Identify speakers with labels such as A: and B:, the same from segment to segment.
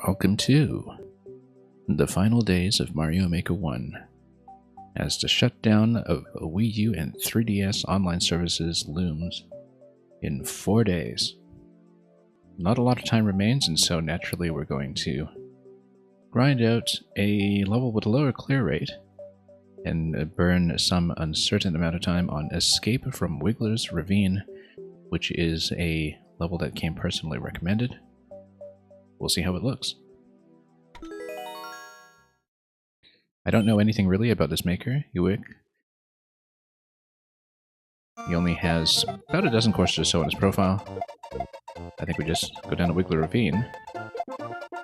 A: Welcome to the final days of Mario Maker 1, as the shutdown of Wii U and 3DS online services looms in 4 days. Not a lot of time remains, and so naturally we're going to grind out a level with a lower clear rate and burn some uncertain amount of time on Escape from Wiggler's Ravine, which is a level that came personally recommended. We'll see how it looks. I don't know anything really about this maker, Uwick. He only has about a dozen courses or so on his profile. I think we just go down to Wiggler Ravine,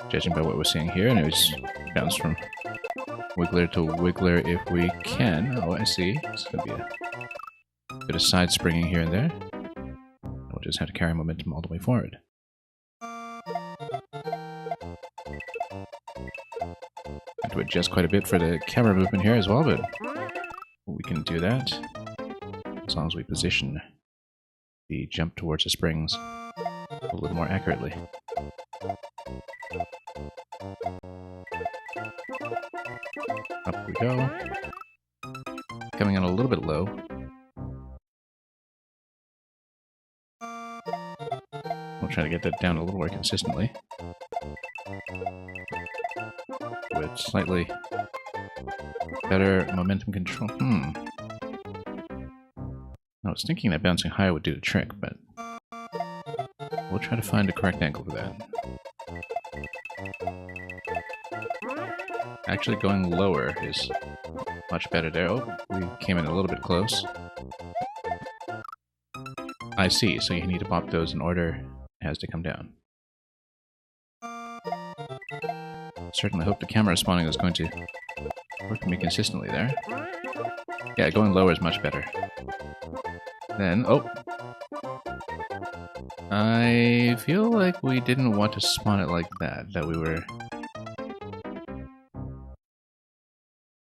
A: judging by what we're seeing here, and it was bounce from Wiggler to Wiggler if we can. Oh, I see. It's going to be a bit of side springing here and there. We'll just have to carry momentum all the way forward. Have to adjust quite a bit for the camera movement here as well, but we can do that as long as we position the jump towards the springs a little more accurately. Up we go. Coming in a little bit low. We'll try to get that down a little more consistently, with slightly better momentum control. I was thinking that bouncing higher would do the trick, but we'll try to find the correct angle for that. Actually, going lower is much better there. Oh, we came in a little bit close. I see, so you need to pop those in order it has to come down. Certainly hope the camera spawning is going to work for me consistently there. Yeah, going lower is much better. Then, oh! I feel like we didn't want to spawn it like that, we were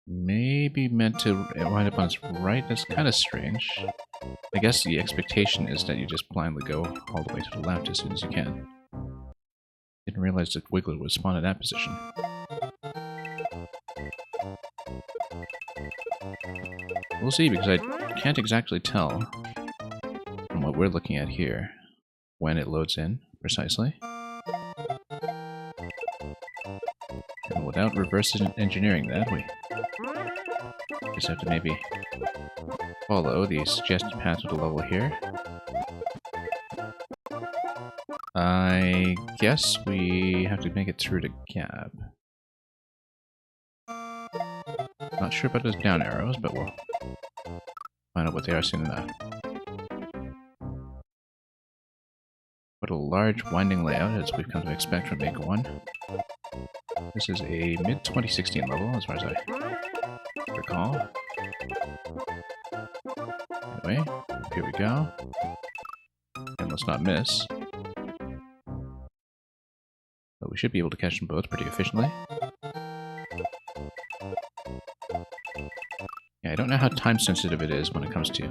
A: maybe meant to wind up on its right. That's kind of strange. I guess the expectation is that you just blindly go all the way to the left as soon as you can. Didn't realize that Wiggler would spawn in that position. We'll see, because I can't exactly tell from what we're looking at here when it loads in precisely. And without reverse engineering that, we just have to maybe follow the suggested path of the level here. I guess we have to make it through the gap. Not sure about those down arrows, but we'll find out what they are soon enough. What a large winding layout, as we've come to expect from Maker 1. This is a mid-2016 level, as far as I recall. Anyway, here we go. And let's not miss. But we should be able to catch them both pretty efficiently. Yeah, I don't know how time sensitive it is when it comes to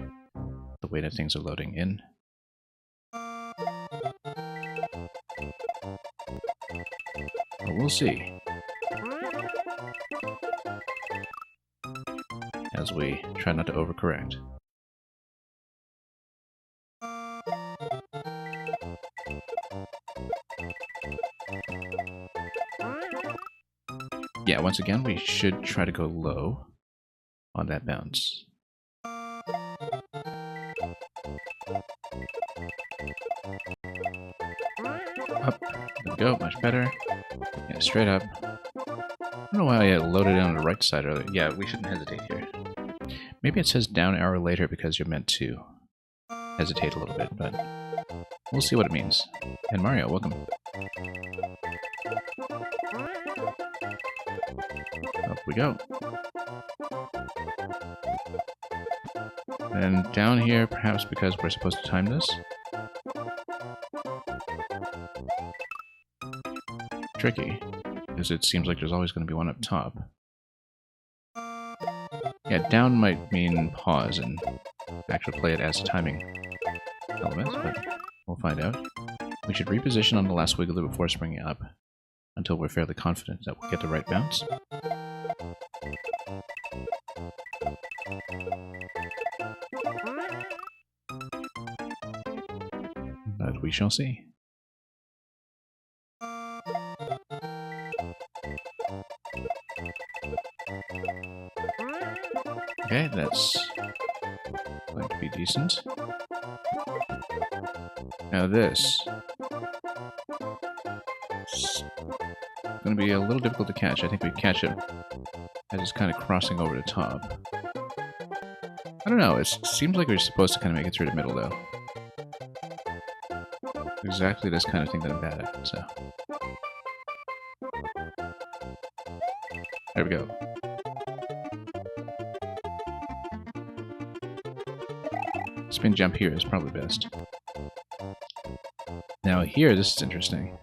A: the way that things are loading in. But we'll see as we try not to overcorrect. Yeah, once again, we should try to go low on that bounce. Up. There we go, much better. Yeah, straight up. I don't know why I loaded it on the right side earlier. Yeah, we shouldn't hesitate here. Maybe it says down arrow later because you're meant to hesitate a little bit, but we'll see what it means. And Mario, welcome. Up we go. And down here, perhaps because we're supposed to time this. Tricky, because it seems like there's always going to be one up top. Yeah, down might mean pause and actually play it as timing elements, but we'll find out. We should reposition on the last Wiggler before springing up. until we're fairly confident that we'll get the right bounce. But we shall see. Okay, that's going to be decent. Now this is going to be a little difficult to catch. I think we catch it as it's kind of crossing over the top. I don't know, it seems like we're supposed to kind of make it through the middle though. Exactly this kind of thing that I'm bad at, so. There we go. Spin jump here is probably best. Now here, this is interesting.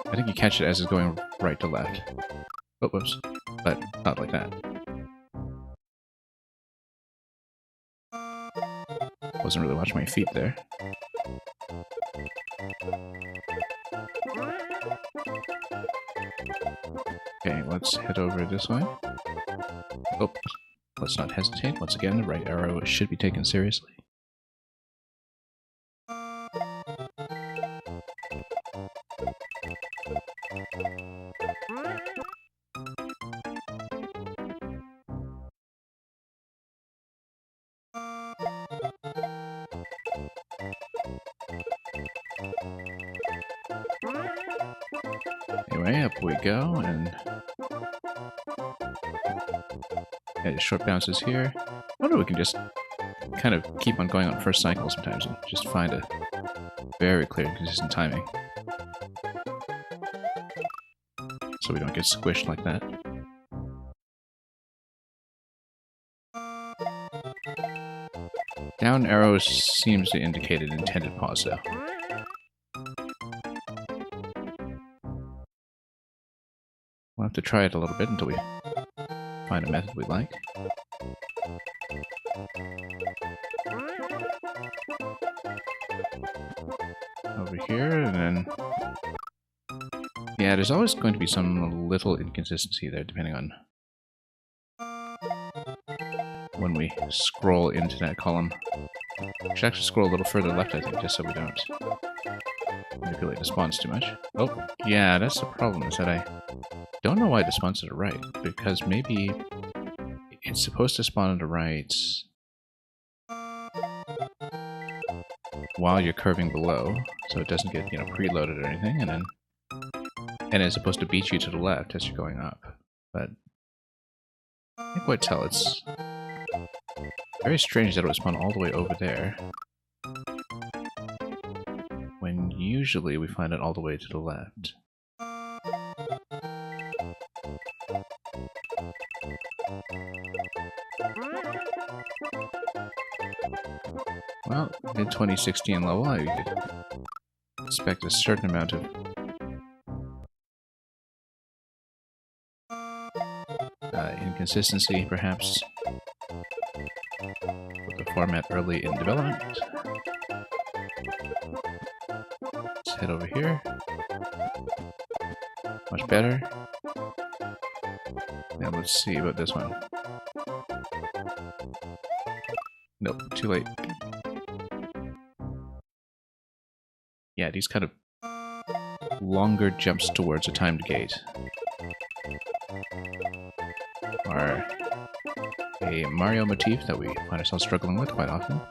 A: I think you catch it as it's going right to left. Oh, whoops. But not like that. Wasn't really watching my feet there. Okay, let's head over this way. Oh, let's not hesitate. Once again, the right arrow should be taken seriously. Anyway, up we go, and yeah, short bounces here. I wonder if we can just kind of keep on going on first cycle sometimes and just find a very clear and consistent timing. So we don't get squished like that. Down arrow seems to indicate an intended pause though. We'll have to try it a little bit until we find a method we like. Over here, and then... yeah, there's always going to be some little inconsistency there, depending on when we scroll into that column. We should actually scroll a little further left, I think, just so we don't manipulate the spawns too much. Oh, yeah, that's the problem, is that I don't know why the spawns are to the right, because maybe it's supposed to spawn on the right while you're curving below, so it doesn't get, preloaded or anything, and it's supposed to beat you to the left as you're going up. But I can't quite tell. It's very strange that it would spawn all the way over there, when usually we find it all the way to the left. Well, in 2016 level, I could expect a certain amount of inconsistency, perhaps, with the format early in development. Let's head over here. Much better. Now let's see about this one. Nope, too late. Yeah, these kind of longer jumps towards a timed gate are a Mario motif that we find ourselves struggling with quite often.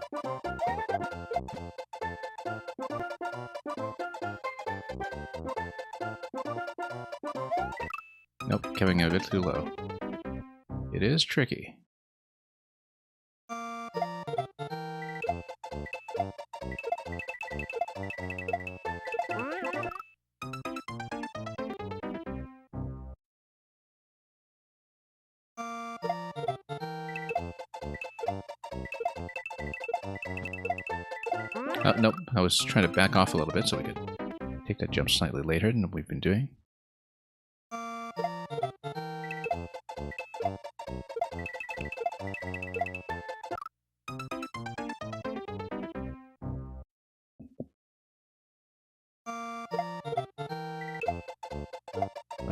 A: Nope, coming a bit too low. It is tricky. Oh, nope, I was trying to back off a little bit so we could take that jump slightly later than we've been doing.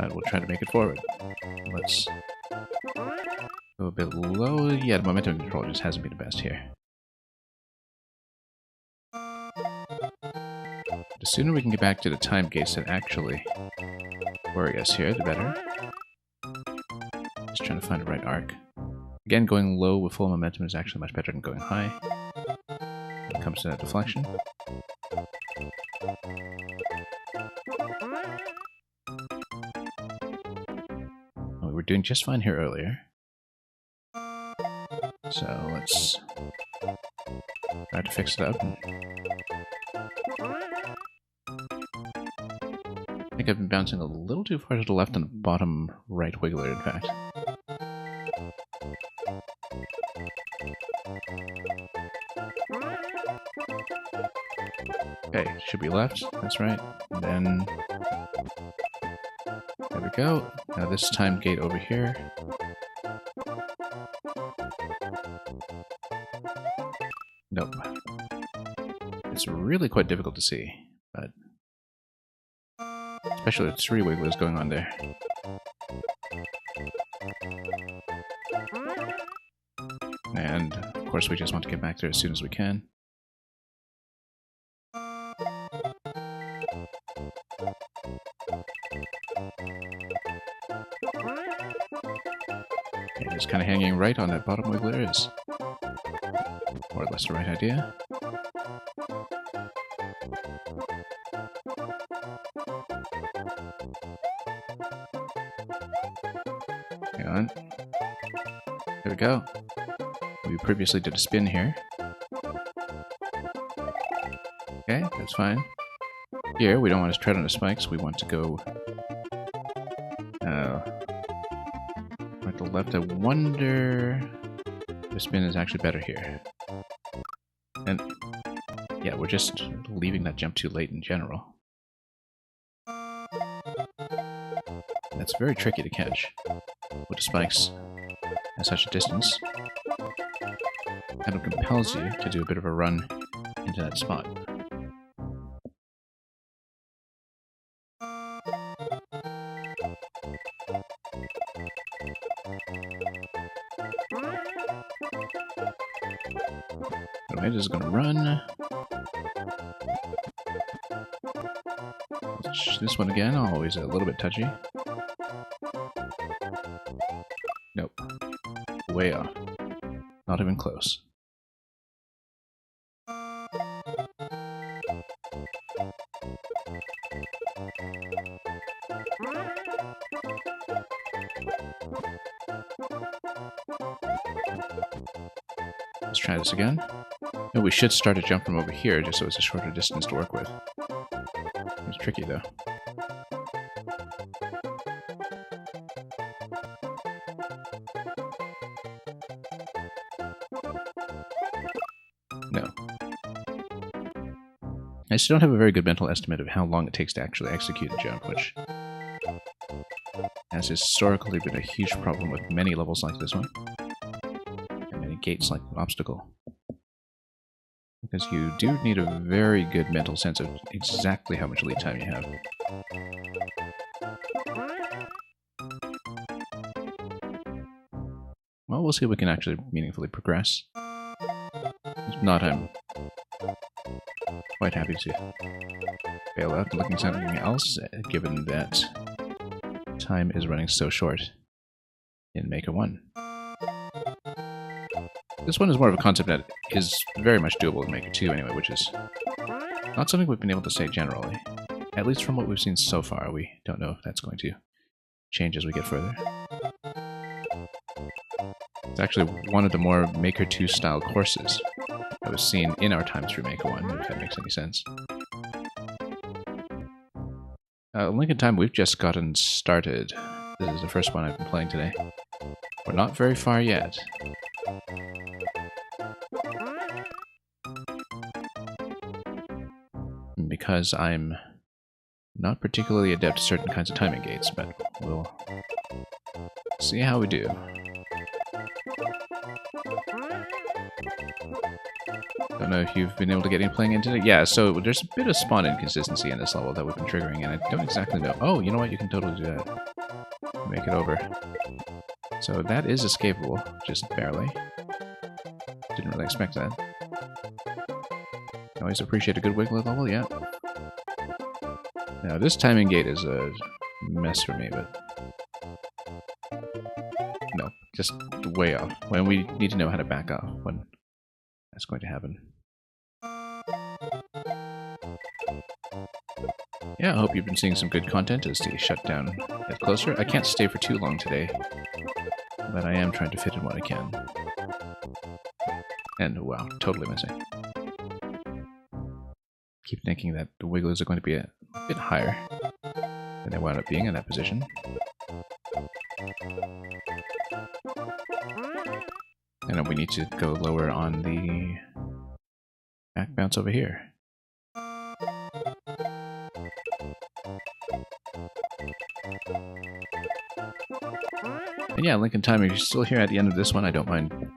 A: but we'll try to make it forward. Let's go a bit low. Yeah, the momentum control just hasn't been the best here. The sooner we can get back to the time gates that actually worry us here, the better. Just trying to find the right arc. Again, going low with full momentum is actually much better than going high when it comes to that deflection. We were doing just fine here earlier. So let's try to fix it up. I think I've been bouncing a little too far to the left on the bottom right wiggler, in fact. Okay, should be left, that's right. And then, there we go. Now this time gate over here. Nope. It's really quite difficult to see, but especially with 3 wigglers going on there. And of course we just want to get back there as soon as we can. Okay, just kind of hanging right on that bottom wiggler is more or less the right idea. Hang on. There we go. We previously did a spin here. Okay, that's fine. Here, we don't want to tread on the spikes. We want to go at the left. I wonder if the spin is actually better here. And yeah, we're just leaving that jump too late in general. That's very tricky to catch with the spikes at such a distance. Kind of compels you to do a bit of a run into that spot. Alright, this is gonna run. This one again, always a little bit touchy. Nope. Way off. Not even close. Let's try this again. No, we should start a jump from over here just so it's a shorter distance to work with. It's tricky though. No. I still don't have a very good mental estimate of how long it takes to actually execute a jump, which has historically been a huge problem with many levels like this one. And many gates like an obstacle. Because you do need a very good mental sense of exactly how much lead time you have. Well, we'll see if we can actually meaningfully progress. If not, I'm quite happy to bail out and looking at something else, given that time is running so short in Maker 1. This one is more of a concept that is very much doable in Maker 2 anyway, which is not something we've been able to say generally. At least from what we've seen so far, we don't know if that's going to change as we get further. It's actually one of the more Maker 2 style courses that was seen in our time through Maker 1, if that makes any sense. Lincoln Time, we've just gotten started. This is the first one I've been playing today. We're not very far yet. Because I'm not particularly adept at certain kinds of timing gates, but we'll see how we do. Don't know if you've been able to get any playing into it. Yeah, so there's a bit of spawn inconsistency in this level that we've been triggering, and I don't exactly know. Oh, you know what? You can totally do that. make it over. So that is escapable, just barely. Didn't really expect that. Always appreciate a good wiggle level, yeah. Now this timing gate is a mess for me, but... No, just way off. When we need to know how to back off when that's going to happen. Yeah, I hope you've been seeing some good content as the shutdown gets closer. I can't stay for too long today, but I am trying to fit in what I can. And wow, totally missing. Keep thinking that the wigglers are going to be a bit higher than they wound up being in that position. And then we need to go lower on the back bounce over here. And yeah, Lincoln Time, if you're still here at the end of this one, I don't mind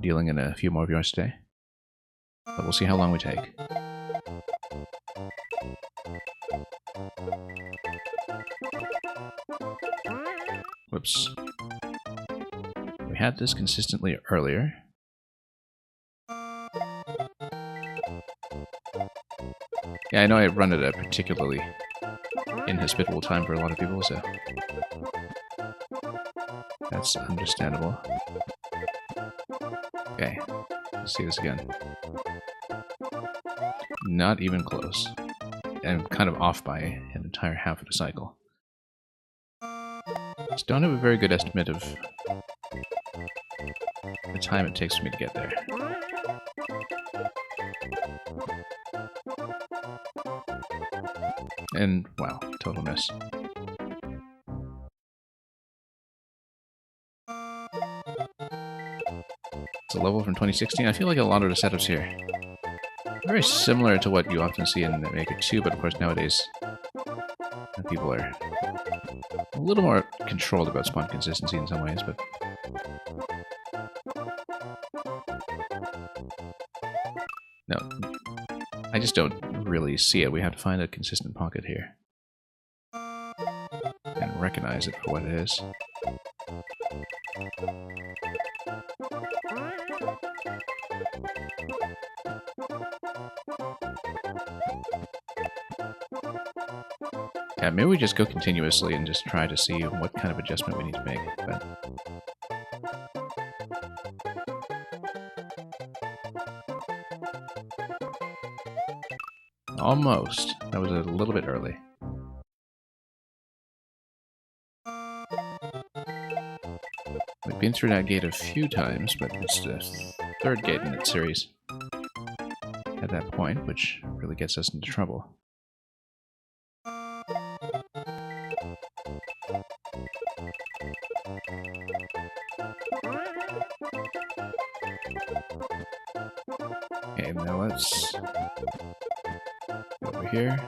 A: dealing in a few more of yours today. But we'll see how long we take. Whoops. We had this consistently earlier. Yeah, I know I run at a particularly inhospitable time for a lot of people, so that's understandable. Okay, let's see this again. Not even close. And kind of off by an entire half of the cycle. Just don't have a very good estimate of the time it takes for me to get there. And wow, total miss. It's a level from 2016. I feel like a lot of the setups here are very similar to what you often see in Maker 2, but of course nowadays people are a little more controlled about spawn consistency in some ways, but no, I just don't really see it. We have to find a consistent pocket here and recognize it for what it is. Yeah, maybe we just go continuously and just try to see what kind of adjustment we need to make. But almost. That was a little bit early. We've been through that gate a few times, but it's the third gate in its series at that point, which really gets us into trouble. Okay, now let's go over here.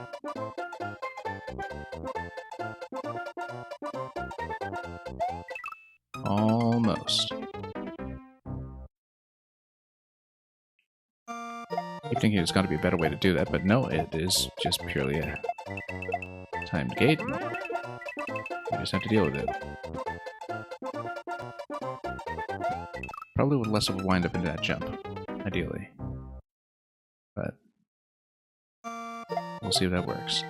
A: Almost. Keep thinking there's got to be a better way to do that, but no, it is just purely a timed gate. We just have to deal with it. Probably with less of a wind up into that jump, ideally. But we'll see if that works.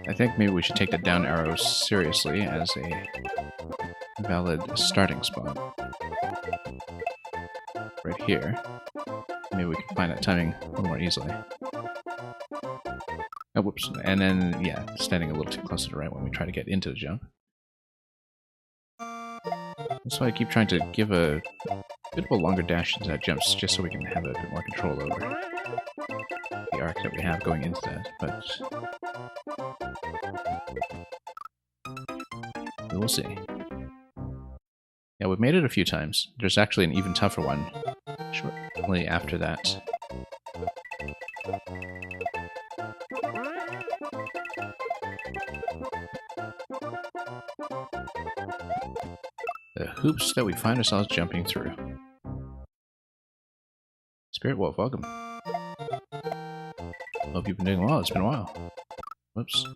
A: I think maybe we should take the down arrow seriously as a valid starting spot. Right here. Maybe we can find that timing a little more easily. Oh, whoops. And then, yeah, standing a little too close to the right when we try to get into the jump. That's why I keep trying to give a bit of a longer dash into that jump, just so we can have a bit more control over the arc that we have going into that, but we will see. Yeah, we've made it a few times. There's actually an even tougher one shortly after that. The hoops that we find ourselves jumping through. Spirit Wolf, welcome. Hope you've been doing well. It's been a while. Whoops.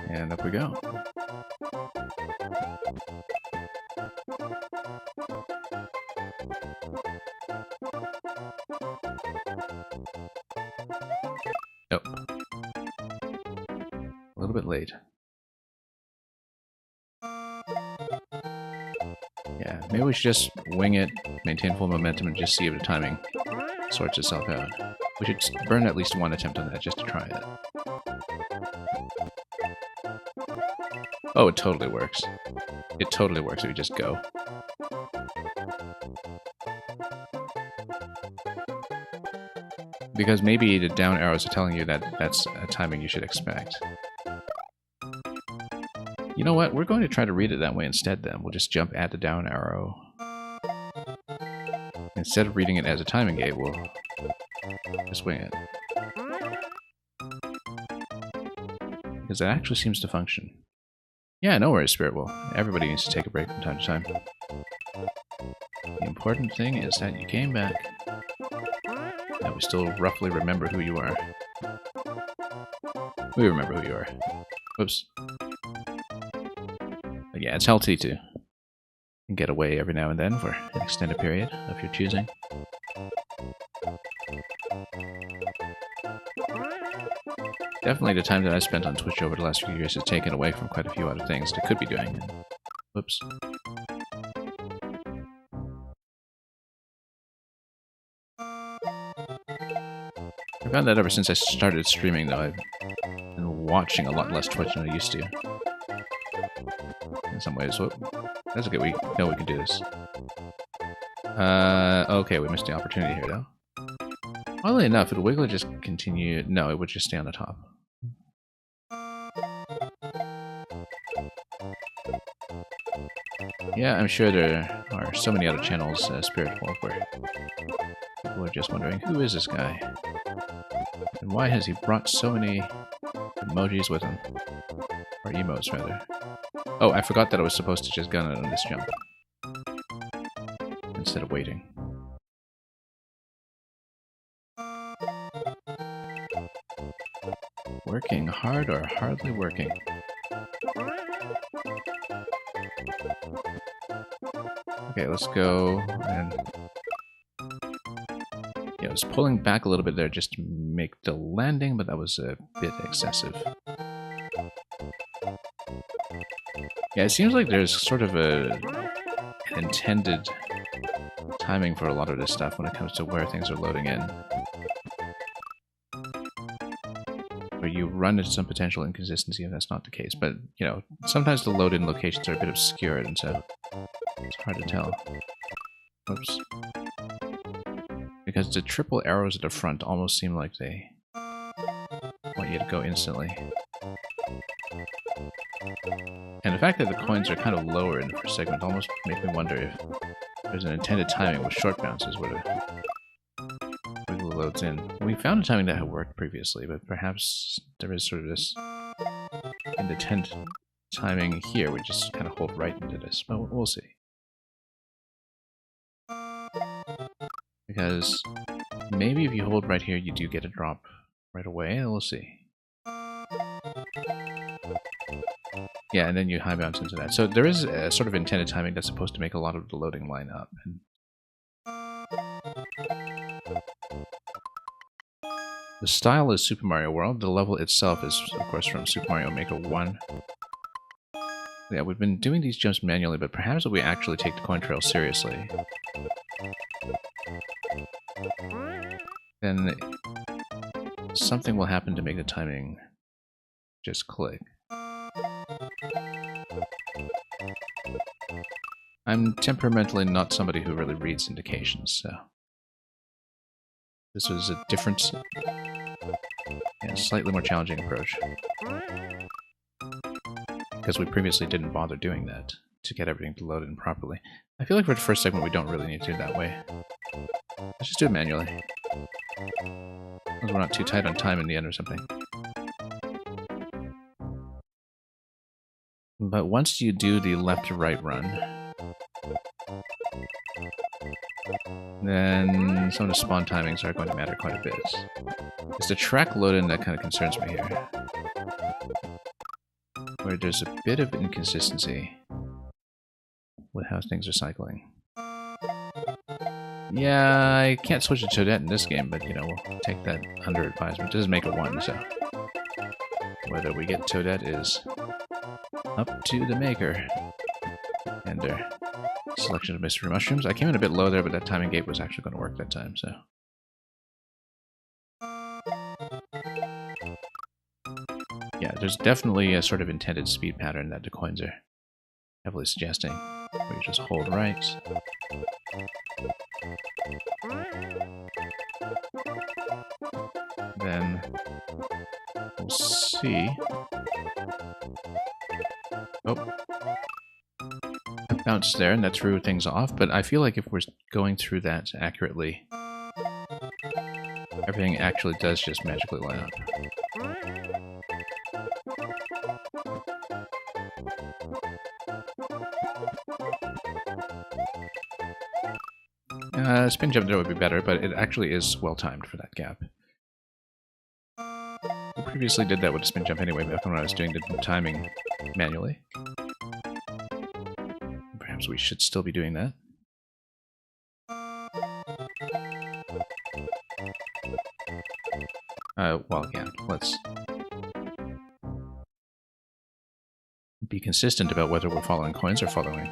A: And up we go. Oh. A little bit late. Yeah, maybe we should just wing it, maintain full momentum, and just see if the timing sorts itself out. We should burn at least one attempt on that just to try it. Oh, it totally works. It totally works if you just go. Because maybe the down arrows are telling you that that's a timing you should expect. You know what? We're going to try to read it that way instead then. We'll just jump at the down arrow. Instead of reading it as a timing gate, we'll just wing it. Because that actually seems to function. Yeah, no worries, Spirit Wolf. Everybody needs to take a break from time to time. The important thing is that you came back. That we still roughly remember who you are. We remember who you are. Whoops. But yeah, it's healthy to get away every now and then for an extended period of your choosing. Definitely the time that I spent on Twitch over the last few years has taken away from quite a few other things I could be doing. Whoops. I found that ever since I started streaming, though, I've been watching a lot less Twitch than I used to. In some ways. Whoop. That's okay, we know we can do this. Okay, we missed the opportunity here, though. Oddly enough, would Wiggler just continue? No, it would just stay on the top. Yeah, I'm sure there are so many other channels, Spirit Wolf, where people are just wondering, who is this guy? And why has he brought so many emojis with him? Or emotes, rather. Oh, I forgot that I was supposed to just gun it on this jump. Instead of waiting. Working hard or hardly working? Okay, let's go and... Yeah, I was pulling back a little bit there just to make the landing, but that was a bit excessive. Yeah, it seems like there's sort of an intended timing for a lot of this stuff when it comes to where things are loading in. Where you run into some potential inconsistency if that's not the case, but, you know, sometimes the load-in locations are a bit obscured, and so it's hard to tell. Oops. Because the triple arrows at the front almost seem like they want you to go instantly. And the fact that the coins are kind of lower in the first segment almost makes me wonder if there's an intended timing with short bounces where the wiggle loads in. We found a timing that had worked previously, but perhaps there is sort of this intent timing here. We just kind of hold right into this, but we'll see. Because maybe if you hold right here, you do get a drop right away, and we'll see. Yeah, and then you high bounce into that. So there is a sort of intended timing that's supposed to make a lot of the loading line up. And the style is Super Mario World. The level itself is, of course, from Super Mario Maker 1. Yeah, we've been doing these jumps manually, but perhaps if we actually take the coin trail seriously, then something will happen to make the timing just click. I'm temperamentally not somebody who really reads indications, so this was a different and slightly more challenging approach. Because we previously didn't bother doing that to get everything to load in properly. I feel like for the first segment we don't really need to do it that way. Let's just do it manually. As we're not too tight on time in the end or something. But once you do the left to right run, then some of the spawn timings are going to matter quite a bit. It's the track load-in that kind of concerns me here, where there's a bit of inconsistency with how things are cycling. Yeah, I can't switch to Toadette in this game, but, you know, we'll take that under advisement. It doesn't make it 1, so whether we get Toadette is up to the maker. And their selection of mystery mushrooms. I came in a bit low there, but that timing gate was actually going to work that time, so. Yeah, there's definitely a sort of intended speed pattern that the coins are heavily suggesting. Where you just hold right. Then we'll see. Oh. I bounced there and that threw things off, but I feel like if we're going through that accurately, everything actually does just magically line up. Spin jump there would be better, but it actually is well timed for that gap. We previously did that with a spin jump anyway, back when I was doing the timing manually. Perhaps we should still be doing that. Well, yeah, let's be consistent about whether we're following coins or following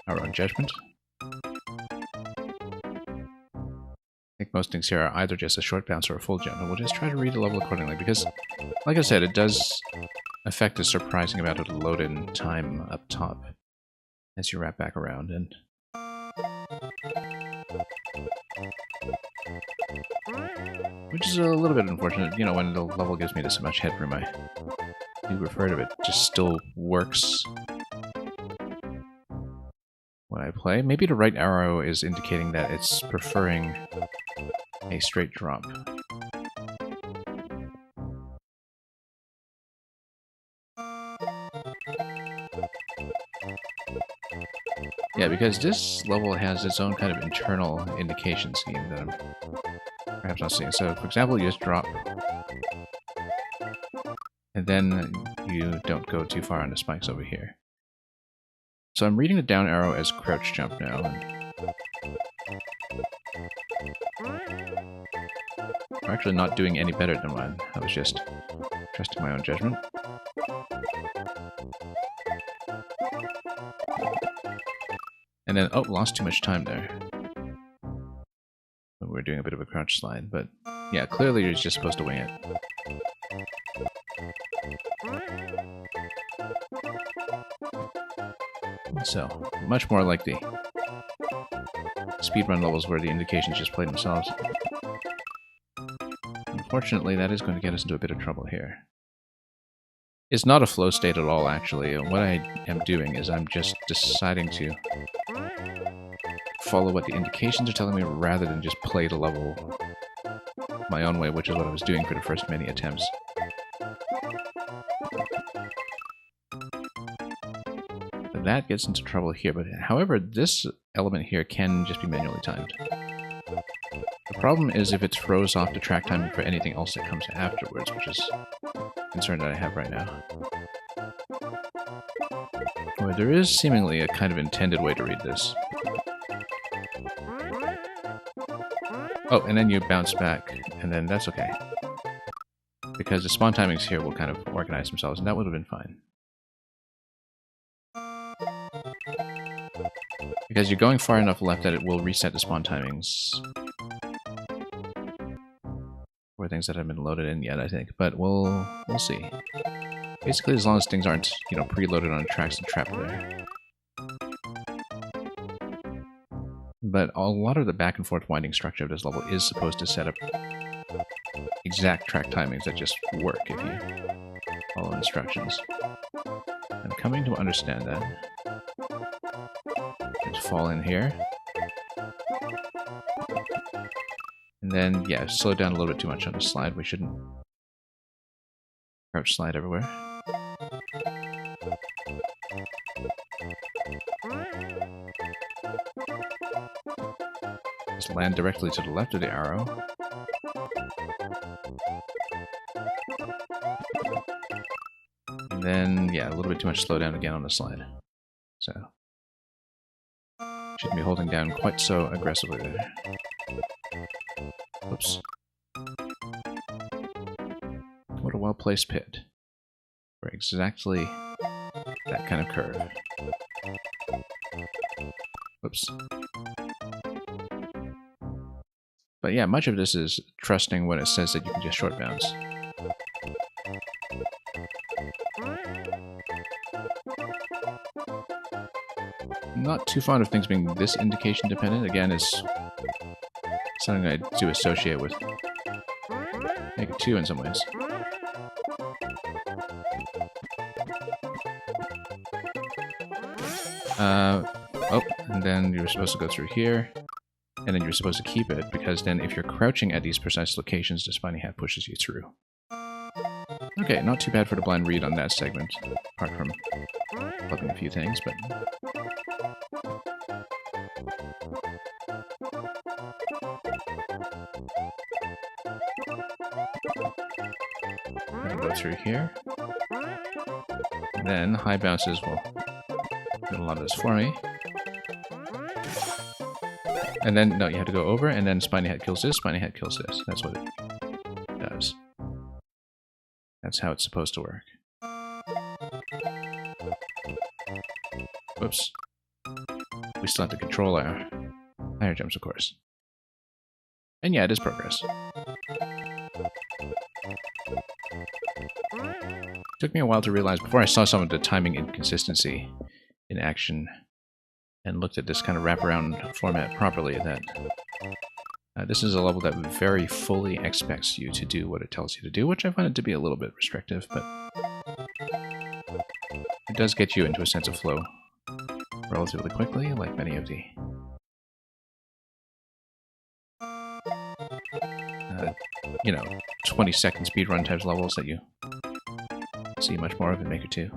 A: our own judgment. I think most things here are either just a short bounce or a full jump, and we'll just try to read the level accordingly, because, like I said, it does affect a surprising amount of the load-in time up top as you wrap back around, and which is a little bit unfortunate. You know, when the level gives me this much headroom, I do prefer to it just still works when I play. Maybe the right arrow is indicating that it's preferring a straight drop. Yeah, because this level has its own kind of internal indication scheme that I'm perhaps not seeing. So, for example, you just drop, and then you don't go too far on the spikes over here. So I'm reading the down arrow as crouch jump now. And I'm actually not doing any better than mine. I was just trusting my own judgment. And then, oh, lost too much time there. We're doing a bit of a crouch slide, but yeah, clearly you're just supposed to wing it. So, much more like the speedrun levels where the indications just play themselves. Unfortunately, that is going to get us into a bit of trouble here. It's not a flow state at all, actually. What I am doing is I'm just deciding to follow what the indications are telling me rather than just play the level my own way, which is what I was doing for the first many attempts. That gets into trouble here, but however, this element here can just be manually timed. The problem is if it throws off the track timing for anything else that comes afterwards, which is a concern that I have right now. Well, there is seemingly a kind of intended way to read this. Oh, and then you bounce back, and then that's okay. Because the spawn timings here will kind of organize themselves, and that would have been fine. Because you're going far enough left that it will reset the spawn timings for things that haven't been loaded in yet, I think. But we'll see. Basically, as long as things aren't, you know, preloaded on tracks and trapped there. But a lot of the back and forth winding structure of this level is supposed to set up exact track timings that just work if you follow instructions. I'm coming to understand that. Just fall in here. And then, yeah, slow down a little bit too much on the slide. We shouldn't crouch slide everywhere. land directly to the left of the arrow. And then, yeah, a little bit too much slowdown again on the slide. So, shouldn't be holding down quite so aggressively there. Oops. What a well-placed pit for exactly that kind of curve. Oops. But yeah, much of this is trusting when it says that you can just short bounce. I'm not too fond of things being this indication dependent. Again, it's something I do associate with Mega 2 in some ways. Oh, and then you're supposed to go through here, and then you're supposed to keep it, because then if you're crouching at these precise locations, the spiny hat pushes you through. Okay, not too bad for the blind read on that segment, apart from plugging a few things, but... I'm gonna go through here. And then high bounces will do a lot of this for me. And then, no, you have to go over, and then spiny hat kills this, spiny hat kills this. That's what it does. That's how it's supposed to work. Whoops. We still have to control our higher jumps, of course. And yeah, it is progress. Took me a while to realize, before I saw some of the timing inconsistency in action and looked at this kind of wraparound format properly, that this is a level that very fully expects you to do what it tells you to do, which I find it to be a little bit restrictive, but it does get you into a sense of flow relatively quickly, like many of the you know, 20-second speedrun types levels that you see much more of in Maker 2.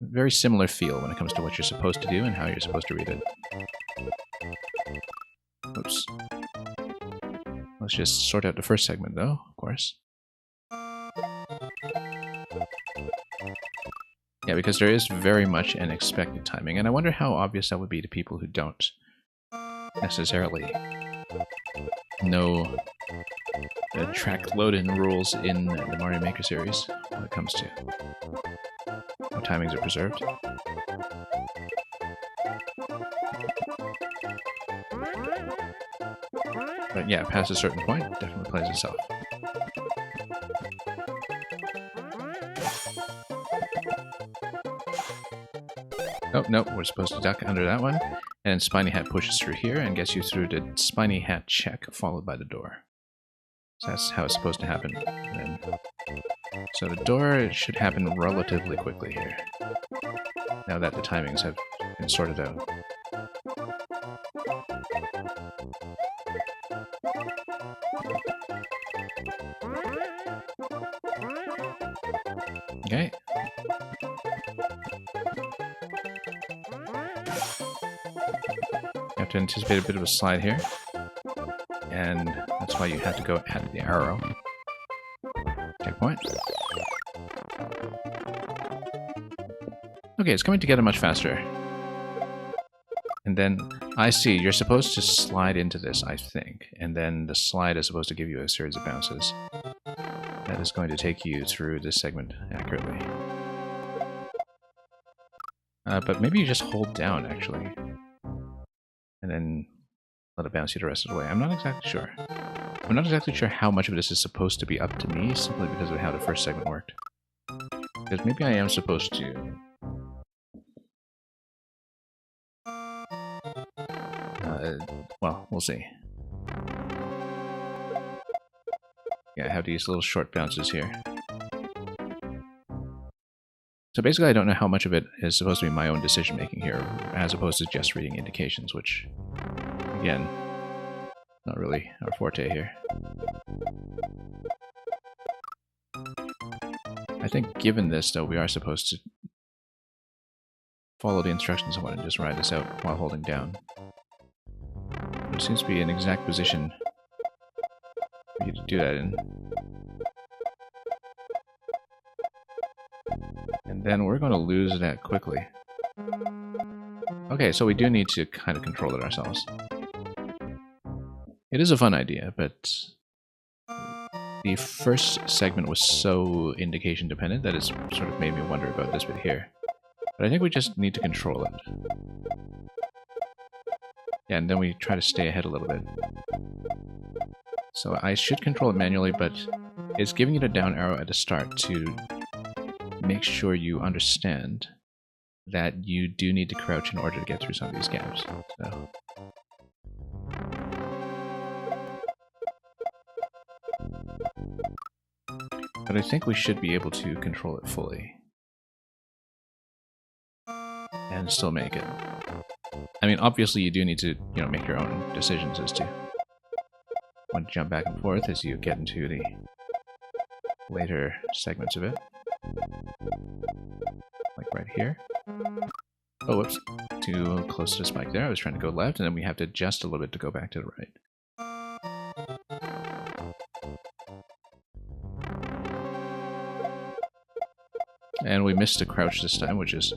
A: Very similar feel when it comes to what you're supposed to do and how you're supposed to read it. Oops. Let's just sort out the first segment, though, of course. Yeah, because there is very much an expected timing, and I wonder how obvious that would be to people who don't necessarily know the track load-in rules in the Mario Maker series when it comes to how timings are preserved. But yeah, past a certain point, it definitely plays itself. Oh, no, we're supposed to duck under that one. And Spiny Hat pushes through here and gets you through the Spiny Hat check, followed by the door. So that's how it's supposed to happen. And so the door should happen relatively quickly here, now that the timings have been sorted out. Okay. You have to anticipate a bit of a slide here, and that's why you have to go at the arrow. Checkpoint. Okay, it's coming together much faster. And then, I see, you're supposed to slide into this, I think, and then the slide is supposed to give you a series of bounces. That is going to take you through this segment accurately. But maybe you just hold down, actually. And then let it bounce you the rest of the way. I'm not exactly sure. I'm not exactly sure how much of this is supposed to be up to me, simply because of how the first segment worked. Because maybe I am supposed to... well, we'll see. Yeah, I have these little short bounces here. So basically I don't know how much of it is supposed to be my own decision-making here, as opposed to just reading indications, which, again, not really our forte here. I think given this, though, we are supposed to follow the instructions somewhat and just ride this out while holding down. There seems to be an exact position for you to do that in. And then we're going to lose that quickly. Okay, so we do need to kind of control it ourselves. It is a fun idea, but the first segment was so indication dependent that it's sort of made me wonder about this bit here. But I think we just need to control it. Yeah, and then we try to stay ahead a little bit. So I should control it manually, but it's giving you the down arrow at the start to make sure you understand that you do need to crouch in order to get through some of these gaps. So. But I think we should be able to control it fully. And still make it. I mean, obviously you do need to, make your own decisions as to when to jump back and forth as you get into the later segments of it. Like right here. Oh, whoops. Too close to the spike there. I was trying to go left, and then we have to adjust a little bit to go back to the right. And we missed a crouch this time, which is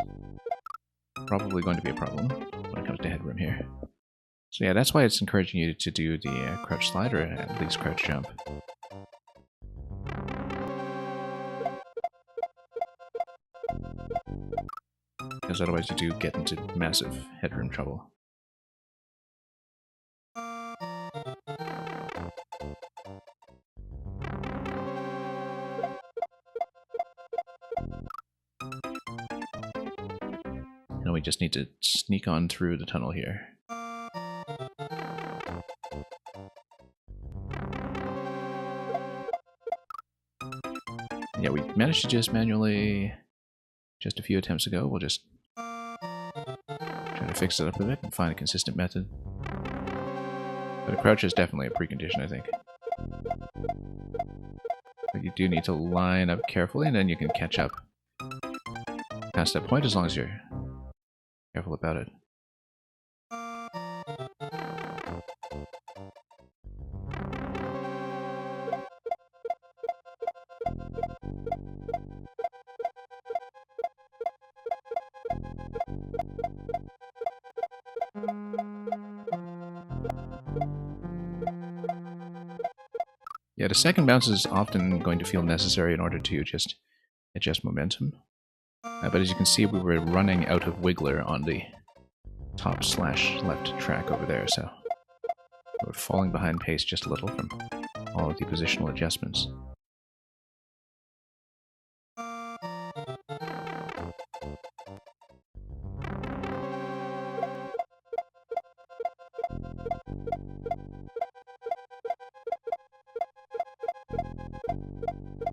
A: probably going to be a problem when it comes to headroom here. So yeah, that's why it's encouraging you to do the crouch slide, or at least crouch jump. Because otherwise you do get into massive headroom trouble. And we just need to sneak on through the tunnel here. Yeah, we managed to just manually, just a few attempts ago. We'll just try to fix it up a bit and find a consistent method. But a crouch is definitely a precondition, I think. But you do need to line up carefully, and then you can catch up past that point as long as you're careful about it. Yeah, the second bounce is often going to feel necessary in order to just adjust momentum. But as you can see, we were running out of wiggler on the top/left track over there, so we're falling behind pace just a little from all of the positional adjustments.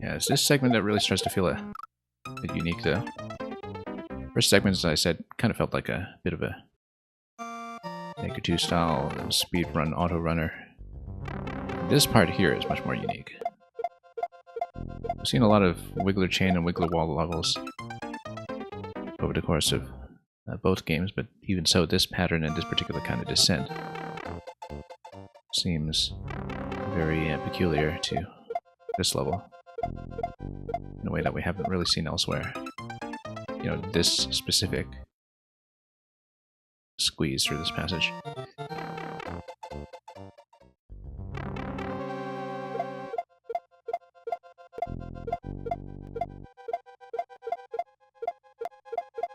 A: Yeah, it's this segment that really starts to feel a bit unique, though. First segment, as I said, kind of felt like a bit of a Maker 2 style speedrun auto runner. This part here is much more unique. I've seen a lot of wiggler chain and wiggler wall levels over the course of both games, but even so, this pattern and this particular kind of descent seems very peculiar to this level in a way that we haven't really seen elsewhere. This specific squeeze through this passage.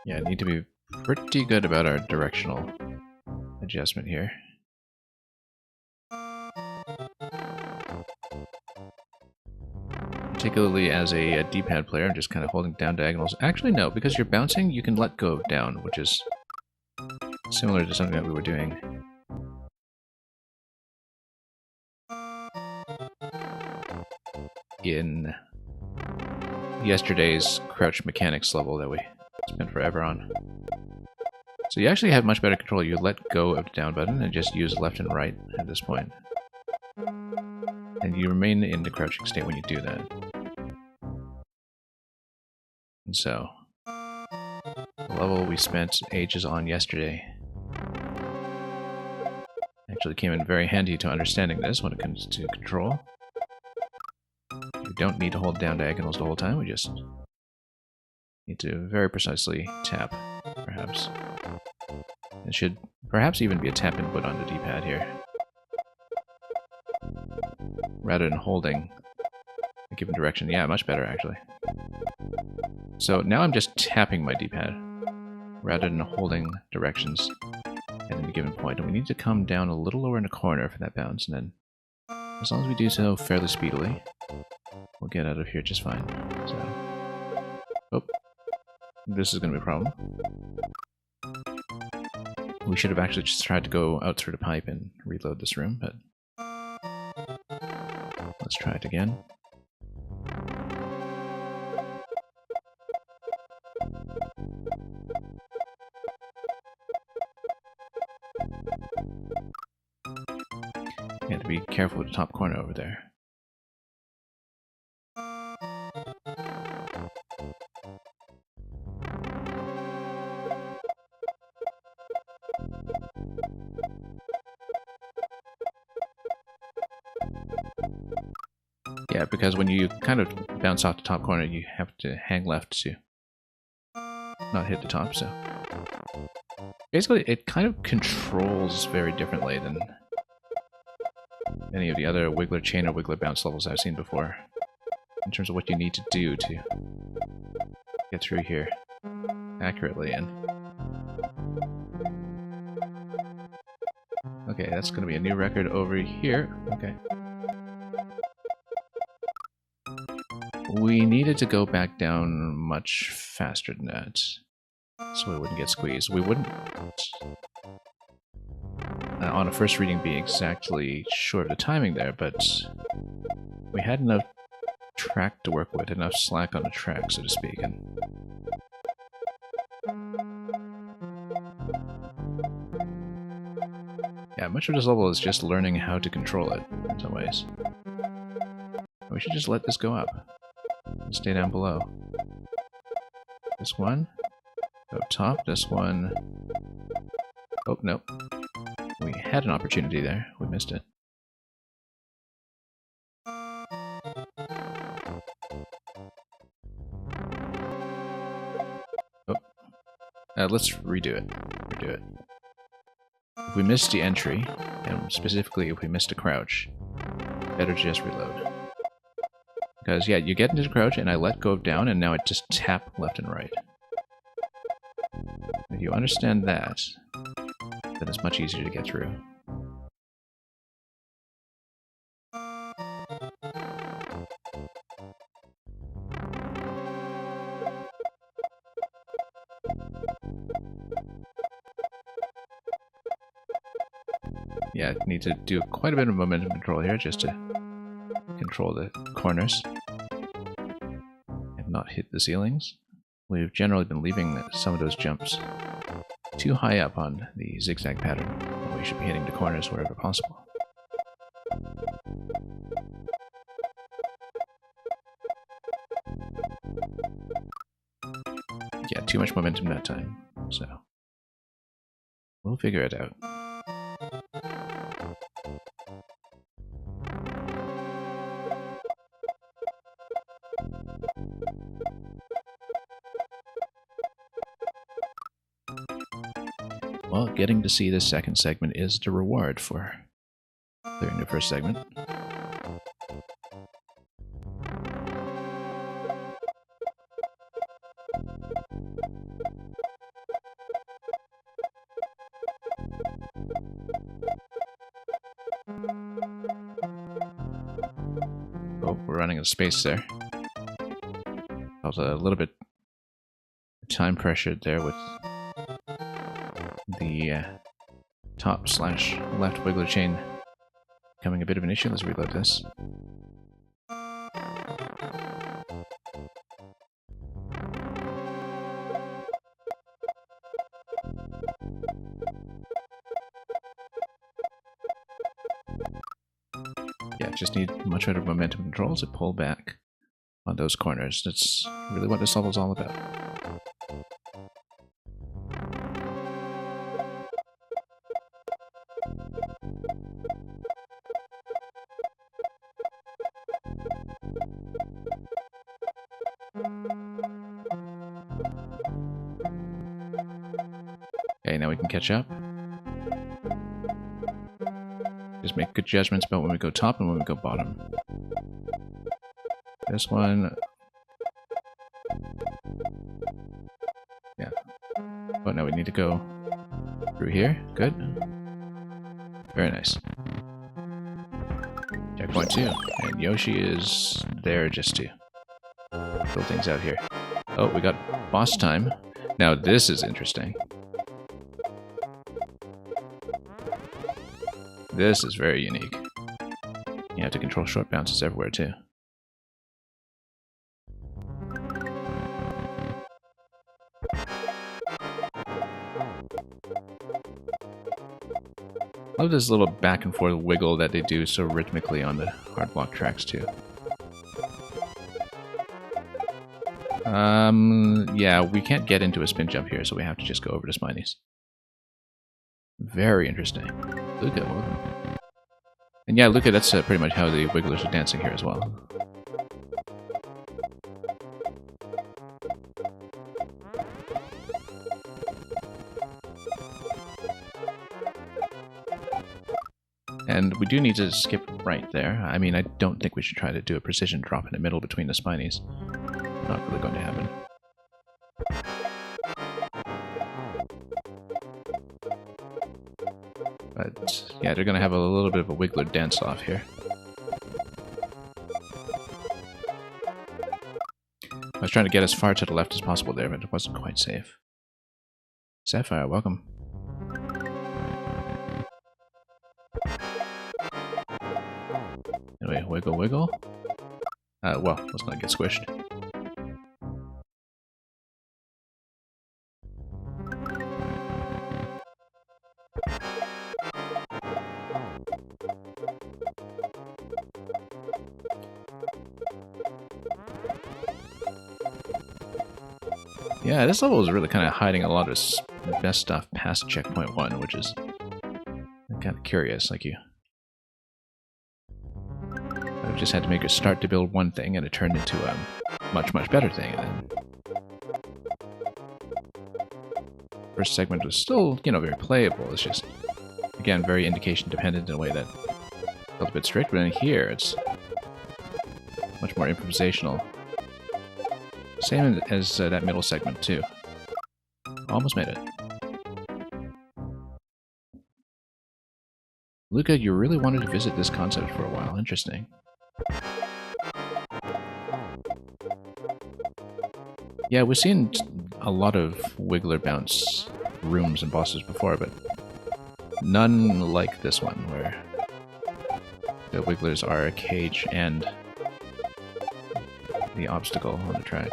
A: Yeah, need to be pretty good about our directional adjustment here. Particularly as a D-pad player, I'm just kind of holding down diagonals. Actually, no, because you're bouncing, you can let go of down, which is similar to something that we were doing in yesterday's crouch mechanics level that we spent forever on. So you actually have much better control. You let go of the down button and just use left and right at this point. And you remain in the crouching state when you do that. And so, the level we spent ages on yesterday Actually came in very handy to understanding this when it comes to control. We don't need to hold down diagonals the whole time, we just need to very precisely tap, perhaps. It should perhaps even be a tap input on the D-pad here, rather than holding a given direction. Yeah, much better actually. So now I'm just tapping my D-pad, rather than holding directions at any given point. And we need to come down a little lower in the corner for that bounce, and then as long as we do so fairly speedily, we'll get out of here just fine. So, oh, this is going to be a problem. We should have actually just tried to go out through the pipe and reload this room, but let's try it again. You have to be careful with the top corner over there. Yeah, because when you kind of bounce off the top corner, you have to hang left to not hit the top, so... Basically, it kind of controls very differently than any of the other Wiggler chain or Wiggler bounce levels I've seen before, in terms of what you need to do to get through here accurately. And okay, that's going to be a new record over here. Okay. We needed to go back down much faster than that, so we wouldn't get squeezed. We wouldn't, on a first reading, be exactly sure of the timing there, but we had enough track to work with, enough slack on the track, so to speak. And yeah, much of this level is just learning how to control it, in some ways. We should just let this go up and stay down below. This one, go up top, this one... Oh, no. We had an opportunity there, we missed it. Oh. Let's redo it. Redo it. If we missed the entry, and specifically if we missed a crouch, better just reload. Because, yeah, you get into the crouch, and I let go of down, and now I just tap left and right. If you understand that, then it's much easier to get through. Yeah, I need to do quite a bit of momentum control here just to control the corners and not hit the ceilings. We've generally been leaving some of those jumps too high up on the zigzag pattern, when we should be hitting the corners wherever possible. Yeah, too much momentum that time, so we'll figure it out. Well, getting to see this second segment is the reward for clearing the first segment. Oh, we're running out of space there. I was a little bit time pressured there with the top / left wiggler chain becoming a bit of an issue. Let's reload this. Yeah, just need much better momentum control to pull back on those corners. That's really what this level is all about. now we can catch up. Just make good judgments about when we go top and when we go bottom. This one... Yeah. Oh, now we need to go through here. Good. Very nice. Checkpoint 2. And Yoshi is there just to fill things out here. Oh, we got boss time. Now this is interesting. This is very unique. You have to control short bounces everywhere too. Love this little back and forth wiggle that they do so rhythmically on the hard block tracks too. Yeah, we can't get into a spin jump here, so we have to just go over to Spinies. Very interesting. Luca, welcome. And yeah, Luca, that's pretty much how the Wigglers are dancing here as well. And we do need to skip right there. I mean, I don't think we should try to do a precision drop in the middle between the Spinies. Not really going to happen. But yeah, they're going to have a little bit of a Wiggler dance-off here. I was trying to get as far to the left as possible there, but it wasn't quite safe. Sapphire, welcome. Anyway, wiggle, wiggle. Well, let's not get squished. Yeah, this level is really kind of hiding a lot of its best stuff past checkpoint 1, which is kind of curious. Like I've just had to make a start to build one thing, and it turned into a much, much better thing. And then first segment was still, you know, very playable. It's just, again, very indication dependent in a way that felt a bit strict. But in here, it's much more improvisational. Same as that middle segment, too. Almost made it. Luca, you really wanted to visit this concept for a while. Interesting. Yeah, we've seen a lot of Wiggler bounce rooms and bosses before, but none like this one, where the Wigglers are a cage and the obstacle on the track.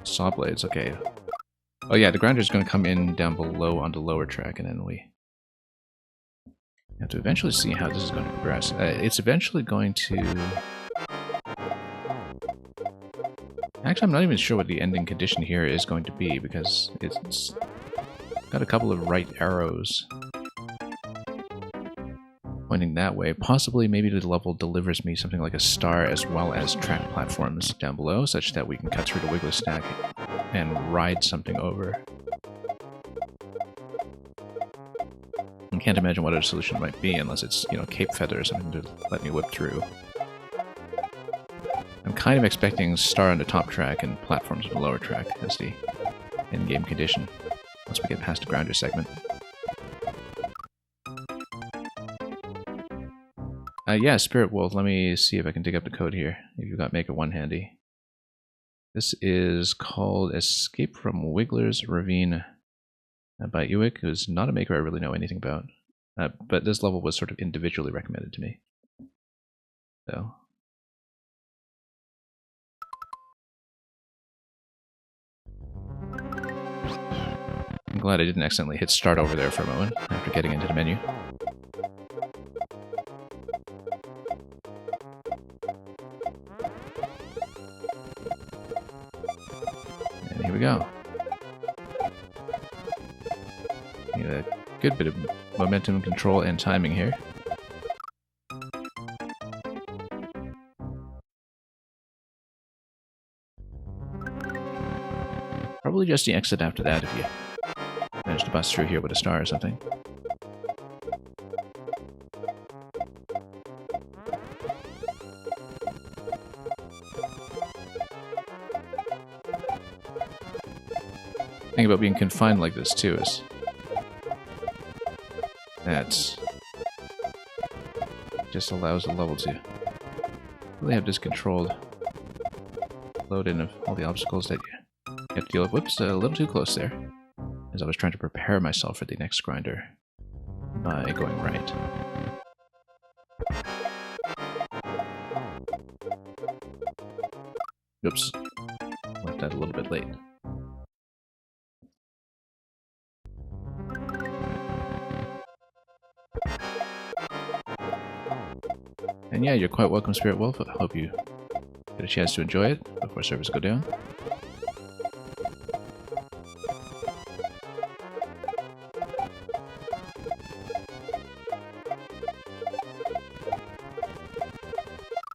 A: Saw blades, okay. Oh yeah, the grinder's going to come in down below on the lower track, and then we have to eventually see how this is going to progress. It's eventually going to... Actually, I'm not even sure what the ending condition here is going to be, because it's got a couple of right arrows pointing that way. Possibly, maybe the level delivers me something like a star as well as track platforms down below, such that we can cut through the Wiggler stack and ride something over. I can't imagine what other solution might be unless it's, you know, cape feather or something to let me whip through. I'm kind of expecting star on the top track and platforms on the lower track as the in-game condition once we get past the grinder segment. Yeah, Spirit Wolf, let me see if I can dig up the code here, if you've got Maker 1 handy. This is called Escape from Wiggler's Ravine by Ewick, who's not a maker I really know anything about. But this level was sort of individually recommended to me. So. I'm glad I didn't accidentally hit start over there for a moment after getting into the menu. And here we go. Need a good bit of momentum control and timing here. Probably just the exit after that if you manage to bust through here with a star or something. The thing about being confined like this too is that just allows the level to really have this controlled load in of all the obstacles that you have to deal with. Whoops, a little too close there, as I was trying to prepare myself for the next grinder by going right. Oops, left that a little bit late. And yeah, you're quite welcome, Spirit Wolf. I hope you get a chance to enjoy it before servers go down.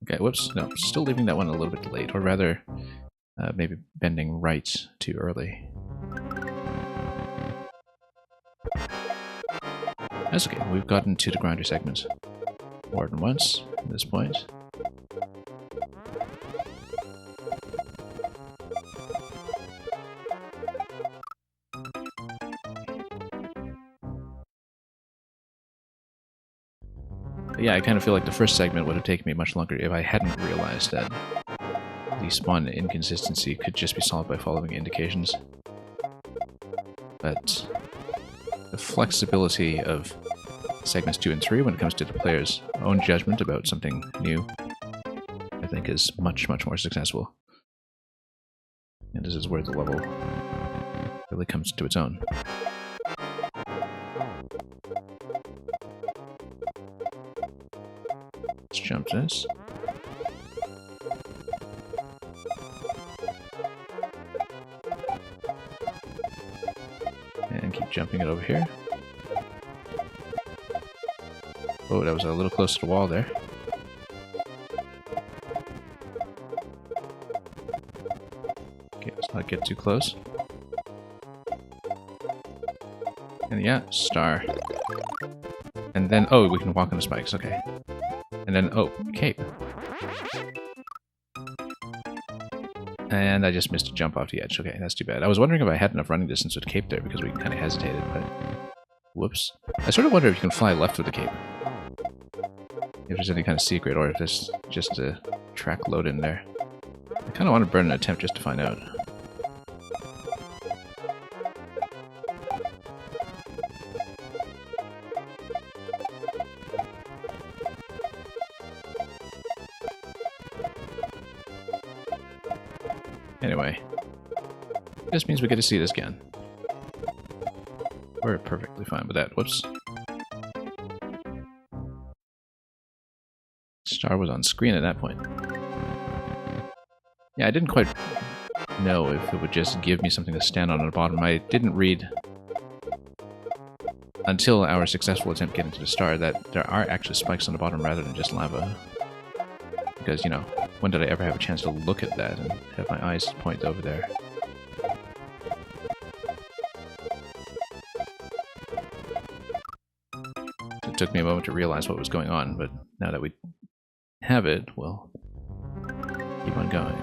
A: Okay, whoops. No, still leaving that one a little bit late, or rather, maybe bending right too early. That's okay. We've gotten to the grinder segment more than once at this point. But yeah, I kind of feel like the first segment would have taken me much longer if I hadn't realized that the spawn inconsistency could just be solved by following indications. But the flexibility of segments 2 and 3 when it comes to the player's own judgment about something new, I think is much, much more successful. And this is where the level really comes to its own. Let's jump this. And keep jumping it over here. Oh, that was a little close to the wall there. Okay, let's not get too close. And yeah, star. And then, oh, we can walk on the spikes, okay. And then, oh, cape. And I just missed a jump off the edge. Okay, that's too bad. I was wondering if I had enough running distance with cape there because we kind of hesitated, but... Whoops. I sort of wonder if you can fly left with the cape. If there's any kind of secret, or if there's just a track load in there. I kind of want to burn an attempt just to find out. Anyway, this means we get to see this again. We're perfectly fine with that. Whoops. Star was on screen at that point. Yeah, I didn't quite know if it would just give me something to stand on at the bottom. I didn't read until our successful attempt getting to the star that there are actually spikes on the bottom rather than just lava. Because, you know, when did I ever have a chance to look at that and have my eyes point over there? It took me a moment to realize what was going on, but now that we have it, we'll keep on going.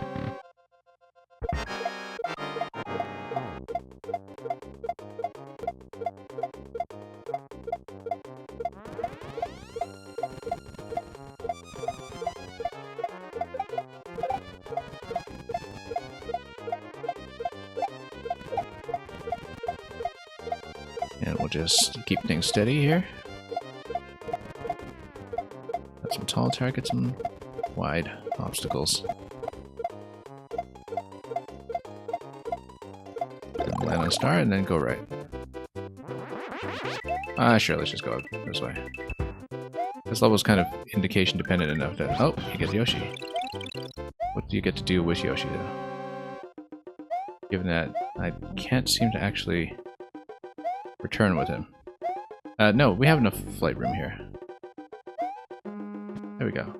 A: And we'll just keep things steady here. Got some tall targets and wide obstacles. And land on star and then go right. Sure, let's just go this way. This level's kind of indication dependent enough that... Oh, you get Yoshi. What do you get to do with Yoshi, though? Given that I can't seem to actually return with him. No, we have enough flight room here. There we go.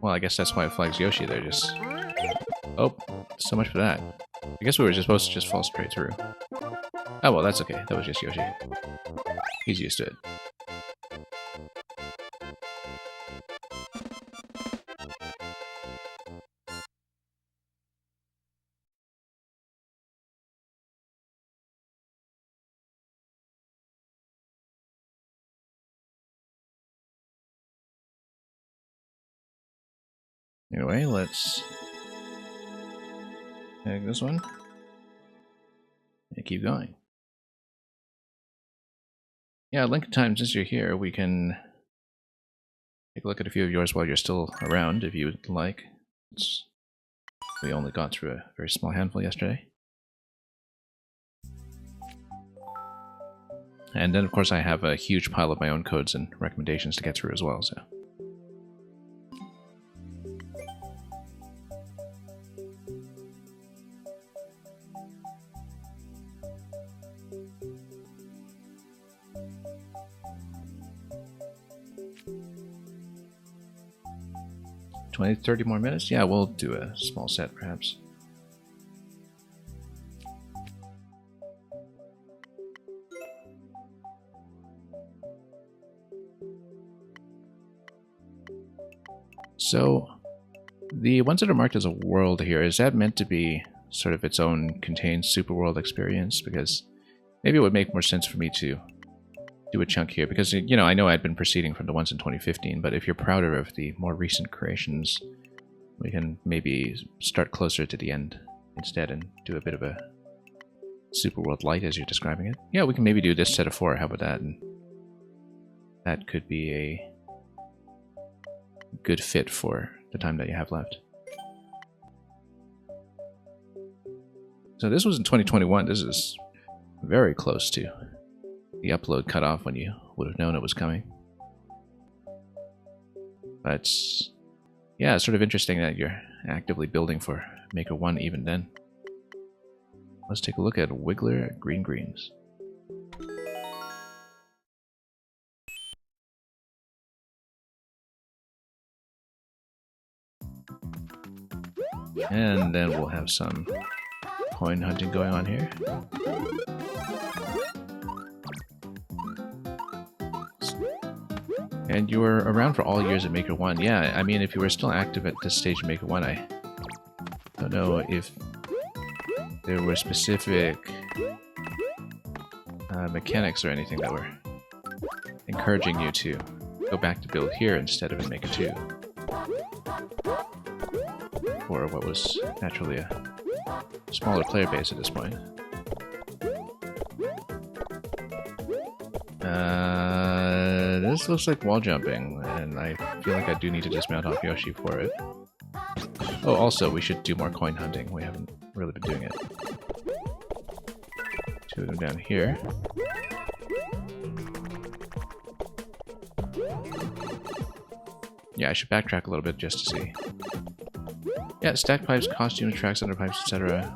A: Well, I guess that's why it flags Yoshi there, just... Oh, so much for that. I guess we were just supposed to just fall straight through. Oh, well, that's okay. That was just Yoshi. He's used to it. Anyway, let's take this one and keep going. Yeah, Lincoln Time, since you're here, we can take a look at a few of yours while you're still around, if you would like. We only got through a very small handful yesterday. And then, of course, I have a huge pile of my own codes and recommendations to get through as well, so... 20, 30 more minutes? Yeah, we'll do a small set, perhaps. So, the ones that are marked as a world here, is that meant to be sort of its own contained super world experience? Because maybe it would make more sense for me to do a chunk here, because, you know, I know I'd been proceeding from the ones in 2015, but if you're prouder of the more recent creations, we can maybe start closer to the end instead and do a bit of a super world light as you're describing it. Yeah, we can maybe do this set of 4, how about that? And that could be a good fit for the time that you have left. So this was in 2021, this is very close to the upload cutoff when you would have known it was coming. But yeah, it's sort of interesting that you're actively building for Maker 1 even then. Let's take a look at Wiggler Green Greens. And then we'll have some coin hunting going on here. And you were around for all years at Maker 1. Yeah, I mean, if you were still active at this stage in Maker 1, I don't know if there were specific mechanics or anything that were encouraging you to go back to build here instead of in Maker 2. Or what was naturally a smaller player base at this point. This looks like wall jumping, and I feel like I do need to dismount off Yoshi for it. Oh, also, we should do more coin hunting. We haven't really been doing it. 2 of them down here. Yeah, I should backtrack a little bit just to see. Yeah, stack pipes, costumes, tracks, underpipes, etc.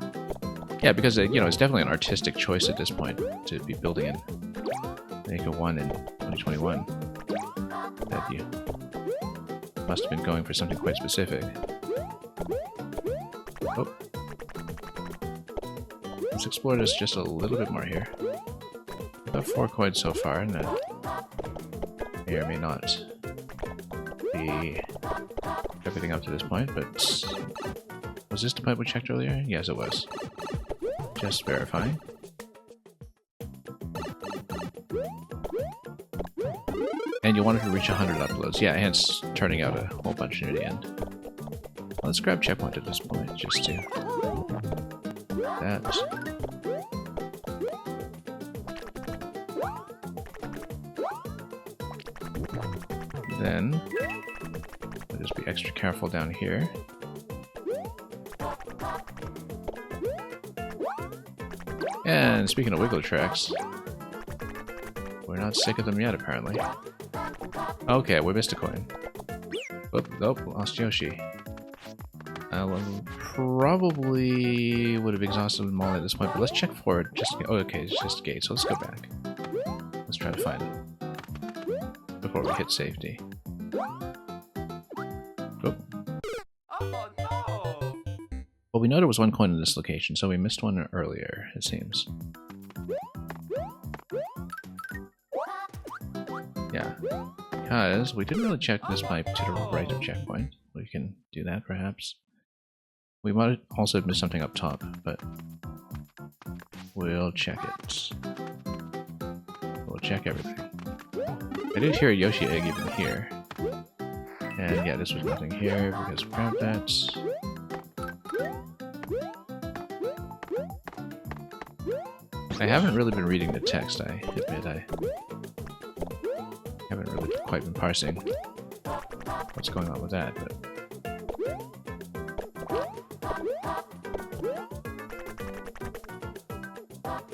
A: Yeah, because, you know, it's definitely an artistic choice at this point to be building in Maker 1 in 2021. That you must have been going for something quite specific. Oh. Let's explore this just a little bit more here. We've got 4 coins so far, and that may or may not be everything up to this point, but was this the pipe we checked earlier? Yes, it was. Just verifying. And you wanted to reach 100 uploads. Yeah, hence turning out a whole bunch near the end. Let's grab checkpoint at this point, just to... that. Then, we'll just be extra careful down here. And speaking of Wiggler tracks, we're not sick of them yet, apparently. Okay, we missed a coin. Oh, lost Yoshi. Probably would have exhausted them all at this point, but let's check forward. Oh, okay, it's just a gate, so let's go back. Let's try to find it before we hit safety. Oh, we know there was one coin in this location, so we missed one earlier, it seems. Yeah, because we didn't really check this pipe to the right of checkpoint. We can do that, perhaps. We might also have missed something up top, but we'll check it. We'll check everything. I did hear a Yoshi egg even here. And yeah, this was nothing here because we grabbed that. I haven't really been reading the text, I admit. I haven't really quite been parsing what's going on with that, but...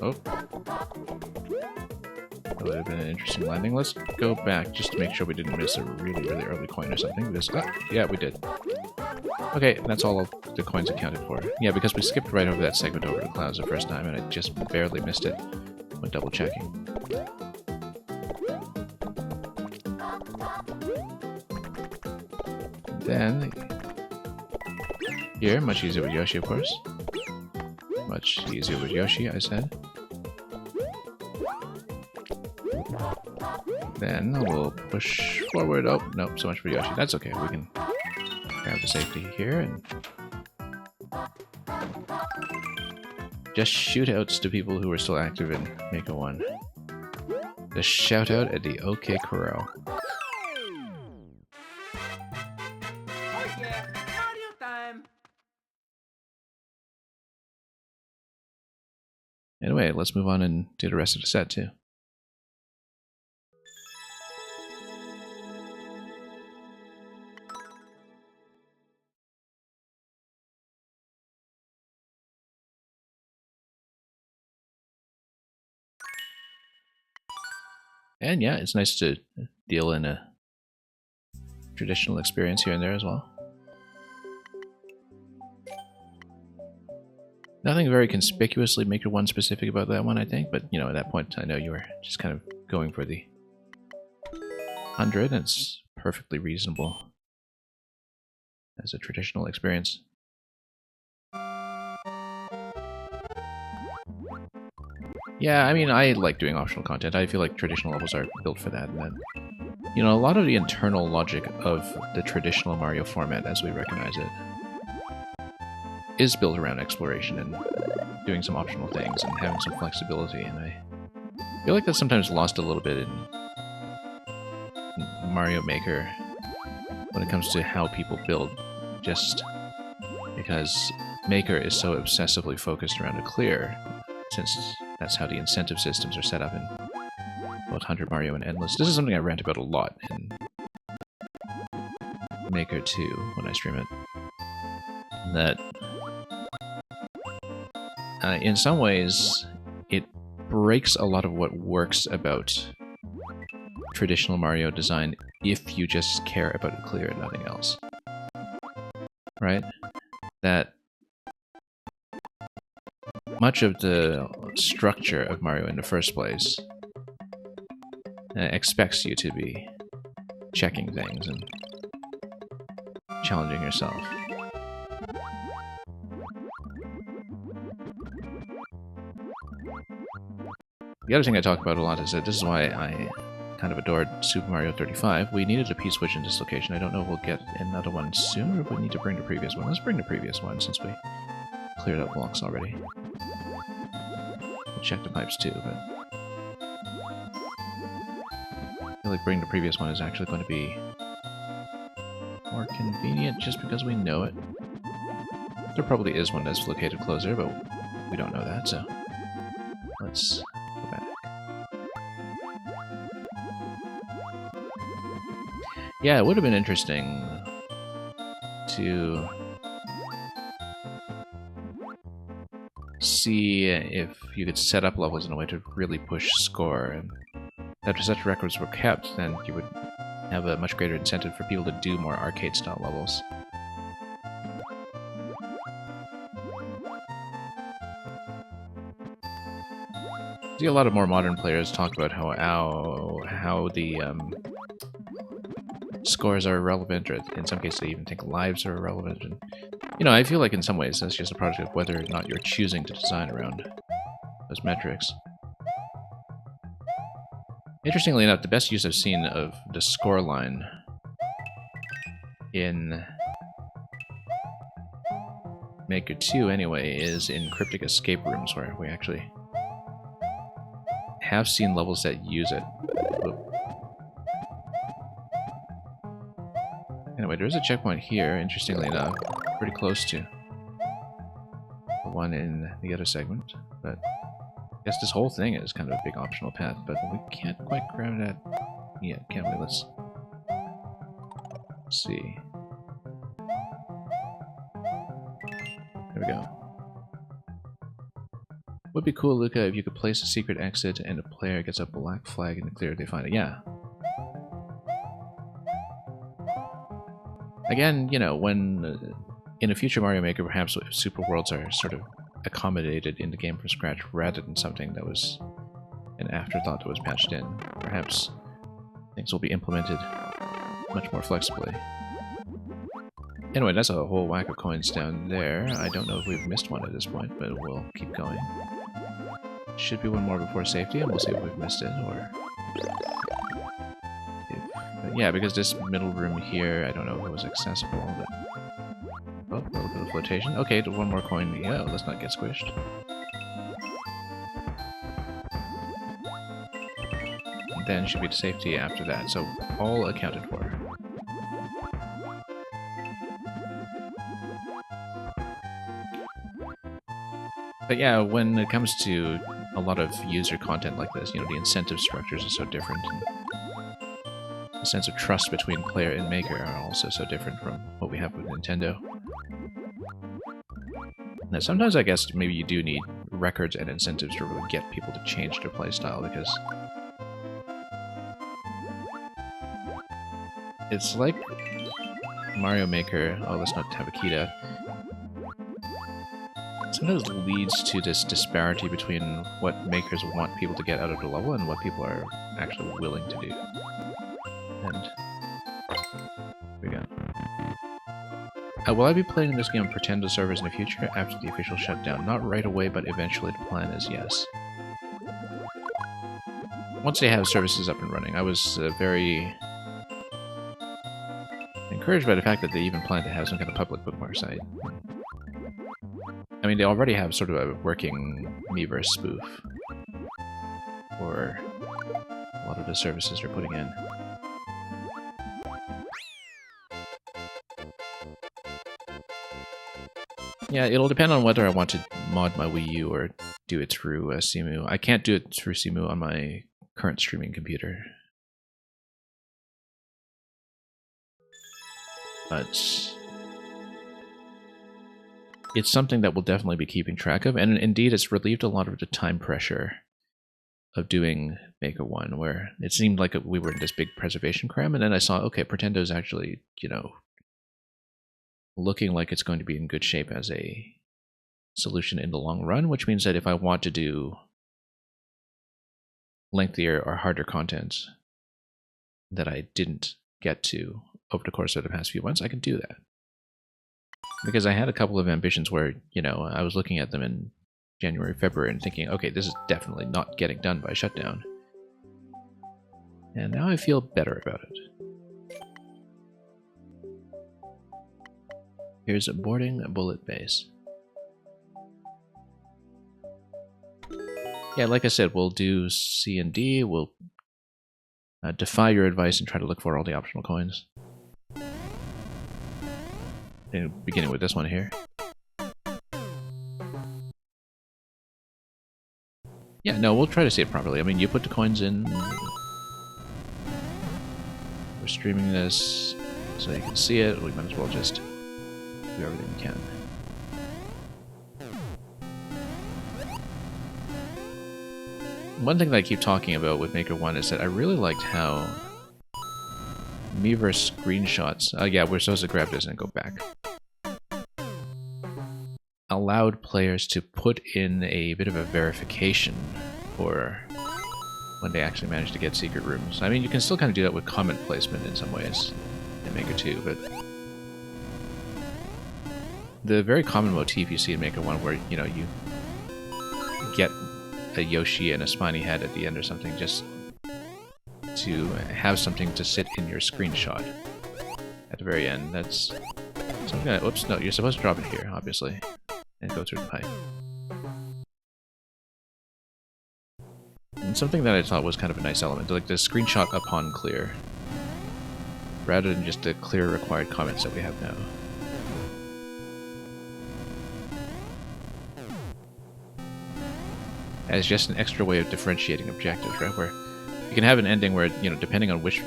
A: Oh. That would have been an interesting landing. Let's go back just to make sure we didn't miss a really, really early coin or something. Because, yeah, we did. Okay, that's all of the coins accounted for. Yeah, because we skipped right over that segment over the clouds the first time, and I just barely missed it when double checking. Then, here, much easier with Yoshi, of course. Much easier with Yoshi, I said. Then we'll push forward. Oh, nope, so much for Yoshi. That's okay, we can grab the safety here and just shootouts to people who are still active in Mako 1. The shout out at the OK Corral.
B: Oh yeah, Mario time!
A: Anyway, let's move on and do the rest of the set too. And yeah, it's nice to deal in a traditional experience here and there as well. Nothing very conspicuously Maker 1 specific about that one, I think, but you know, at that point I know you were just kind of going for the 100, and it's perfectly reasonable as a traditional experience. Yeah, I mean, I like doing optional content. I feel like traditional levels are built for that. And that, you know, a lot of the internal logic of the traditional Mario format, as we recognize it, is built around exploration and doing some optional things and having some flexibility. And I feel like that's sometimes lost a little bit in Mario Maker when it comes to how people build, just because Maker is so obsessively focused around a clear, since that's how the incentive systems are set up in both 100 Mario and Endless. This is something I rant about a lot in Maker 2 when I stream it. That, in some ways, it breaks a lot of what works about traditional Mario design if you just care about a clear and nothing else. Right? That much of the structure of Mario in the first place expects you to be checking things and challenging yourself. The other thing I talk about a lot is that this is why I kind of adored Super Mario 35. We needed a P-switch in this location. I don't know if we'll get another one soon, or if we need to bring the previous one. Let's bring the previous one since we cleared up blocks already. We'll check the pipes too, but I feel like bringing the previous one is actually going to be more convenient just because we know it. There probably is one that's located closer, but we don't know that, so let's go back. Yeah, it would have been interesting to see if you could set up levels in a way to really push score, and after such records were kept, then you would have a much greater incentive for people to do more arcade-style levels. I see a lot of more modern players talk about how the scores are irrelevant, or in some cases they even think lives are irrelevant. And, you know, I feel like in some ways that's just a product of whether or not you're choosing to design around those metrics. Interestingly enough, the best use I've seen of the score line in Maker 2 anyway is in cryptic escape rooms, where we actually have seen levels that use it. Anyway, there's a checkpoint here, interestingly enough, pretty close to the one in the other segment, but I guess this whole thing is kind of a big optional path, but we can't quite grab that yet, can we? Let's see. There we go. Would be cool, Luca, if you could place a secret exit and a player gets a black flag in the clear if they find it. Yeah. Again, you know, when in a future Mario Maker, perhaps super worlds are sort of accommodated in the game from scratch rather than something that was an afterthought that was patched in. Perhaps things will be implemented much more flexibly. Anyway, that's a whole whack of coins down there. I don't know if we've missed one at this point, but we'll keep going. Should be one more before safety, and we'll see if we've missed it, or... yeah, because this middle room here, I don't know if it was accessible, but... oh, a little bit of flotation. Okay, one more coin. Yeah, let's not get squished. And then should be to safety after that, so all accounted for. But yeah, when it comes to a lot of user content like this, you know, the incentive structures are so different. And the sense of trust between player and maker are also so different from what we have with Nintendo. Now, sometimes I guess maybe you do need records and incentives to really get people to change their playstyle, because it's like Mario Maker. Oh, let's not have a key to. Sometimes leads to this disparity between what makers want people to get out of the level and what people are actually willing to do. And here we go. Will I be playing this game on Pretendo servers in the future after the official shutdown? Not right away, but eventually the plan is yes. Once they have services up and running, I was very encouraged by the fact that they even plan to have some kind of public bookmark site. I mean, they already have sort of a working Miiverse spoof for a lot of the services they're putting in. Yeah, it'll depend on whether I want to mod my Wii U or do it through Cemu. I can't do it through Cemu on my current streaming computer. But it's something that we'll definitely be keeping track of, and indeed it's relieved a lot of the time pressure of doing Maker 1, where it seemed like we were in this big preservation cram, and then I saw, okay, Pretendo's actually, you know, looking like it's going to be in good shape as a solution in the long run, which means that if I want to do lengthier or harder content that I didn't get to over the course of the past few months, I can do that. Because I had a couple of ambitions where, you know, I was looking at them in January, February, and thinking, okay, this is definitely not getting done by shutdown. And now I feel better about it. Here's a boarding a bullet base. Yeah, like I said, we'll do C and D. We'll defy your advice and try to look for all the optional coins. And beginning with this one here. Yeah, no, we'll try to see it properly. I mean, you put the coins in. We're streaming this so you can see it. We might as well just do everything we can. One thing that I keep talking about with Maker 1 is that I really liked how Miiverse screenshots, yeah, we're supposed to grab this and go back, allowed players to put in a bit of a verification for when they actually manage to get secret rooms. I mean, you can still kind of do that with comment placement in some ways. in Maker 2, but the very common motif you see in Maker 1 where, you know, you get a Yoshi and a spiny head at the end or something just to have something to sit in your screenshot at the very end. That's something that, oops, no, you're supposed to drop it here, obviously, and go through the pipe. And something that I thought was kind of a nice element, like the screenshot upon clear, rather than just the clear required comments that we have now. As just an extra way of differentiating objectives, right? Where you can have an ending where, you know, depending on which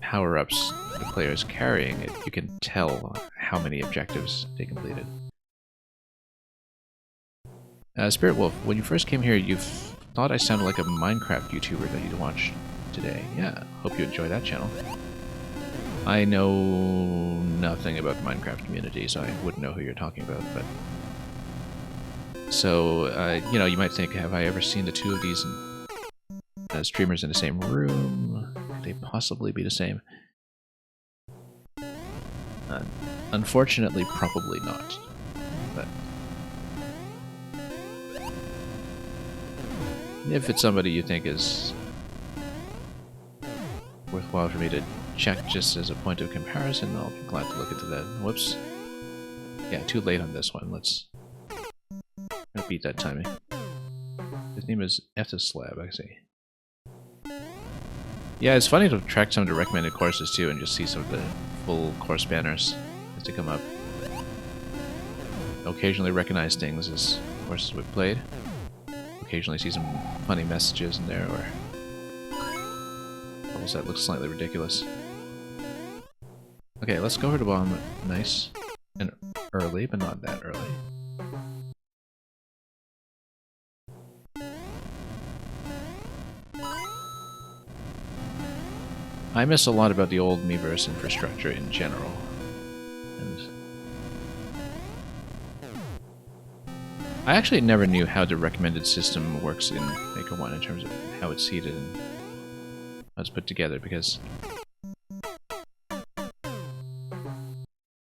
A: power-ups the player is carrying, you can tell how many objectives they completed. Spirit Wolf, when you first came here, you thought I sounded like a Minecraft YouTuber that you'd watch today. Yeah, hope you enjoy that channel. I know nothing about the Minecraft community, so I wouldn't know who you're talking about, but... So, you know, you might think, have I ever seen the two of these streamers in the same room? Could they possibly be the same? Unfortunately, probably not. But if it's somebody you think is worthwhile for me to check just as a point of comparison, I'll be glad to look into that. Whoops. Yeah, too late on this one. Let's beat that timing. His name is Slab, I see. Yeah, it's funny to track some of the recommended courses too and just see some of the full course banners as they come up. Occasionally recognize things as courses we've played. Occasionally see some funny messages in there or levels that look slightly ridiculous. Okay, let's go over to the bottom. Nice and early, but not that early. I miss a lot about the old Miiverse infrastructure in general. And I actually never knew how the recommended system works in Maker 1 in terms of how it's seeded and how it's put together, because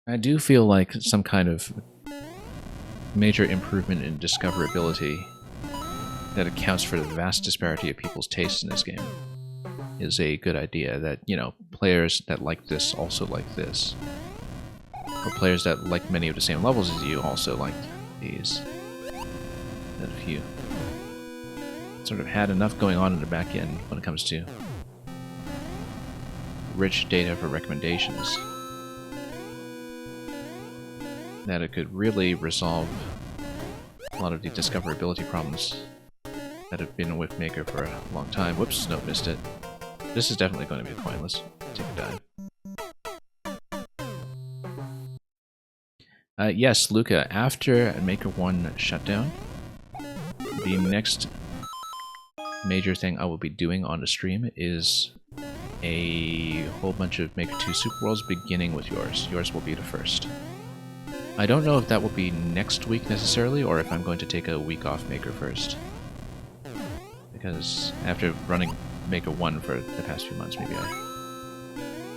A: I do feel like some kind of major improvement in discoverability that accounts for the vast disparity of people's tastes in this game is a good idea. That, you know, players that like this also like this, or players that like many of the same levels as you also like these. That if you sort of had enough going on in the back end when it comes to rich data for recommendations, that it could really resolve a lot of the discoverability problems that have been with Maker for a long time. Whoops, no, missed it. This is definitely going to be a coin. Let's take a dive. Yes, Luca, after Maker 1 shutdown, the next major thing I will be doing on the stream is a whole bunch of Maker 2 Super Worlds, beginning with yours. Yours will be the first. I don't know if that will be next week necessarily, or if I'm going to take a week off Maker first. Because after running Maker 1 for the past few months, maybe I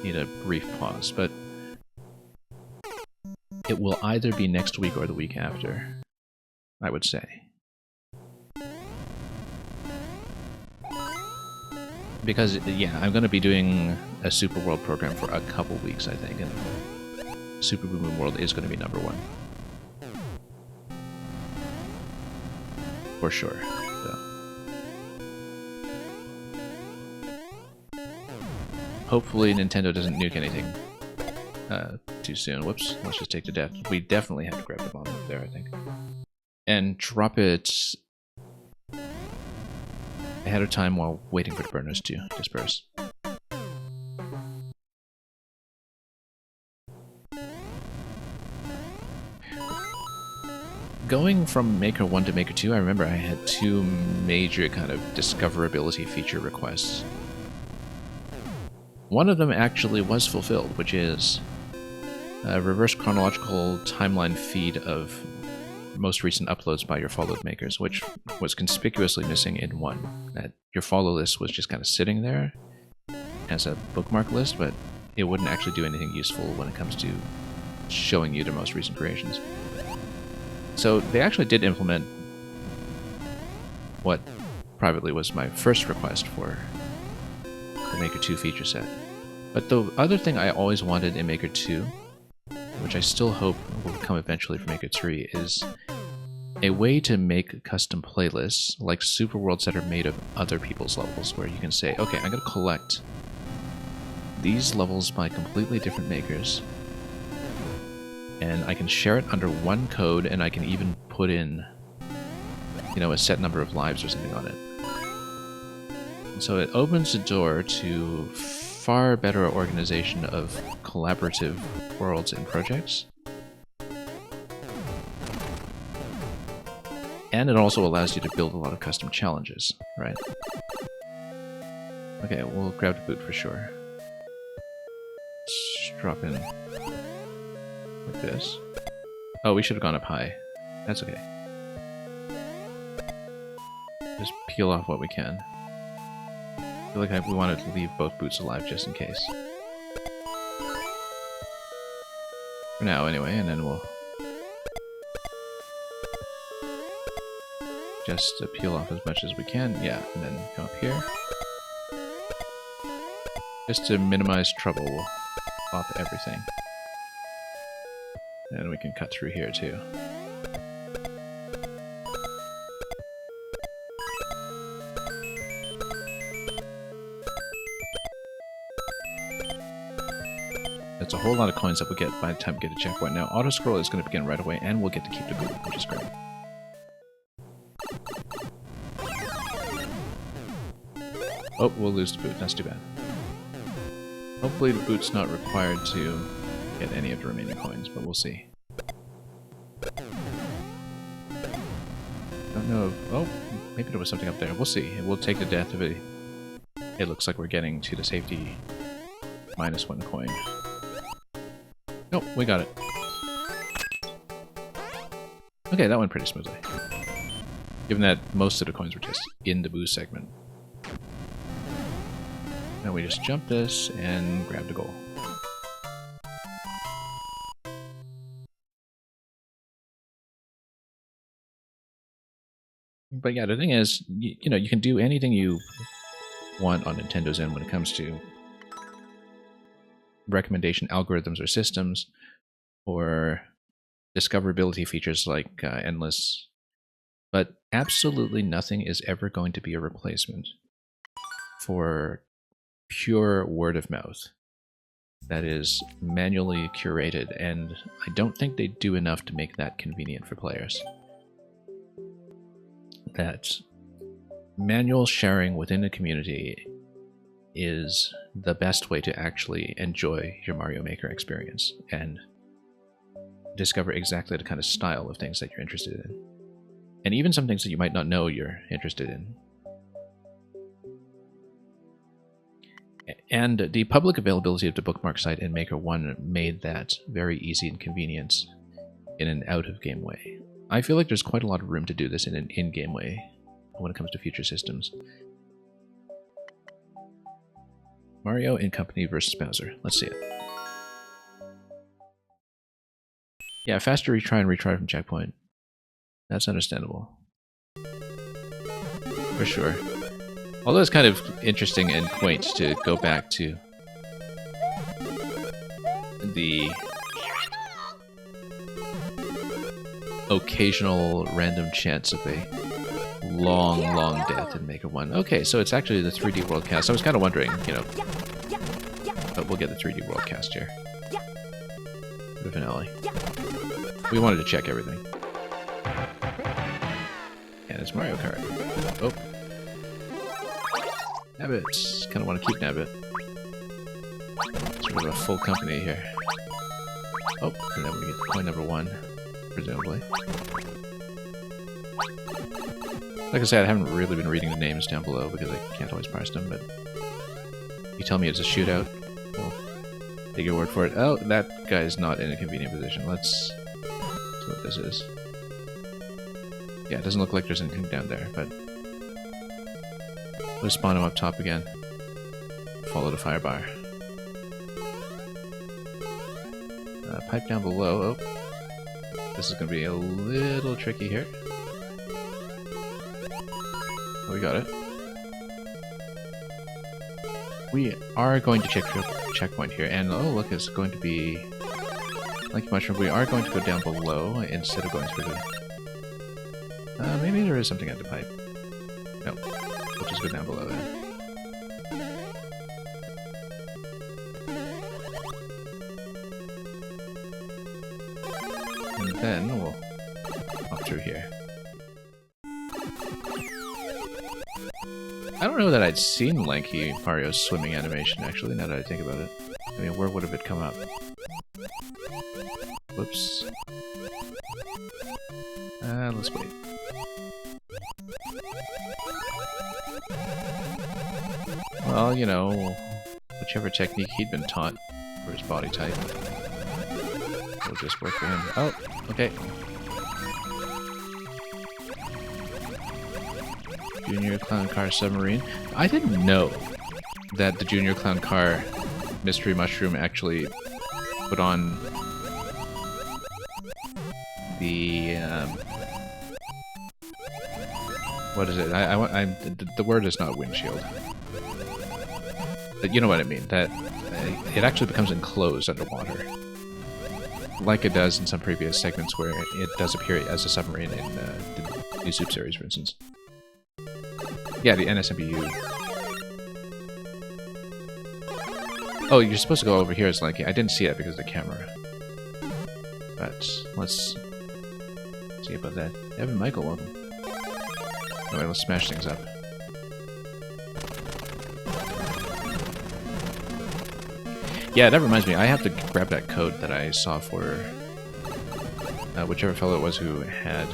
A: need a brief pause, but it will either be next week or the week after, I would say. Because, yeah, I'm going to be doing a Super World program for a couple weeks, I think, and Super Boom Boom World is going to be number 1. For sure. So. Hopefully Nintendo doesn't nuke anything too soon. Whoops, let's just take the death. We definitely have to grab the bomb up there, I think. And drop it ahead of time while waiting for the burners to disperse. Going from Maker 1 to Maker 2, I remember I had 2 major kind of discoverability feature requests. One of them actually was fulfilled, which is a reverse chronological timeline feed of most recent uploads by your followed makers, which was conspicuously missing in 1. That your follow list was just kind of sitting there as a bookmark list, but it wouldn't actually do anything useful when it comes to showing you their most recent creations. So they actually did implement what privately was my first request for the Maker 2 feature set. But the other thing I always wanted in Maker 2, which I still hope will come eventually for Maker 3, is a way to make custom playlists, like super worlds that are made of other people's levels, where you can say, okay, I'm going to collect these levels by completely different makers, and I can share it under one code, and I can even put in, you know, a set number of lives or something on it. And so it opens the door to far better organization of collaborative worlds and projects. And it also allows you to build a lot of custom challenges, right? Okay, we'll grab the boot for sure. Let's drop in like this. Oh, we should have gone up high. That's okay. Just peel off what we can. I feel like we wanted to leave both boots alive just in case. For now, anyway, and then we'll just peel off as much as we can. Yeah, and then come up here. Just to minimize trouble, we'll pop everything. And we can cut through here too. That's a whole lot of coins that we'll get by the time we get a checkpoint. Now, auto-scroll is going to begin right away, and we'll get to keep the boot, which is great. Oh, we'll lose the boot. That's too bad. Hopefully the boot's not required to get any of the remaining coins, but we'll see. Don't know if, oh, maybe there was something up there. We'll see. We'll take the death of it. It looks like we're getting to the safety -1 coin. Nope, we got it. Okay, that went pretty smoothly. Given that most of the coins were just in the boost segment. Now we just jump this and grab the goal. But yeah, the thing is, you know, you can do anything you want on Nintendo's end when it comes to recommendation algorithms or systems, or discoverability features like endless. But absolutely nothing is ever going to be a replacement for pure word of mouth that is manually curated, and I don't think they do enough to make that convenient for players. That manual sharing within the community is the best way to actually enjoy your Mario Maker experience and discover exactly the kind of style of things that you're interested in. And even some things that you might not know you're interested in. And the public availability of the bookmark site in Maker 1 made that very easy and convenient in an out-of-game way. I feel like there's quite a lot of room to do this in an in-game way when it comes to future systems. Mario and Company versus Bowser. Let's see it. Yeah, faster retry and retry from checkpoint. That's understandable. For sure. Although it's kind of interesting and quaint to go back to the occasional random chance of a long, long death in Maker 1. Okay, so it's actually the 3D World Cast. I was kind of wondering, you know, but we'll get the 3D World Cast here. The finale. We wanted to check everything. And it's Mario Kart. Oh. Nabbit. Kind of want to keep Nabbit. Sort of a full company here. Oh, and then we get coin number 1, presumably. Like I said, I haven't really been reading the names down below because I can't always parse them, but you tell me it's a shootout, we'll take your word for it. Oh, that guy's not in a convenient position. Let's see what this is. Yeah, it doesn't look like there's anything down there, but we'll spawn him up top again. Follow the fire bar. Pipe down below. Oh. This is going to be a little tricky here. Oh, we got it. We are going to check checkpoint here, and oh look, it's going to be like mushroom. We are going to go down below instead of going through the. Maybe there is something at the pipe. No, we'll just go down below then. And then we'll up through here. I don't know that I'd seen Lanky Mario's swimming animation, actually, now that I think about it. I mean, where would have it come up? Whoops. Let's wait. Well, you know, whichever technique he'd been taught for his body type will just work for him. Oh, okay. Junior Clown Car Submarine. I didn't know that the Junior Clown Car Mystery Mushroom actually put on the what is it? The word is not windshield, but you know what I mean. That it actually becomes enclosed underwater, like it does in some previous segments where it does appear as a submarine in the New Soup series, for instance. Yeah, the NSMBU. Oh, you're supposed to go over here as Lanky. I didn't see it because of the camera. But let's see about that. Evan Michael, welcome. Alright, let's smash things up. Yeah, that reminds me. I have to grab that code that I saw for whichever fellow it was who had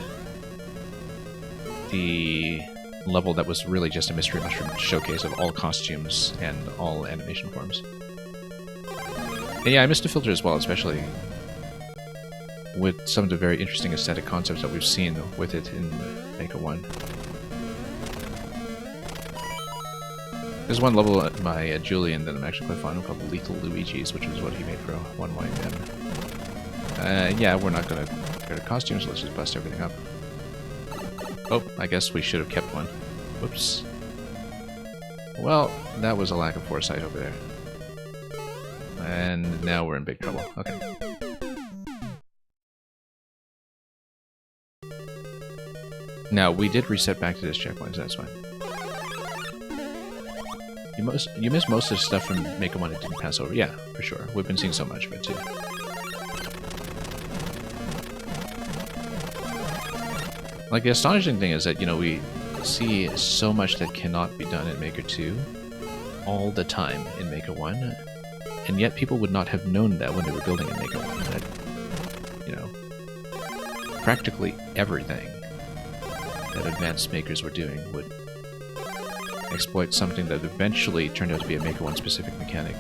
A: the level that was really just a Mystery Mushroom showcase of all costumes and all animation forms. And yeah, I missed a filter as well, especially with some of the very interesting aesthetic concepts that we've seen with it in Maker 1. There's one level by Julian that I'm actually quite fond of called Lethal Luigi's, which was what he made for 1YM. Yeah, we're not going to go to costumes, so let's just bust everything up. Oh, I guess we should have kept one. Whoops. Well, that was a lack of foresight over there. And now we're in big trouble. Okay. Now, we did reset back to this checkpoint, so that's fine. You missed most of the stuff from Maker 1 it didn't pass over. Yeah, for sure. We've been seeing so much of it, too. Like, the astonishing thing is that, you know, we see so much that cannot be done in Maker 2 all the time in Maker 1, and yet people would not have known that when they were building in Maker 1. That, you know, practically everything that advanced makers were doing would exploit something that eventually turned out to be a Maker 1 specific mechanic.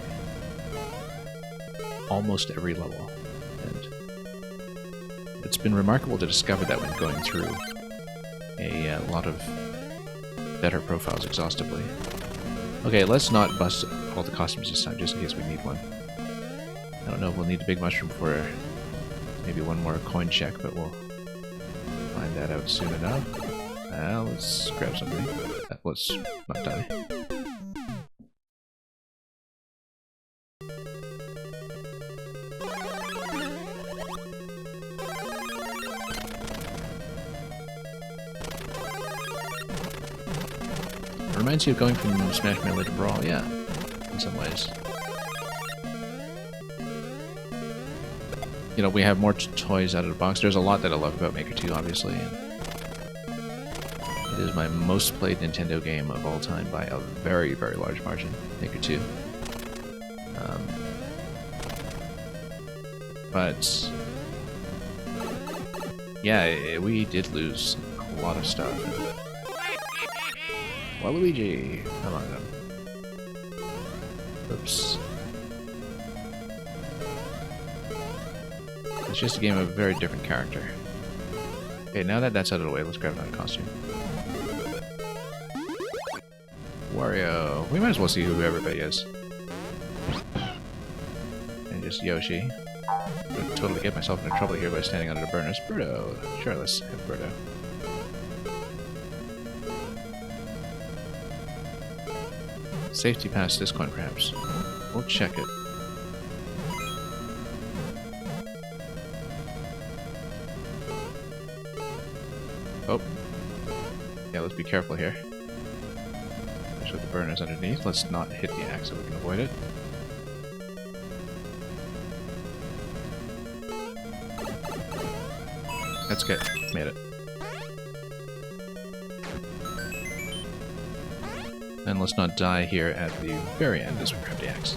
A: Almost every level. And it's been remarkable to discover that when going through a lot of better profiles exhaustively. Okay, let's not bust all the costumes this time, just in case we need one. I don't know if we'll need a big mushroom for maybe one more coin check, but we'll find that out soon enough. Let's grab something. Let's not die. Reminds you of going from Smash Melee to Brawl, yeah, in some ways. You know, we have more toys out of the box. There's a lot that I love about Maker 2, obviously. It is my most played Nintendo game of all time by a very, very large margin, Maker 2. But yeah, we did lose a lot of stuff. Waluigi! Come on then. Oops. It's just a game of a very different character. Okay, now that that's out of the way, let's grab another costume. Wario. We might as well see who everybody is. And just Yoshi. I'd totally get myself into trouble here by standing under the burners. Birdo! Sure, let's have Birdo. Safety past this coin, perhaps. We'll check it. Oh. Yeah, let's be careful here. Especially the burners underneath. Let's not hit the axe so we can avoid it. That's good. Made it. And let's not die here at the very end as we grab the axe.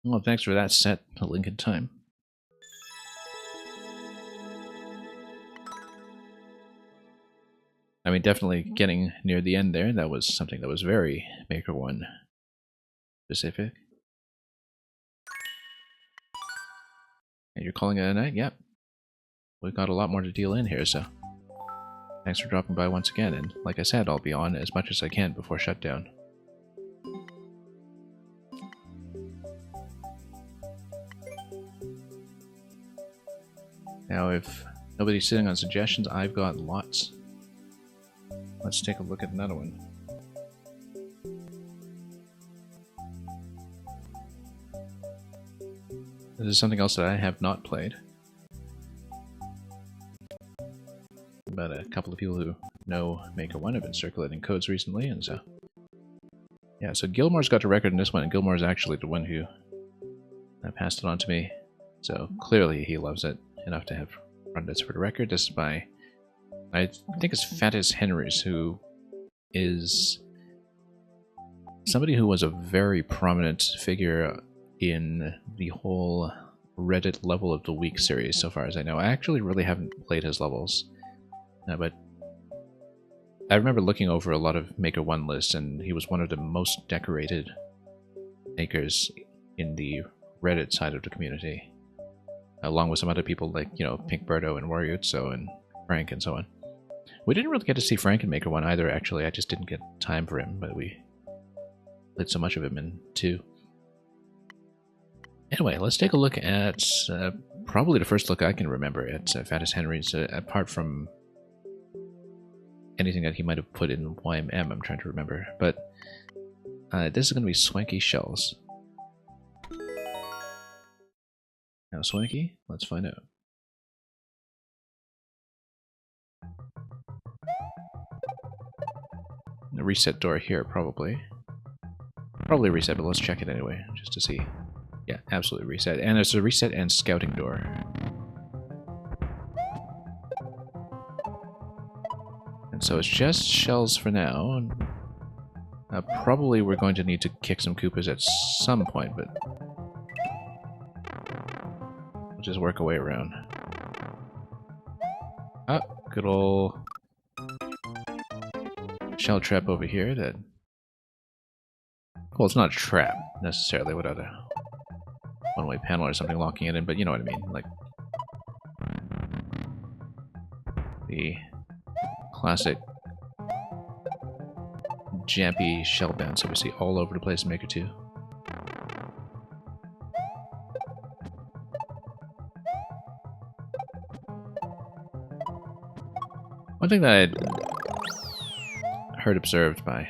A: Well, thanks for that set, A Link in Time. I mean, definitely getting near the end there, that was something that was very Maker 1 specific. And you're calling it a night? Yep. We've got a lot more to deal in here, so thanks for dropping by once again, and like I said, I'll be on as much as I can before shutdown. Now, if nobody's sitting on suggestions, I've got lots. Let's take a look at another one. This is something else that I have not played. But a couple of people who know Maker 1 have been circulating codes recently, and so... Yeah, so Gilmore's got the record in this one, and Gilmore's actually the one who passed it on to me. So clearly he loves it enough to have run this for the record. This is by, I think it's Fatis Henrys, who is somebody who was a very prominent figure in the whole Reddit Level of the Week series, so far as I know. I actually really haven't played his levels, but I remember looking over a lot of Maker 1 lists, and he was one of the most decorated makers in the Reddit side of the community, along with some other people like, you know, Pink Birdo and Waryutso and Frank and so on. We didn't really get to see Frank in Maker 1 either, actually. I just didn't get time for him, but we played so much of him in 2. Anyway, let's take a look at probably the first look I can remember at Fatis Henrys, apart from anything that he might have put in YMM, I'm trying to remember. But this is going to be Swanky Shells. Now, Swanky, let's find out. A reset door here, probably. Probably reset, but let's check it anyway, just to see. Yeah, absolutely reset. And there's a reset and scouting door. And so it's just shells for now. Probably we're going to need to kick some Koopas at some point, but we'll just work our way around. Ah, good old shell trap over here that... Well, it's not a trap, necessarily, without a one-way panel or something locking it in, but you know what I mean, like the classic jampy shell bounce that we see all over the place in Maker 2. One thing that I'd heard observed by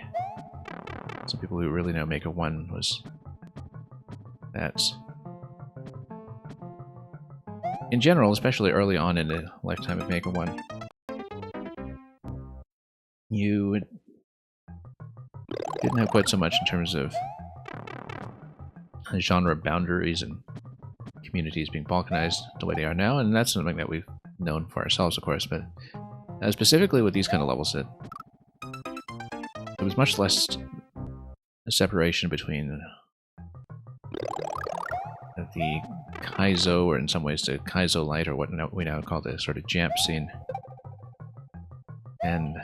A: some people who really know Maker 1 was that in general, especially early on in the lifetime of Maker 1, you didn't have quite so much in terms of genre boundaries and communities being balkanized the way they are now, and that's something that we've known for ourselves, of course, but specifically with these kind of levels, that there was much less a separation between the Kaizo, or in some ways the Kaizo Light, or what we now call the sort of Jamp scene, and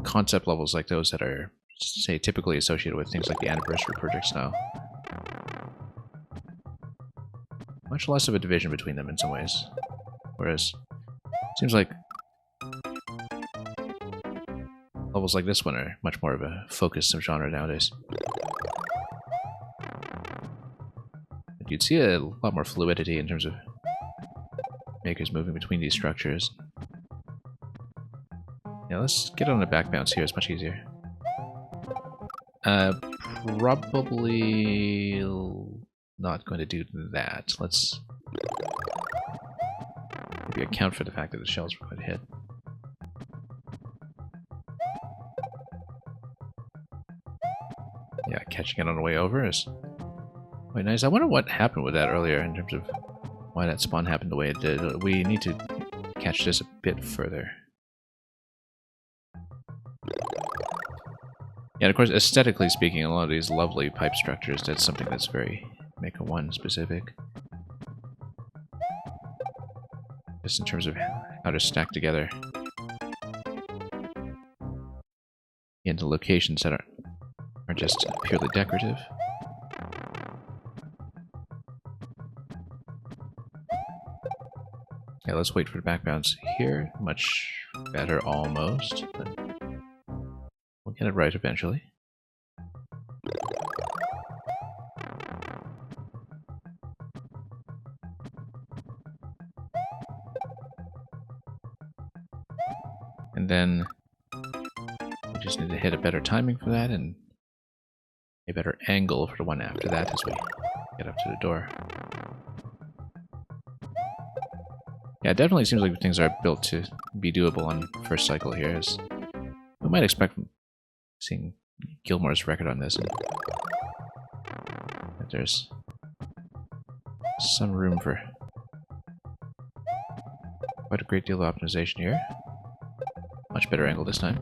A: concept levels like those that are, say, typically associated with things like the Anniversary Project style. much less of a division between them in some ways. Whereas, it seems like levels like this one are much more of a focus of genre nowadays. But you'd see a lot more fluidity in terms of makers moving between these structures. Yeah, let's get on the back bounce here, it's much easier. Probably not going to do that. Let's maybe account for the fact that the shells were quite hit. Yeah, catching it on the way over is quite nice. I wonder what happened with that earlier in terms of why that spawn happened the way it did. We need to catch this a bit further. Yeah, and of course, aesthetically speaking, a lot of these lovely pipe structures, that's something that's very Maker 1 specific. Just in terms of how to stack together into locations that are just purely decorative. Yeah, let's wait for the back bounce here. Much better almost, but we'll get it right eventually. And then we just need to hit a better timing for that and a better angle for the one after that as we get up to the door. Yeah, it definitely seems like things are built to be doable on first cycle here. As we might expect seeing Gilmore's record on this, and that there's some room for quite a great deal of optimization here. Much better angle this time.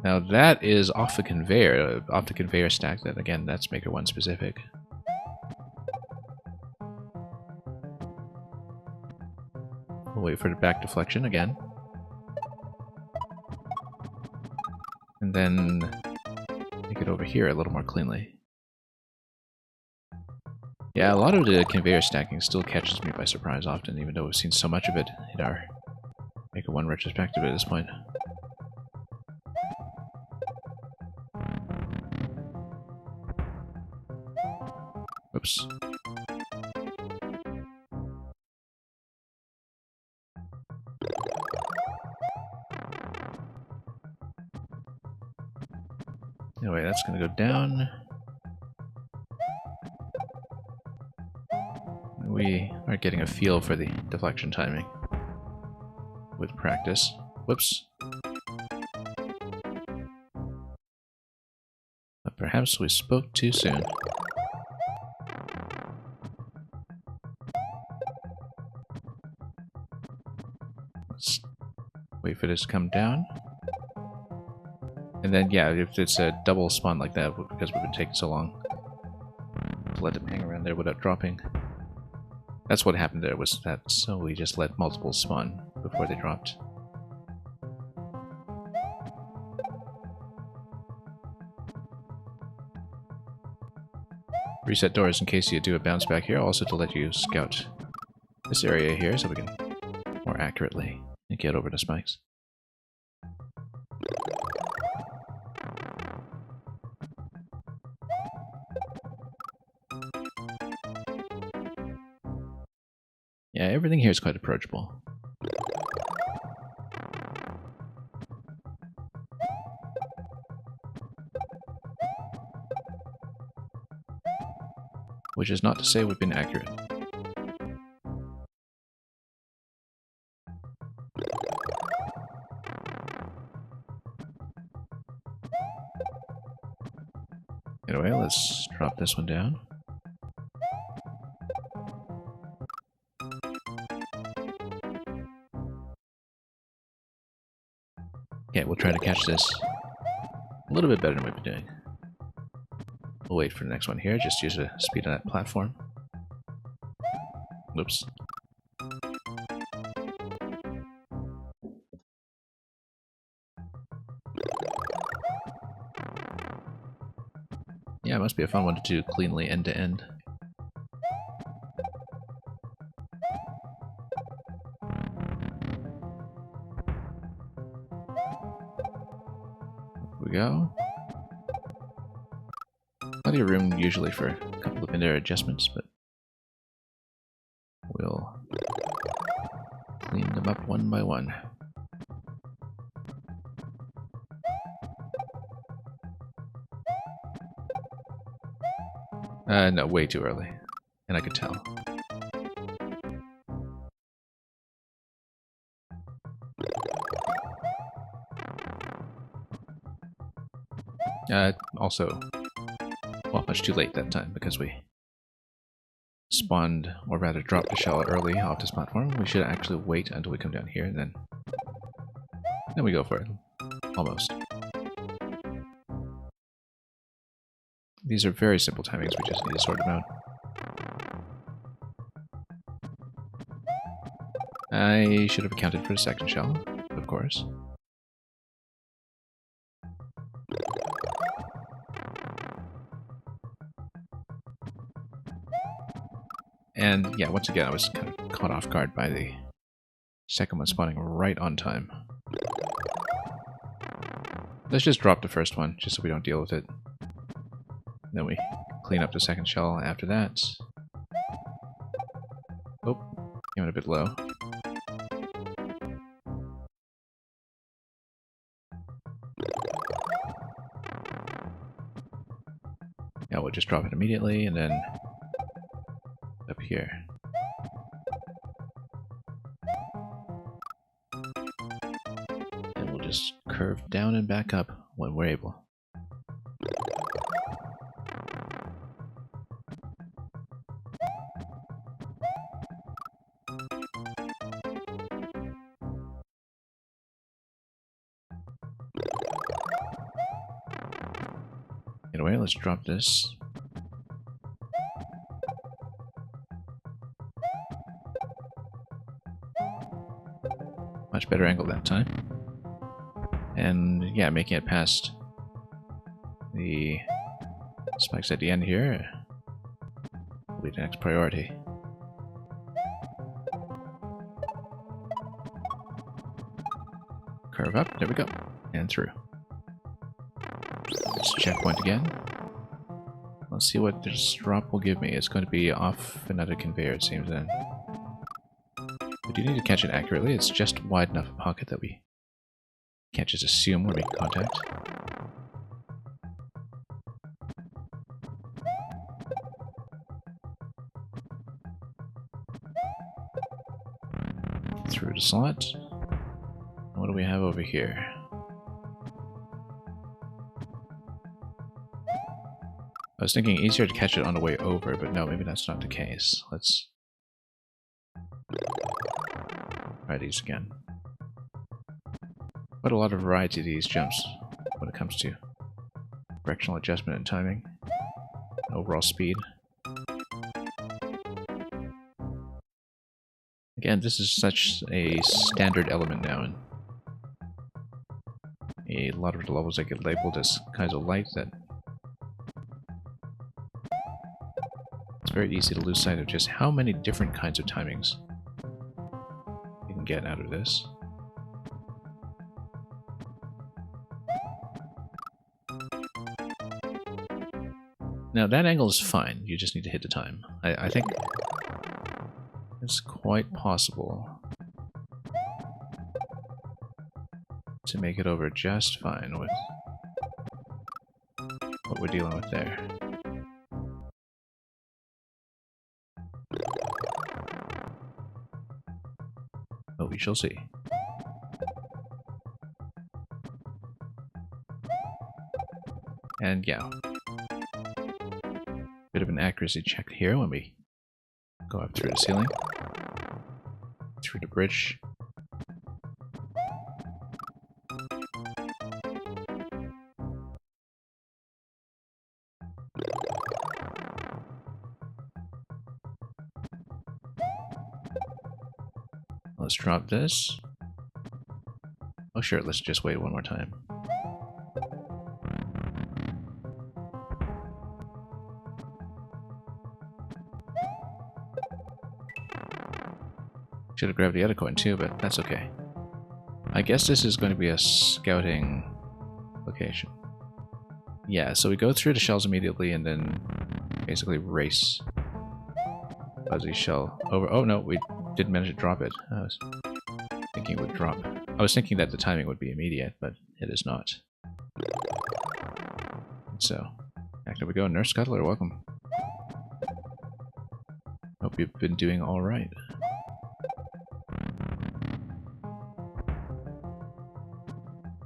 A: Now that is off the conveyor stack. That again, that's Maker 1 specific. We'll wait for the back deflection again. And then make it over here a little more cleanly. Yeah, a lot of the conveyor stacking still catches me by surprise often, even though we've seen so much of it in our Maker 1 retrospective at this point. Oops. Anyway, that's going to go down. We are getting a feel for the deflection timing with practice. Whoops. But perhaps we spoke too soon. Let's wait for this to come down. And then, yeah, if it's a double spawn like that, because we've been taking so long to let them hang around there without dropping. That's what happened there, was that so we just let multiples spawn before they dropped. Reset doors in case you do a bounce back here, also to let you scout this area here so we can more accurately get over the spikes. Yeah, everything here is quite approachable. Which is not to say we've been accurate. Anyway, let's drop this one down. Yeah, we'll try to catch this a little bit better than we've been doing. We'll wait for the next one here, just use the speed on that platform. Whoops. Yeah, it must be a fun one to do cleanly end to end. go. Plenty of room usually for a couple of minor adjustments, but we'll clean them up one by one. No, way too early. And I could tell. Also, well, much too late that time because we spawned, or rather dropped the shell early off this platform. We should actually wait until we come down here and then we go for it. Almost. These are very simple timings, we just need to sort them out. I should have accounted for the second shell, of course. And yeah, once again, I was kind of caught off guard by the second one spawning right on time. Let's just drop the first one, just so we don't deal with it. Then we clean up the second shell after that. Oh, came in a bit low. Yeah, we'll just drop it immediately, and then up here. And we'll just curve down and back up when we're able. Anyway, let's drop this. Much better angle that time. And yeah, making it past the spikes at the end here will be the next priority. Curve up, there we go, and through. Let's checkpoint again. Let's see what this drop will give me. It's going to be off another conveyor, it seems then. We do need to catch it accurately. It's just wide enough a pocket that we can't just assume we're making contact. Through the slot. What do we have over here? I was thinking easier to catch it on the way over, but no, maybe that's not the case. Let's try these again. Quite a lot of variety to these jumps when it comes to directional adjustment and timing, and overall speed. Again, this is such a standard element now, and a lot of the levels that get labeled as kinds of light that it's very easy to lose sight of just how many different kinds of timings you can get out of this. Now that angle is fine, you just need to hit the time. I think it's quite possible to make it over just fine with what we're dealing with there. But we shall see. And yeah, bit of an accuracy check here when we go up through the ceiling, through the bridge. Let's drop this. Oh sure, let's just wait one more time. Should have grabbed the other coin too, but that's okay. I guess this is going to be a scouting location. Yeah, so we go through the shells immediately and then basically race Fuzzy shell over. Oh no, we didn't manage to drop it. I was thinking it would drop. I was thinking that the timing would be immediate, but it is not. So, back there we go. Nurse Scuttler, welcome. Hope you've been doing alright.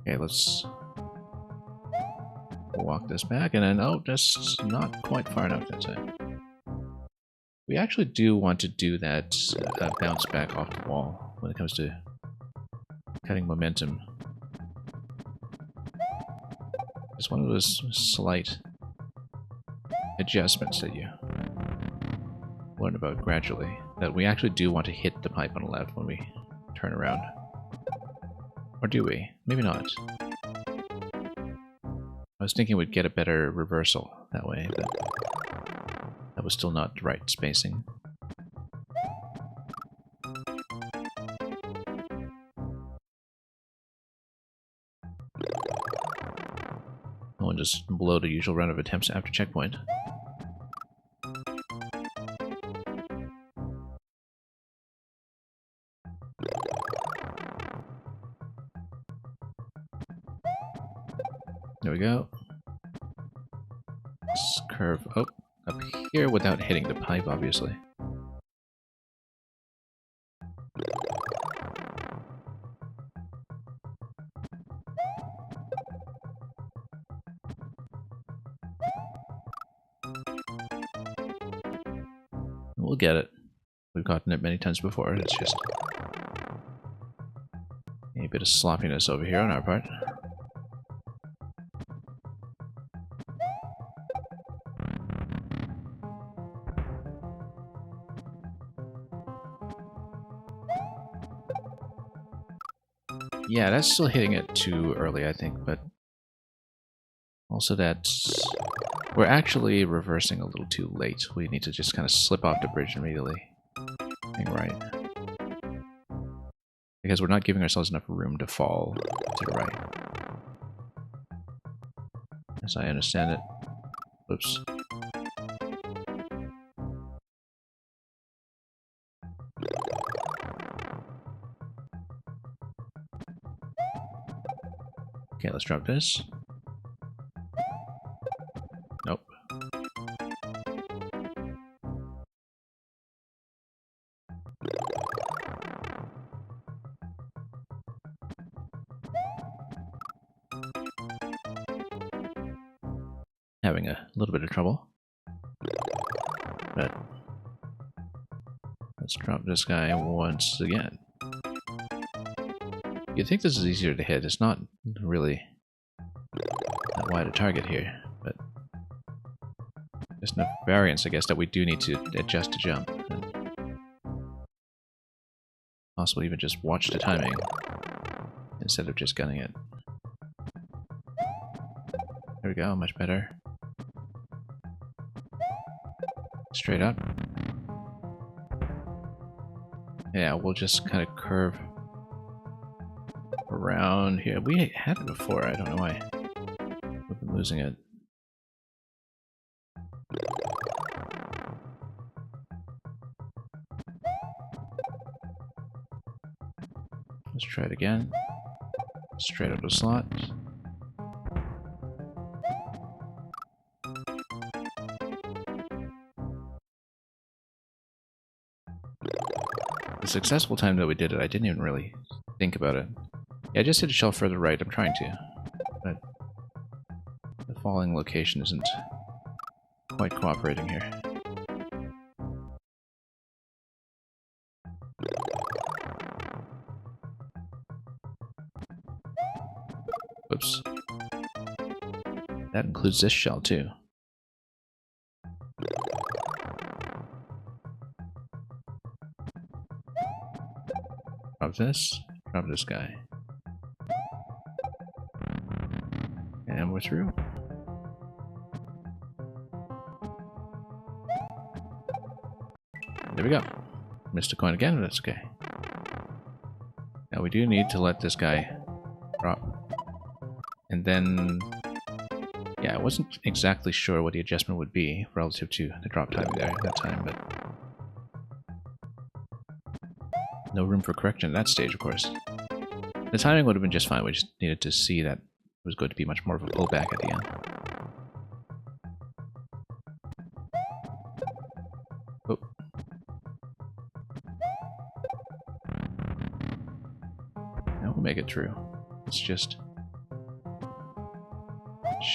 A: Okay, let's walk this back, and then, oh, just not quite far enough that time. We actually do want to do that bounce back off the wall when it comes to cutting momentum. It's one of those slight adjustments that you learn about gradually, that we actually do want to hit the pipe on the left when we turn around. Or do we? Maybe not. I was thinking we'd get a better reversal that way, but that was still not the right spacing. We'll just blow the usual round of attempts after checkpoint. There we go. Let's curve up here without hitting the pipe, obviously. We'll get it. We've gotten it many times before. It's just a bit of sloppiness over here on our part. Yeah, that's still hitting it too early, I think, but also that's... we're actually reversing a little too late. We need to just kind of slip off the bridge immediately. Right. Because we're not giving ourselves enough room to fall to the right. As I understand it. Oops. Okay, let's drop this. Nope. Having a little bit of trouble. But let's drop this guy once again. You'd think this is easier to hit. It's not really that wide a target here, but there's enough variance, I guess, that we do need to adjust to jump. And possibly even just watch the timing instead of just gunning it. There we go, much better. Straight up. Yeah, we'll just kind of curve around here. We had it before, I don't know why we've been losing it. Let's try it again. Straight up the slot. The successful time that we did it, I didn't even really think about it. Yeah, I just hit a shell further right, I'm trying to. But the falling location isn't quite cooperating here. Whoops. That includes this shell too. Drop this guy. And we're through. There we go. Missed a coin again, but that's okay. Now we do need to let this guy drop. And then Yeah, I wasn't exactly sure what the adjustment would be relative to the drop timing there at that time, but no room for correction at that stage, of course. The timing would have been just fine, we just needed to see that it was going to be much more of a pullback at the end. Oh. Now we'll make it through. Let's just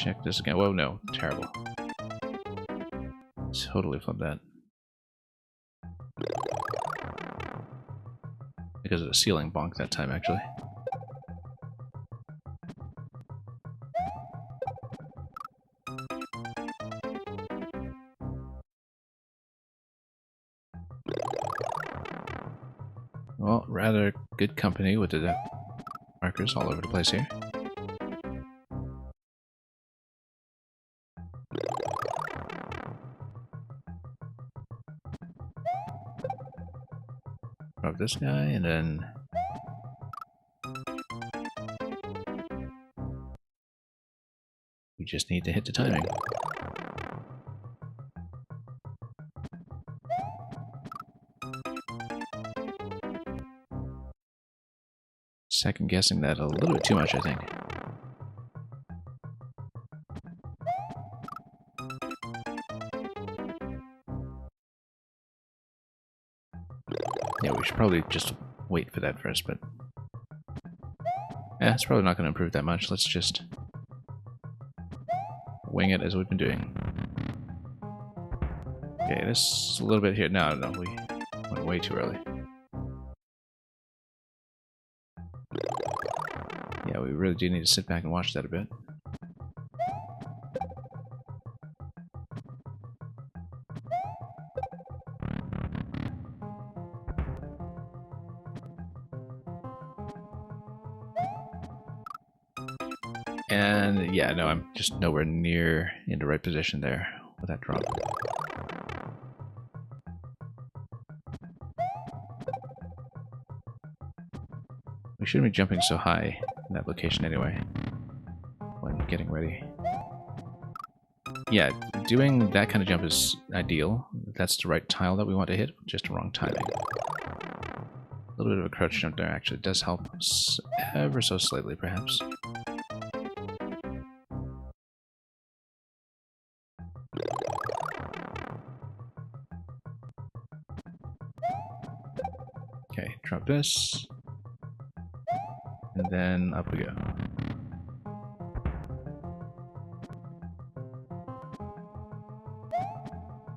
A: check this again. Whoa, no. Terrible. Totally flipped that. Because of the ceiling bonk that time, actually. Well, rather good company with the markers all over the place here. Drop this guy, and then we just need to hit the timing. Second guessing that a little bit too much, I think. Yeah, we should probably just wait for that first, but yeah, it's probably not going to improve that much. Let's just wing it as we've been doing. Okay, this is a little bit here. No, we went way too early. Yeah, we really do need to sit back and watch that a bit. And yeah, no, I'm just nowhere near in the right position there with that drop. We shouldn't be jumping so high in that location anyway when getting ready. Yeah, doing that kind of jump is ideal. That's the right tile that we want to hit, just the wrong timing. A little bit of a crouch jump there actually does help ever so slightly, perhaps. Okay, drop this. And then up we go.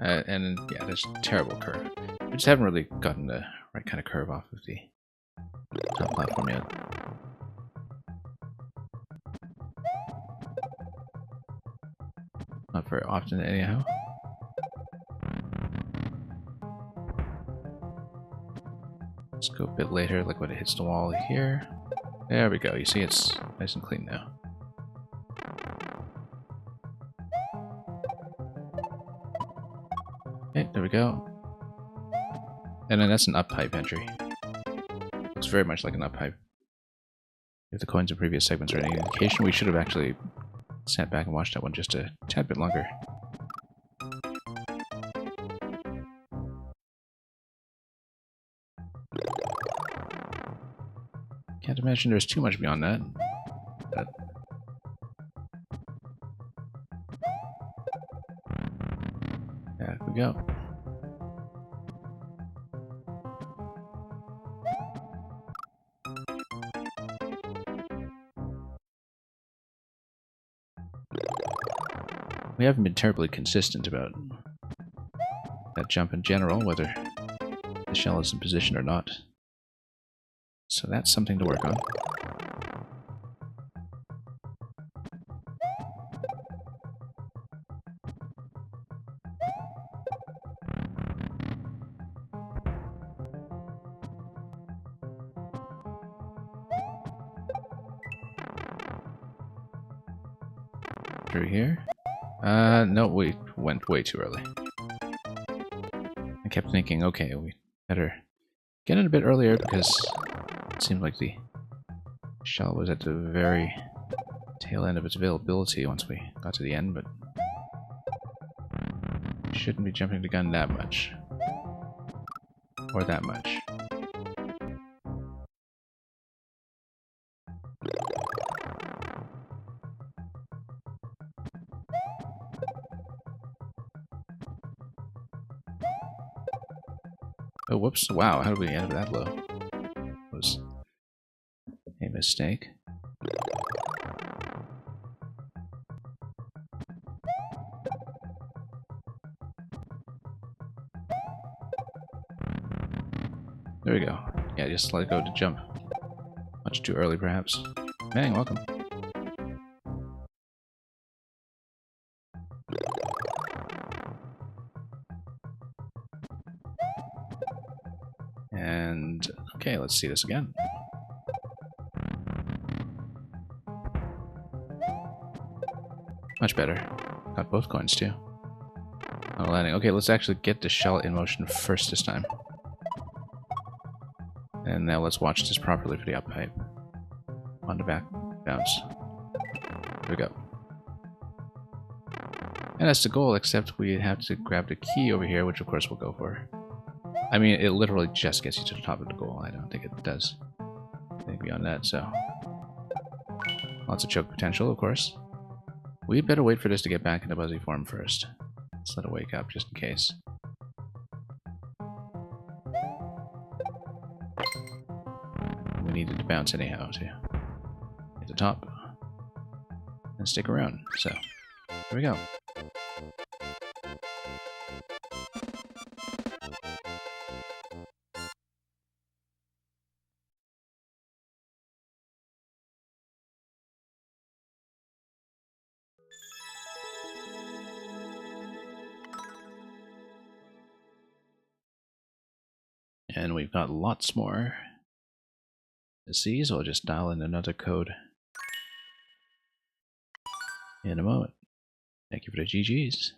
A: And yeah, there's a terrible curve. We just haven't really gotten the right kind of curve off of the top platform yet. Not very often anyhow. Let's go a bit later, like when it hits the wall here. There we go, you see it's nice and clean now. Okay, there we go. And then that's an up pipe entry. Looks very much like an up pipe. If the coins in previous segments are any indication, we should have actually sat back and watched that one just a tad bit longer. Can't imagine there's too much beyond that. But there we go. We haven't been terribly consistent about that jump in general, whether the shell is in position or not. So that's something to work on. Through here. No, we went way too early. I kept thinking, okay, we better get in a bit earlier because it seemed like the shell was at the very tail end of its availability once we got to the end, but shouldn't be jumping the gun that much. Or that much. Oh, whoops. Wow, how did we end up that low? It was a mistake. There we go. Yeah, just let it go to jump. Much too early, perhaps. Bang, welcome. And, okay, let's see this again. Much better. Got both coins, too. Oh, landing. Okay, let's actually get the shell in motion first this time. And now let's watch this properly for the up pipe. On the back bounce. There we go. And that's the goal, except we have to grab the key over here, which of course we'll go for. I mean, it literally just gets you to the top of the goal. I don't think it does anything beyond that, so... Lots of choke potential, of course. We'd better wait for this to get back into buzzy form first. Let's let it wake up, just in case. We needed to bounce anyhow to hit the top and stick around. So, here we go. And we've got lots more to see, so I'll just dial in another code in a moment. Thank you for the GGs.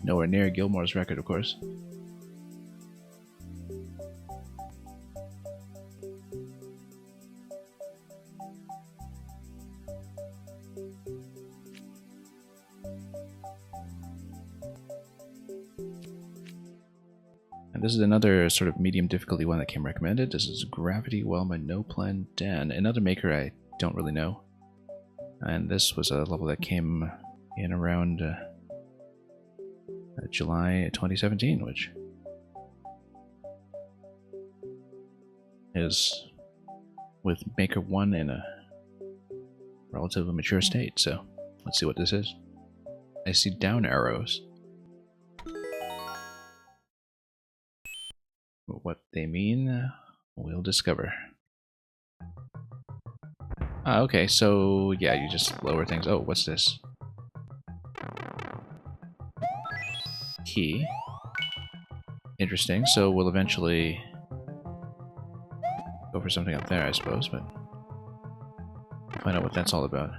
A: Nowhere near Gilmore's record, of course. And this is another sort of medium difficulty one that came recommended. This is Gravity Well by No Plan Dan, another maker I don't really know. And this was a level that came in around July 2017, which is with Maker 1 in a relatively mature state. So let's see what this is. I see down arrows. What they mean, we'll discover. Ah, okay, so yeah, you just lower things. Oh, what's this? Key. Interesting, so we'll eventually go for something up there, I suppose, but we'll find out what that's all about.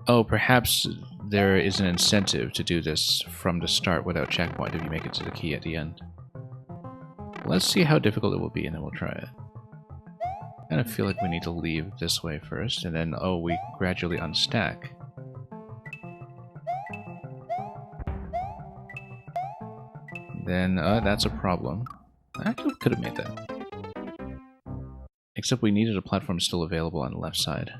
A: Oh, perhaps there is an incentive to do this from the start without checkpoint if you make it to the key at the end. Let's see how difficult it will be, and then we'll try it. I kind of feel like we need to leave this way first, and then, oh, we gradually unstack. Then, that's a problem. I actually could have made that. Except we needed a platform still available on the left side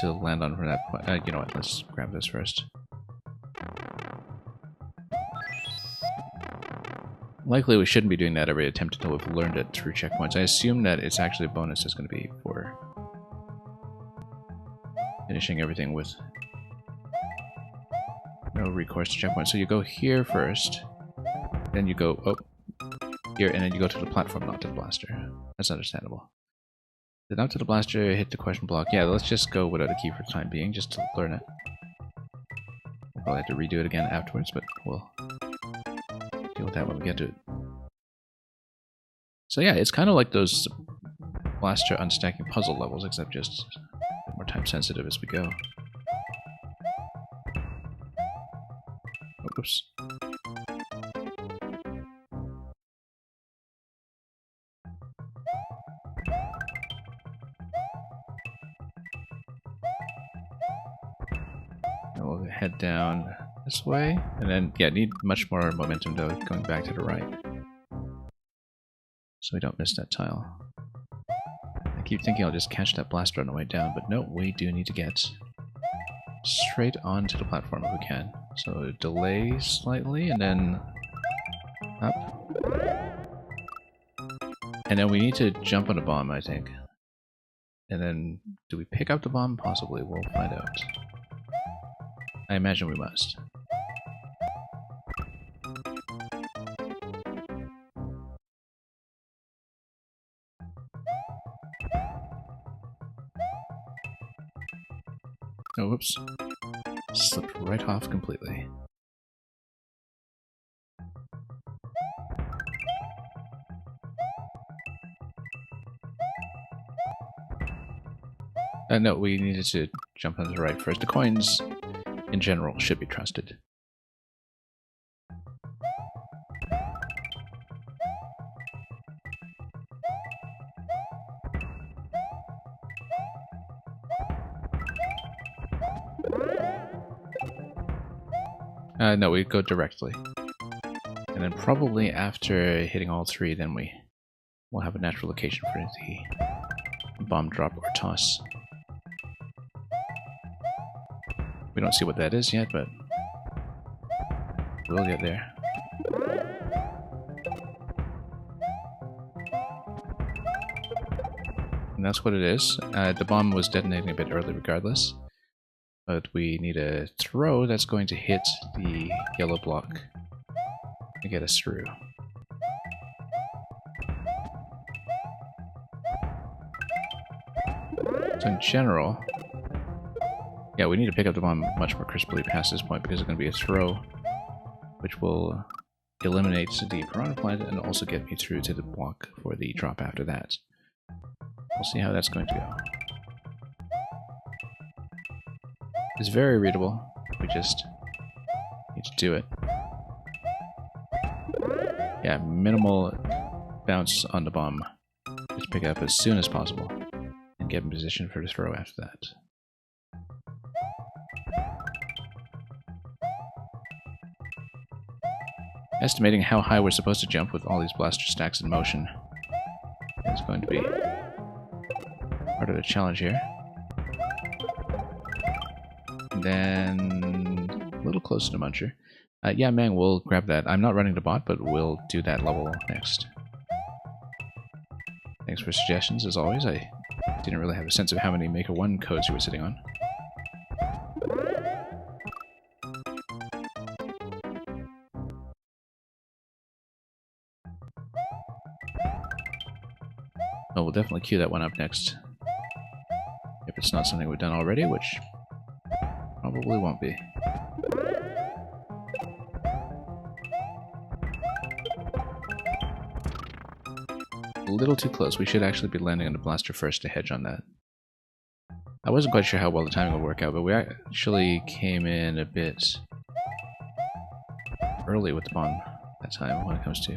A: to land on from that point. You know what, let's grab this first. Likely we shouldn't be doing that every attempt until we've learned it through checkpoints. I assume that it's actually a bonus that's going to be for finishing everything with no recourse to checkpoints. So you go here first, then you go here, and then you go to the platform, not to the blaster. That's understandable. Then up to the blaster, hit the question block. Yeah, let's just go without a key for the time being, just to learn it. We'll probably have to redo it again afterwards, but we'll deal with that when we get to it. So yeah, it's kind of like those blaster unstacking puzzle levels, except just a bit more time sensitive as we go. Oops. we'll head down this way, and then, yeah, need much more momentum though, going back to the right. So we don't miss that tile. I keep thinking I'll just catch that blaster on the way down, but no, we do need to get straight onto the platform if we can. So delay slightly, and then up. And then we need to jump on a bomb, I think. And then, do we pick up the bomb? Possibly, we'll find out. I imagine we must. Oh, whoops. Slipped right off completely. No, we needed to jump on the right first. The coins, in general, should be trusted. No, we go directly. And then probably after hitting all three, then we'll have a natural location for the bomb drop or toss. We don't see what that is yet, but we'll get there. And that's what it is. The bomb was detonating a bit early regardless. But we need a throw that's going to hit the yellow block to get us through. So in general, yeah, we need to pick up the bomb much more crisply past this point because it's going to be a throw, which will eliminate the piranha plant and also get me through to the block for the drop after that. We'll see how that's going to go. It's very readable. We just need to do it. Yeah, minimal bounce on the bomb. Just pick it up as soon as possible and get in position for the throw after that. Estimating how high we're supposed to jump with all these blaster stacks in motion is going to be part of the challenge here. And then a little closer to Muncher. Yeah, Mang, we'll grab that. I'm not running the bot, but we'll do that level next. Thanks for suggestions, as always. I didn't really have a sense of how many Maker 1 codes you were sitting on. Oh, we'll definitely queue that one up next. If it's not something we've done already, which probably won't be. A little too close. We should actually be landing on the blaster first to hedge on that. I wasn't quite sure how well the timing will work out, but we actually came in a bit early with the bomb that time when it comes to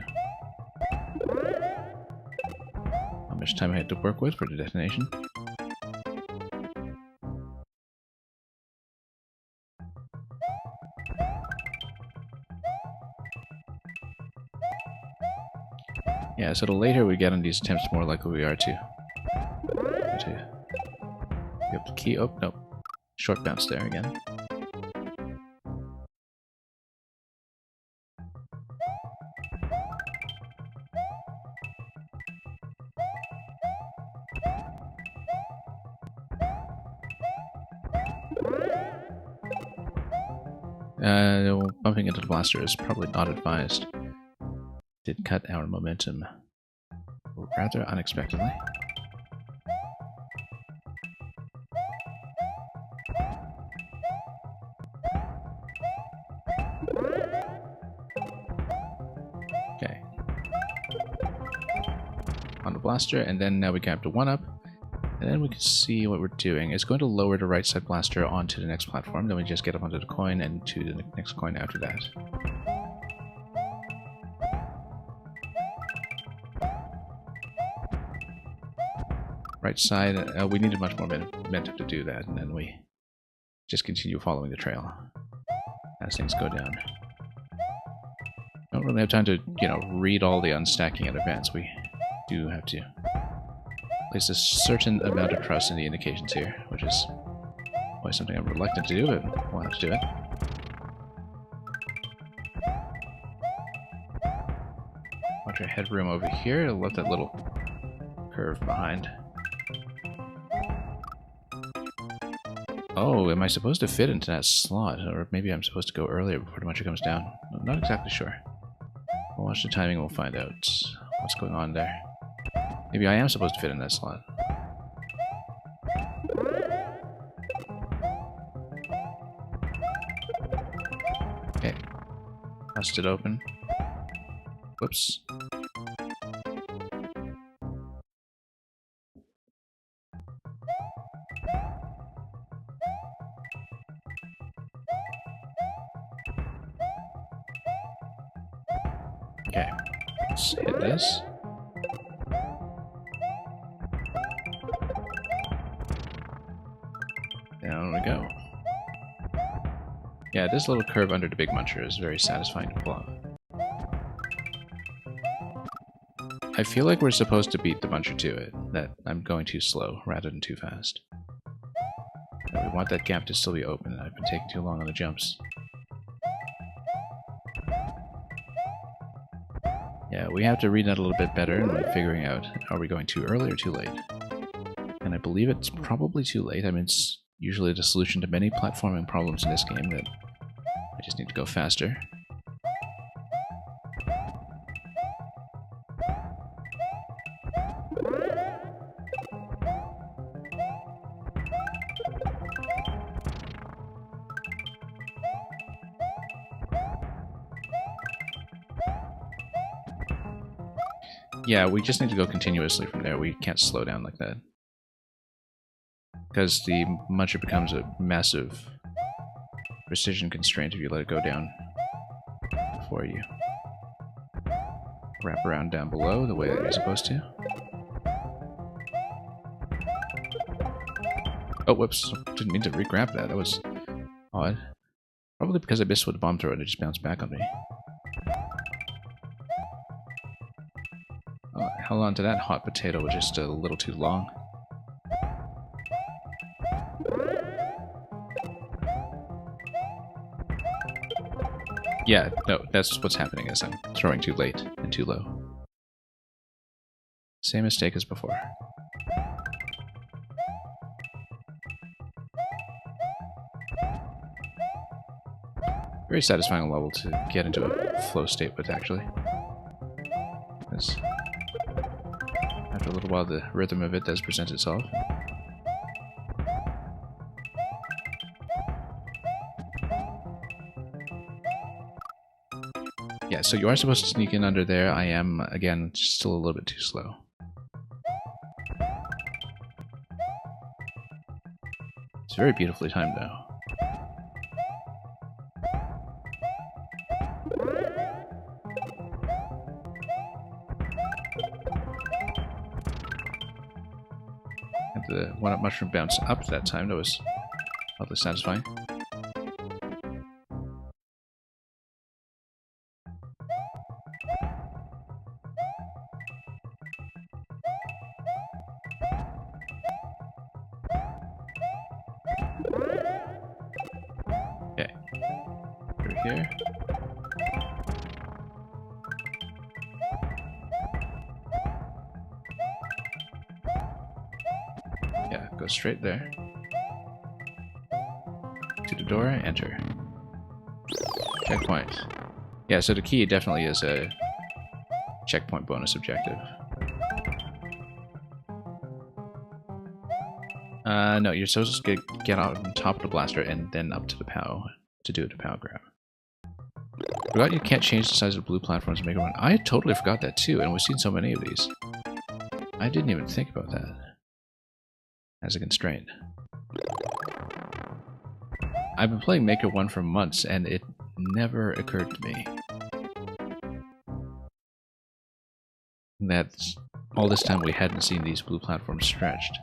A: how much time I had to work with for the detonation. Yeah, so the later we get on these attempts, the more likely we are to get the key. Oh, no. Short bounce there again. Bumping into the blaster is probably not advised. Did cut our momentum rather unexpectedly. Okay. On the blaster, and then now we grab the 1-up, and then we can see what we're doing. It's going to lower the right side blaster onto the next platform, then we just get up onto the coin and to the next coin after that. Right side, we needed much more momentum to do that, and then we just continue following the trail as things go down. Don't really have time to, you know, read all the unstacking in advance. We do have to place a certain amount of trust in the indications here, which is always something I'm reluctant to do, but we'll have to do it. Watch our headroom over here. I'll let that little curve behind. Oh, am I supposed to fit into that slot? Or maybe I'm supposed to go earlier before the muncher comes down. I'm not exactly sure. We'll watch the timing and we'll find out what's going on there. Maybe I am supposed to fit in that slot. Okay. Bust it open. Whoops. Okay. Let's hit this. Down we go. Yeah, this little curve under the big muncher is very satisfying to pull off. I feel like we're supposed to beat the muncher to it, that I'm going too slow rather than too fast. And we want that gap to still be open, and I've been taking too long on the jumps. Yeah, we have to read that a little bit better when figuring out, are we going too early or too late? And I believe it's probably too late. I mean, it's usually the solution to many platforming problems in this game that I just need to go faster. Yeah, we just need to go continuously from there. We can't slow down like that. Because the muncher becomes a massive precision constraint if you let it go down before you wrap around down below the way that you're supposed to. Oh, whoops. Didn't mean to re-grab that. That was odd. Probably because I missed with the bomb throw and it just bounced back on me. Oh, I held on to that hot potato was just a little too long. Yeah, no, that's what's happening is I'm throwing too late and too low. Same mistake as before. Very satisfying level to get into a flow state with, actually. Because after a little while, the rhythm of it does present itself. Yeah, so you are supposed to sneak in under there. I am, again, still a little bit too slow. It's very beautifully timed, though. And the one-up mushroom bounce up that time. That was oddly satisfying. Okay. Through here. Yeah, go straight there. To the door, enter. Checkpoint. Yeah, so the key definitely is a checkpoint bonus objective. No, you're supposed to get out on top of the blaster and then up to the POW to do the POW grab. Forgot you can't change the size of blue platforms to make it run. I totally forgot that too, and we've seen so many of these. I didn't even think about that as a constraint. I've been playing Maker 1 for months, and it never occurred to me that all this time we hadn't seen these blue platforms stretched.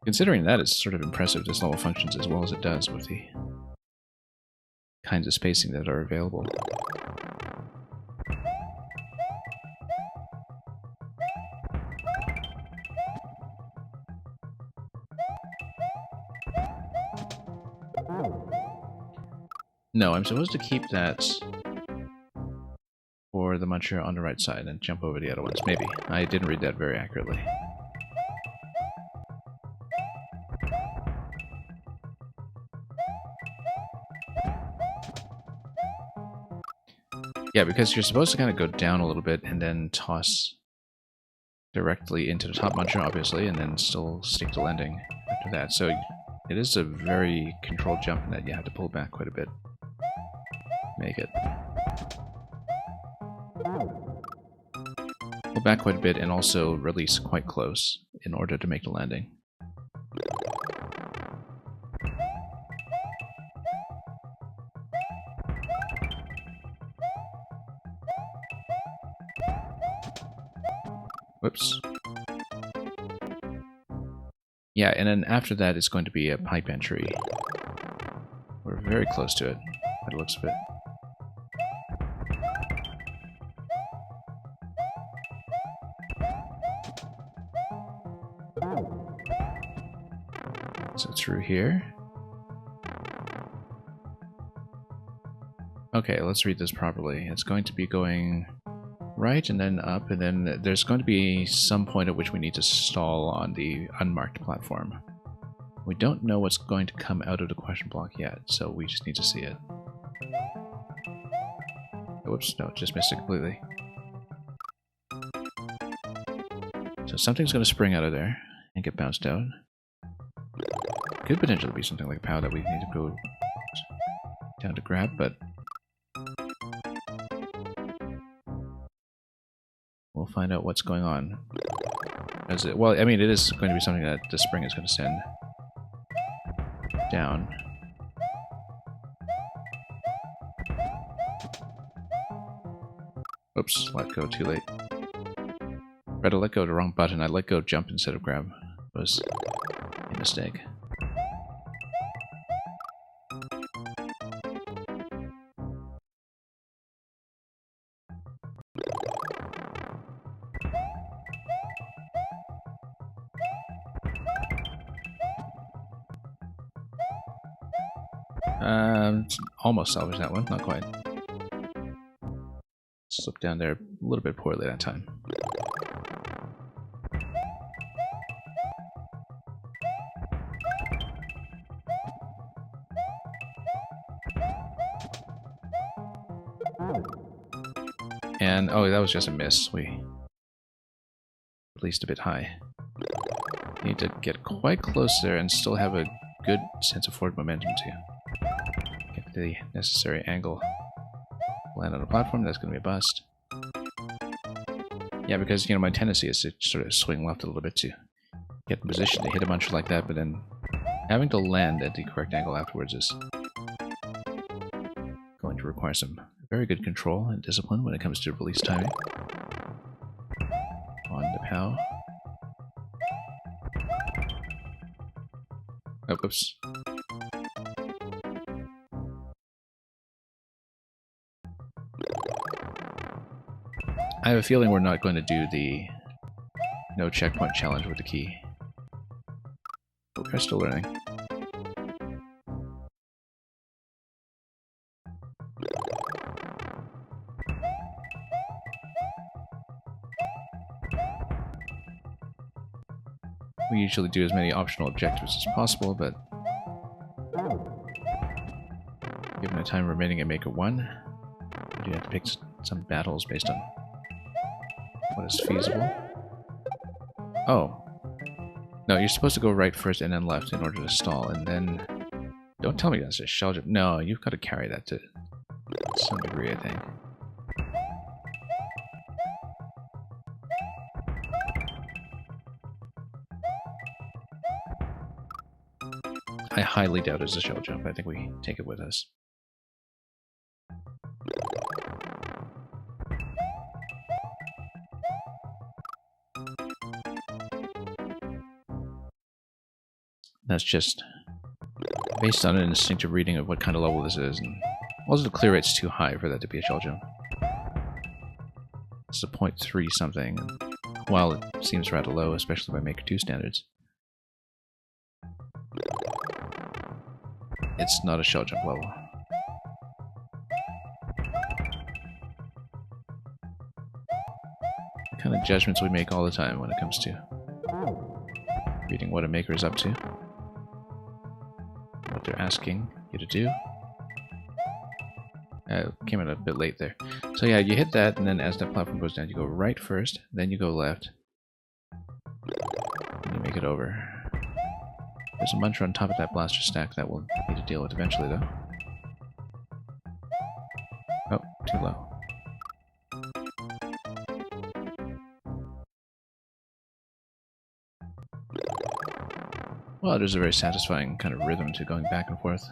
A: Considering that, it's sort of impressive this level functions as well as it does with the kinds of spacing that are available. No, I'm supposed to keep that for the muncher on the right side and jump over the other ones. Maybe. I didn't read that very accurately. Yeah, because you're supposed to kind of go down a little bit and then toss directly into the top muncher, obviously, and then still stick the landing after that. So it is a very controlled jump in that you have to pull back quite a bit. Make it. Pull back quite a bit and also release quite close in order to make the landing. Whoops. Yeah, and then after that it's going to be a pipe entry. We're very close to it, by the looks of it. So through here. Okay, let's read this properly. It's going to be going right and then up, and then there's going to be some point at which we need to stall on the unmarked platform. We don't know what's going to come out of the question block yet, so we just need to see it. Whoops, no, just missed it completely. So something's going to spring out of there and get bounced out. Could potentially be something like a POW that we need to go down to grab, but we'll find out what's going on. Well, I mean, it is going to be something that the spring is going to send down. Oops, let go too late. Tried to let go of the wrong button. I let go jump instead of grab. It was a mistake. Almost salvaged that one, not quite. Slipped down there a little bit poorly that time. And, oh, that was just a miss. We released a bit high. Need to get quite close there and still have a good sense of forward momentum to get the necessary angle. Land on the platform, that's going to be a bust. Yeah, because, you know, my tendency is to sort of swing left a little bit to get in position to hit a muncher like that, but then having to land at the correct angle afterwards is going to require some very good control and discipline when it comes to release timing. On the POW. Oh, oops. I have a feeling we're not going to do the no checkpoint challenge with the key. But we're still learning. We usually do as many optional objectives as possible, but given the time remaining at Maker 1, we do have to pick some battles based on what is feasible. Oh. No, you're supposed to go right first and then left in order to stall, and then... Don't tell me that's a shell jump. No, you've got to carry that to some degree, I think. I highly doubt it's a shell jump. I think we take it with us. That's just based on an instinctive reading of what kind of level this is, and also the clear rate's too high for that to be a shell jump. It's a 0.3 something, and while it seems rather low, especially by Maker 2 standards, it's not a shell jump level. The kind of judgments we make all the time when it comes to reading what a maker is up to, what they're asking you to do. Came in a bit late there. So yeah, you hit that, and then as that platform goes down, you go right first, then you go left, and you make it over. There's a muncher on top of that blaster stack that we'll need to deal with eventually, though. Oh, too low. Well, there's a very satisfying kind of rhythm to going back and forth.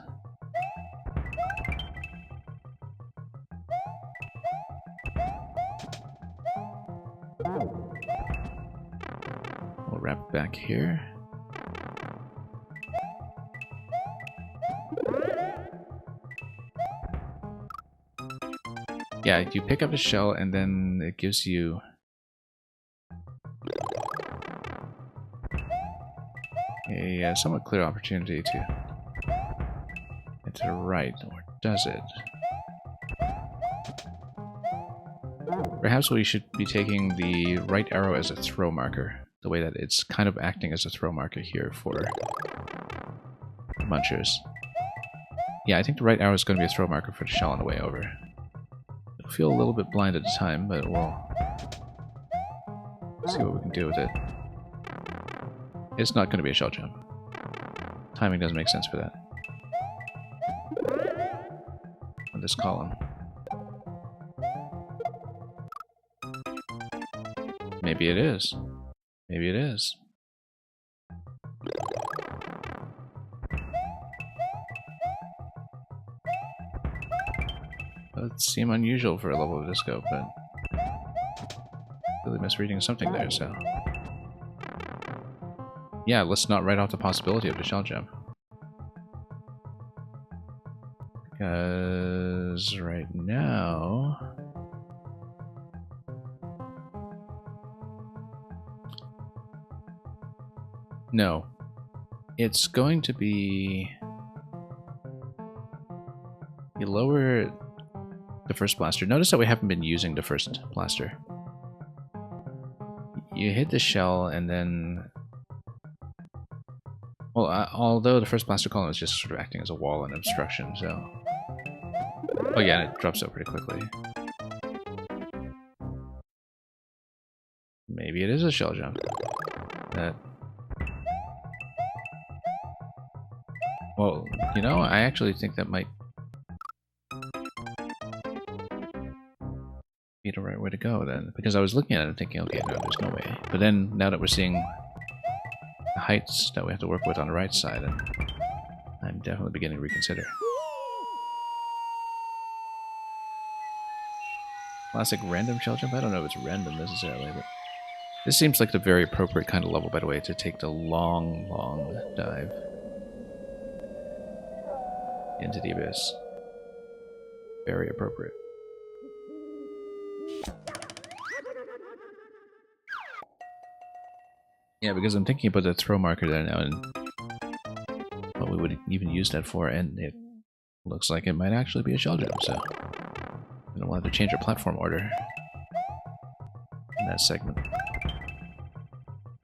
A: We'll wrap it back here. Yeah, you pick up a shell and then it gives you a somewhat clear opportunity to get to the right, or does it? Perhaps we should be taking the right arrow as a throw marker, the way that it's kind of acting as a throw marker here for munchers. Yeah, I think the right arrow is going to be a throw marker for the shell on the way over. It'll feel a little bit blind at the time, but we'll see what we can do with it. It's not going to be a shell jump. Timing doesn't make sense for that. On this column. Maybe it is. Maybe it is. That seems unusual for a level of this scope, but really misreading something there, so... Yeah, let's not write off the possibility of the shell jump. Because right now... No. It's going to be... You lower the first blaster. Notice that we haven't been using the first blaster. You hit the shell and then... Well, although the first blaster column is just sort of acting as a wall and obstruction, so... Oh yeah, and it drops out pretty quickly. Maybe it is a shell jump. Well, you know, I actually think that might be the right way to go then. Because I was looking at it and thinking, okay, no, there's no way. But then, now that we're seeing the heights that we have to work with on the right side, and I'm definitely beginning to reconsider. Classic random shell jump? I don't know if it's random necessarily, but this seems like the very appropriate kind of level, by the way, to take the long, long dive into the abyss. Very appropriate. Yeah, because I'm thinking about the throw marker there now, and what we would even use that for, and it looks like it might actually be a shell jump, so I don't want to change our platform order in that segment.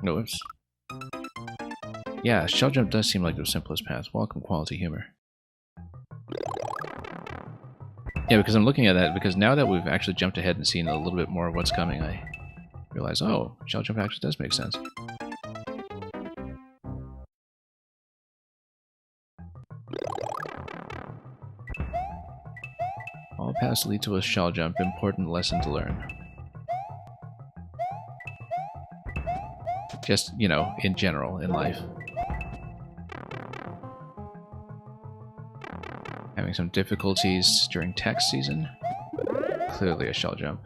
A: No, oops. Yeah, shell jump does seem like the simplest path. Welcome, quality humor. Yeah, because I'm looking at that, because now that we've actually jumped ahead and seen a little bit more of what's coming, I realize, oh, shell jump actually does make sense. All paths lead to a shell jump, important lesson to learn. Just, you know, in general, in life. Having some difficulties during text season? Clearly a shell jump.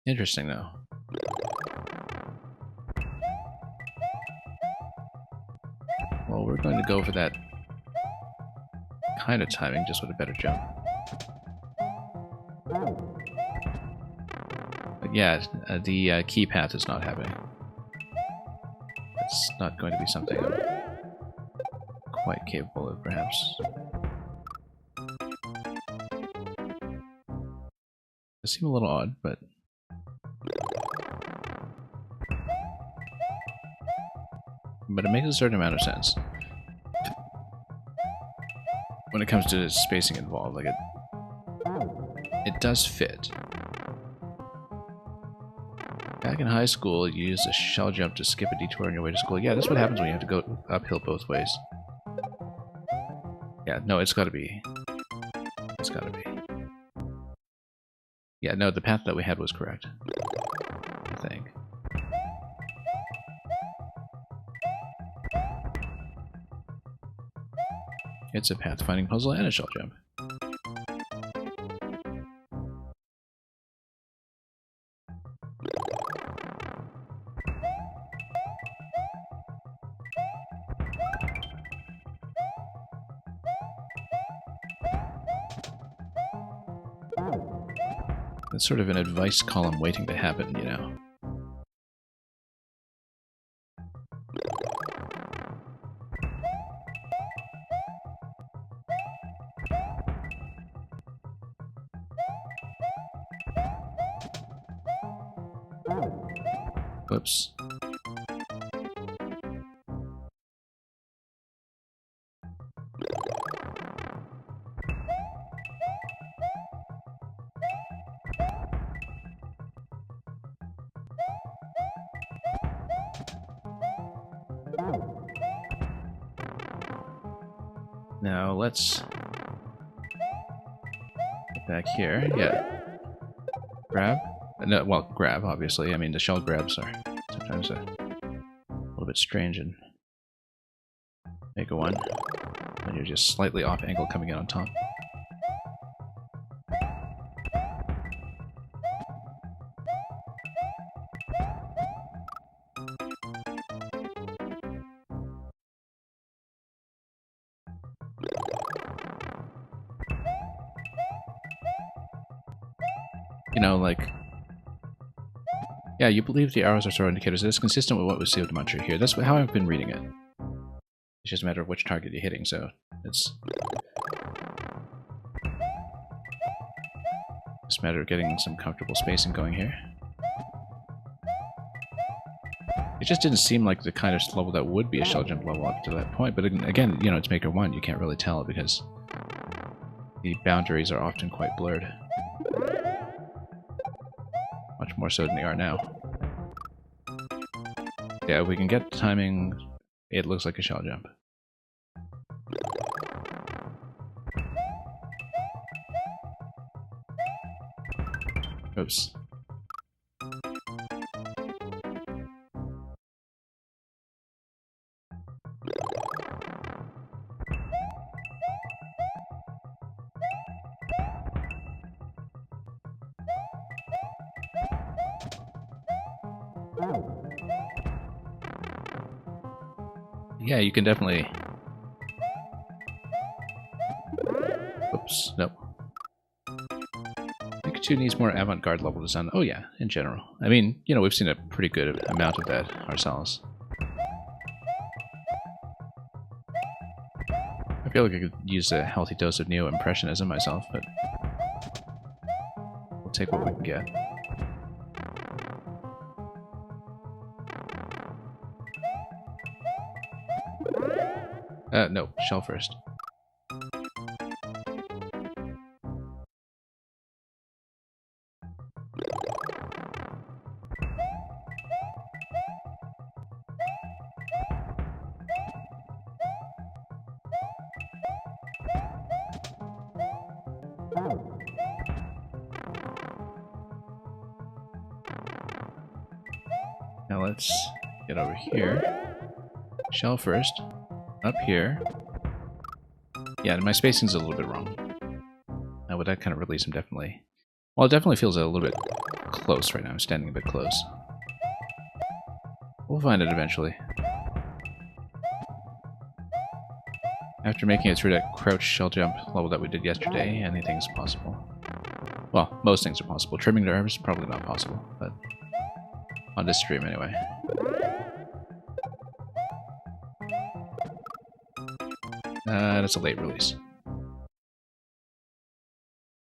A: Interesting, though. Well, we're going to go for that kind of timing, just with a better jump. But yeah, the key path is not happening. That's not going to be something I'm quite capable of, perhaps. It seems a little odd, but... But it makes a certain amount of sense. When it comes to spacing involved, like it does fit. Back in high school, you used a shell jump to skip a detour on your way to school. Yeah, that's what happens when you have to go uphill both ways. Yeah, no, it's gotta be. It's gotta be. Yeah, no, the path that we had was correct. I think. It's a pathfinding puzzle and a shell jump. It's sort of an advice column waiting to happen, you know. Whoops. Now let's get back here. Yeah. Grab. No, well, grab, obviously. I mean, the shell grabs are sometimes a little bit strange and Mega 1. And you're just slightly off angle coming in on top. You know, like... Yeah, you believe the arrows are sort of indicators. It is consistent with what we see with the mantra here. That's how I've been reading it. It's just a matter of which target you're hitting, so it's just a matter of getting some comfortable spacing going here. It just didn't seem like the kind of level that would be a shell jump level up to that point, but again, you know, it's Maker 1, you can't really tell because the boundaries are often quite blurred. Much more so than they are now. Yeah, if we can get timing, it looks like a shell jump. Oops. Yeah, you can definitely... Oops, nope. Maker 2 needs more avant-garde level design. Oh yeah, in general. I mean, you know, we've seen a pretty good amount of that ourselves. I feel like I could use a healthy dose of neo-impressionism myself, but we'll take what we can get. No, shell first. Now let's get over here. Shell first. Up here. Yeah, my spacing's a little bit wrong. Now with that kind of release, I'm definitely... Well, it definitely feels a little bit close right now. I'm standing a bit close. We'll find it eventually. After making it through that crouch shell jump level that we did yesterday, anything's possible. Well, most things are possible. Trimming the herbs, probably not possible, but on this stream anyway. That's a late release.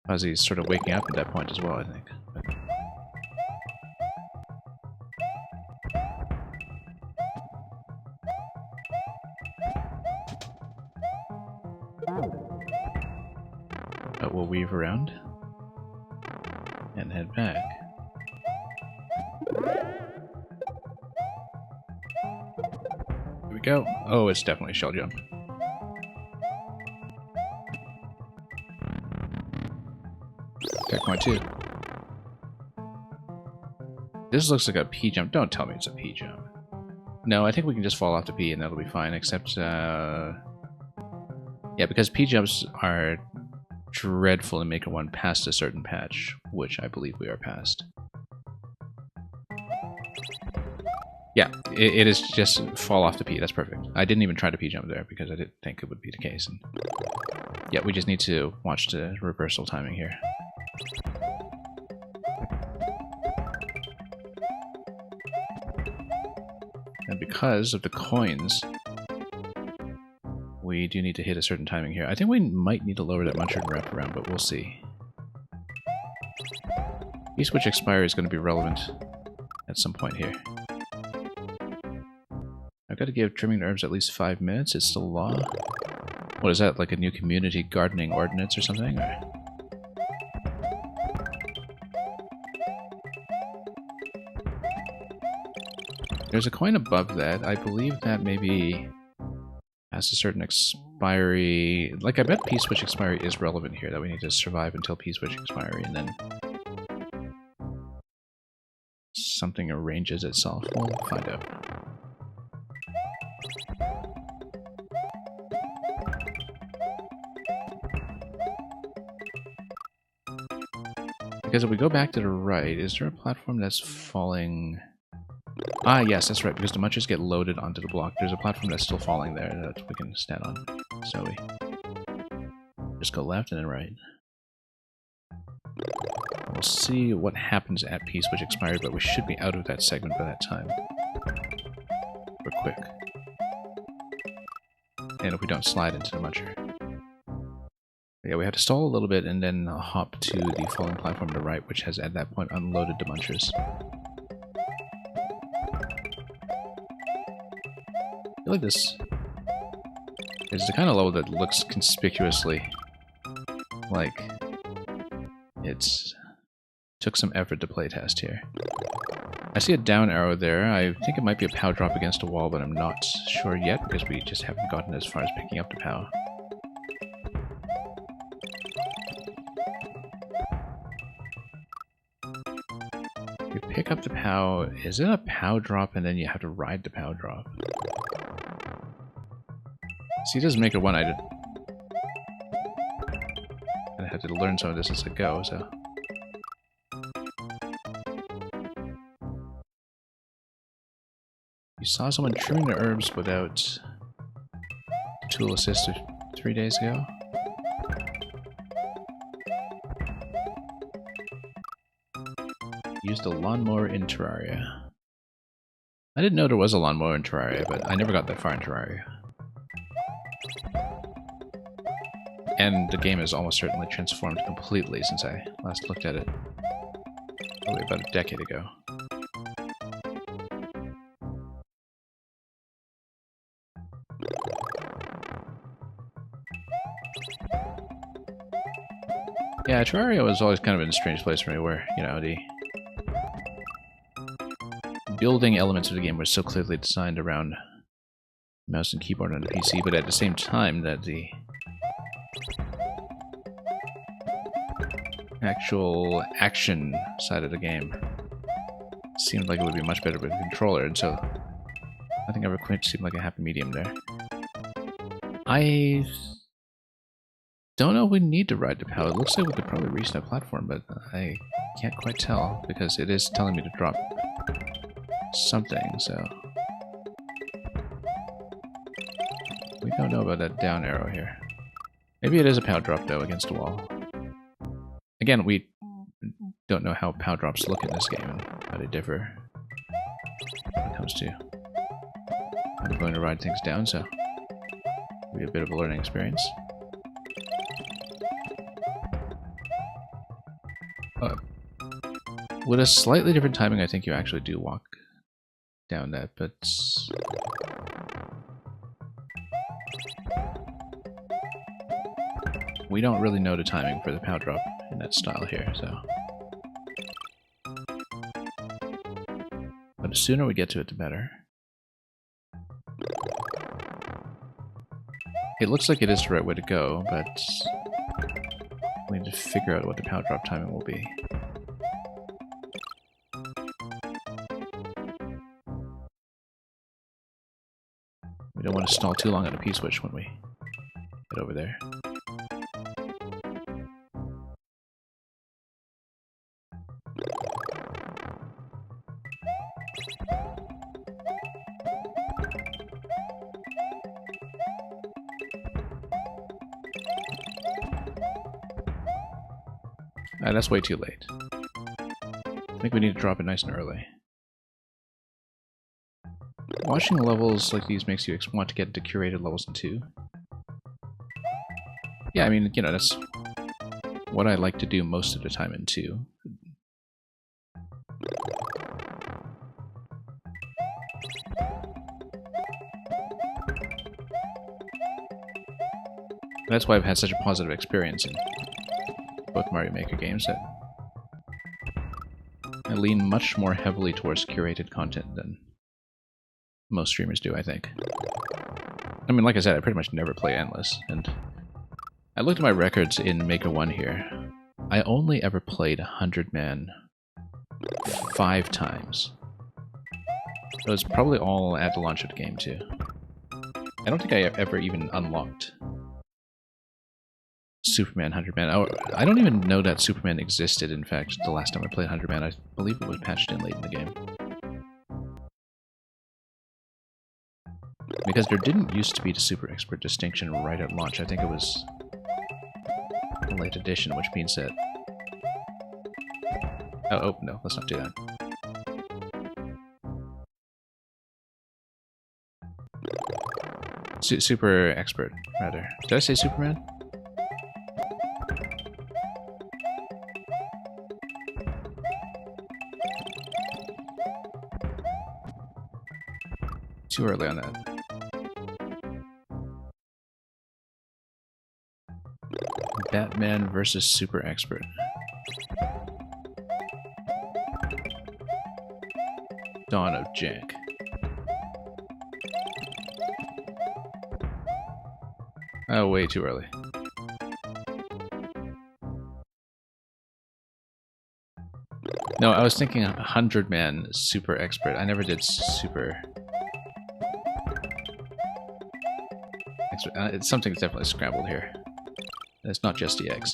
A: Fuzzy's sort of waking up at that point as well, I think. But we'll weave around and head back. Here we go. Oh, it's definitely a shell jump. Checkpoint 2. This looks like a P jump. Don't tell me it's a P jump. No, I think we can just fall off the P and that'll be fine, except, yeah, because P jumps are dreadful in Maker 1 past a certain patch, which I believe we are past. Yeah, it is just fall off the P. That's perfect. I didn't even try to P jump there because I didn't think it would be the case. And yeah, we just need to watch the reversal timing here. And because of the coins, we do need to hit a certain timing here. I think we might need to lower that muncher and wrap around, but we'll see. P-switch expiry is going to be relevant at some point here. I've got to give trimming the herbs at least 5 minutes. It's still law. What is that, like a new community gardening ordinance or something? Or? There's a coin above that. I believe that maybe has a certain expiry. Like, I bet P-switch expiry is relevant here, that we need to survive until P-switch expiry, and then something arranges itself. We'll find out. Because if we go back to the right, is there a platform that's falling? Ah, yes, that's right, because the munchers get loaded onto the block. There's a platform that's still falling there that we can stand on. So we just go left and then right. We'll see what happens at P-switch expiry, but we should be out of that segment by that time. We're quick. And if we don't slide into the muncher. But yeah, we have to stall a little bit and then hop to the falling platform to the right, which has at that point unloaded the munchers. I feel like this is the kind of level that looks conspicuously like it's took some effort to playtest here. I see a down arrow there. I think it might be a POW drop against a wall, but I'm not sure yet because we just haven't gotten as far as picking up the POW. You pick up the POW. Is it a POW drop and then you have to ride the POW drop? See, it doesn't make it one. I had to learn some of this as I go, so. You saw someone trimming the herbs without tool assist 3 days ago? Used a lawnmower in Terraria. I didn't know there was a lawnmower in Terraria, but I never got that far in Terraria. And the game has almost certainly transformed completely since I last looked at it probably about a decade ago. Yeah, Terraria was always kind of in a strange place for me where, you know, the building elements of the game were so clearly designed around mouse and keyboard on the PC, but at the same time that the actual action side of the game seemed like it would be much better with a controller, and so I think Everquint seemed like a happy medium there. I Don't know if we need to ride to power. It looks like we could probably reach that platform, but I can't quite tell because it is telling me to drop something, so... We don't know about that down arrow here. Maybe it is a power drop, though, against a wall. Again, we don't know how power drops look in this game and how they differ when it comes to how I'm going to ride things down, so it'll be a bit of a learning experience. With a slightly different timing, I think you actually do walk down that, but... We don't really know the timing for the power drop in that style here, so... But the sooner we get to it, the better. It looks like it is the right way to go, but... we need to figure out what the power drop timing will be. We don't want to stall too long on a P-switch when we get over there. That's way too late. I think we need to drop it nice and early. Watching levels like these makes you want to get into curated levels in 2. Yeah, I mean, you know, that's what I like to do most of the time in 2. That's why I've had such a positive experience in both Mario Maker games, that I lean much more heavily towards curated content than most streamers do, I think. I mean, like I said, I pretty much never play Endless, and I looked at my records in Maker 1 here. I only ever played 100-man 5 times. It was probably all at the launch of the game, too. I don't think I ever even unlocked Superman 100-man. Oh, I don't even know that Superman existed, in fact, the last time I played 100-man. I believe it was patched in late in the game. Because there didn't used to be the Super Expert distinction right at launch. I think it was a late edition, which means that... Oh, no, let's not do that. Super Expert, rather. Did I say Superman? Too early on that. Batman versus Super Expert. Dawn of Jack. Oh, way too early. No, I was thinking 100-man Super Expert. I never did Super Expert. It's something that's definitely scrambled here. It's not just EX.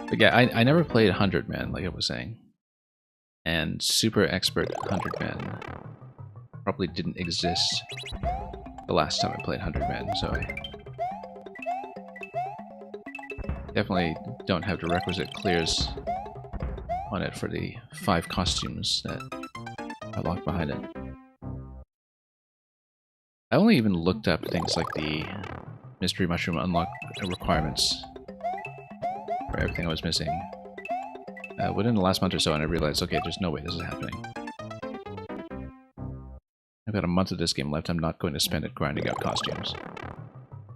A: But yeah, I never played 100-man, like I was saying. And Super Expert 100-man probably didn't exist the last time I played 100-man, so I definitely don't have the requisite clears on it for the 5 costumes that are locked behind it. I only even looked up things like the Mystery Mushroom unlock requirements for everything I was missing within the last month or so, and I realized, okay, there's no way this is happening. I've got a month of this game left. I'm not going to spend it grinding out costumes.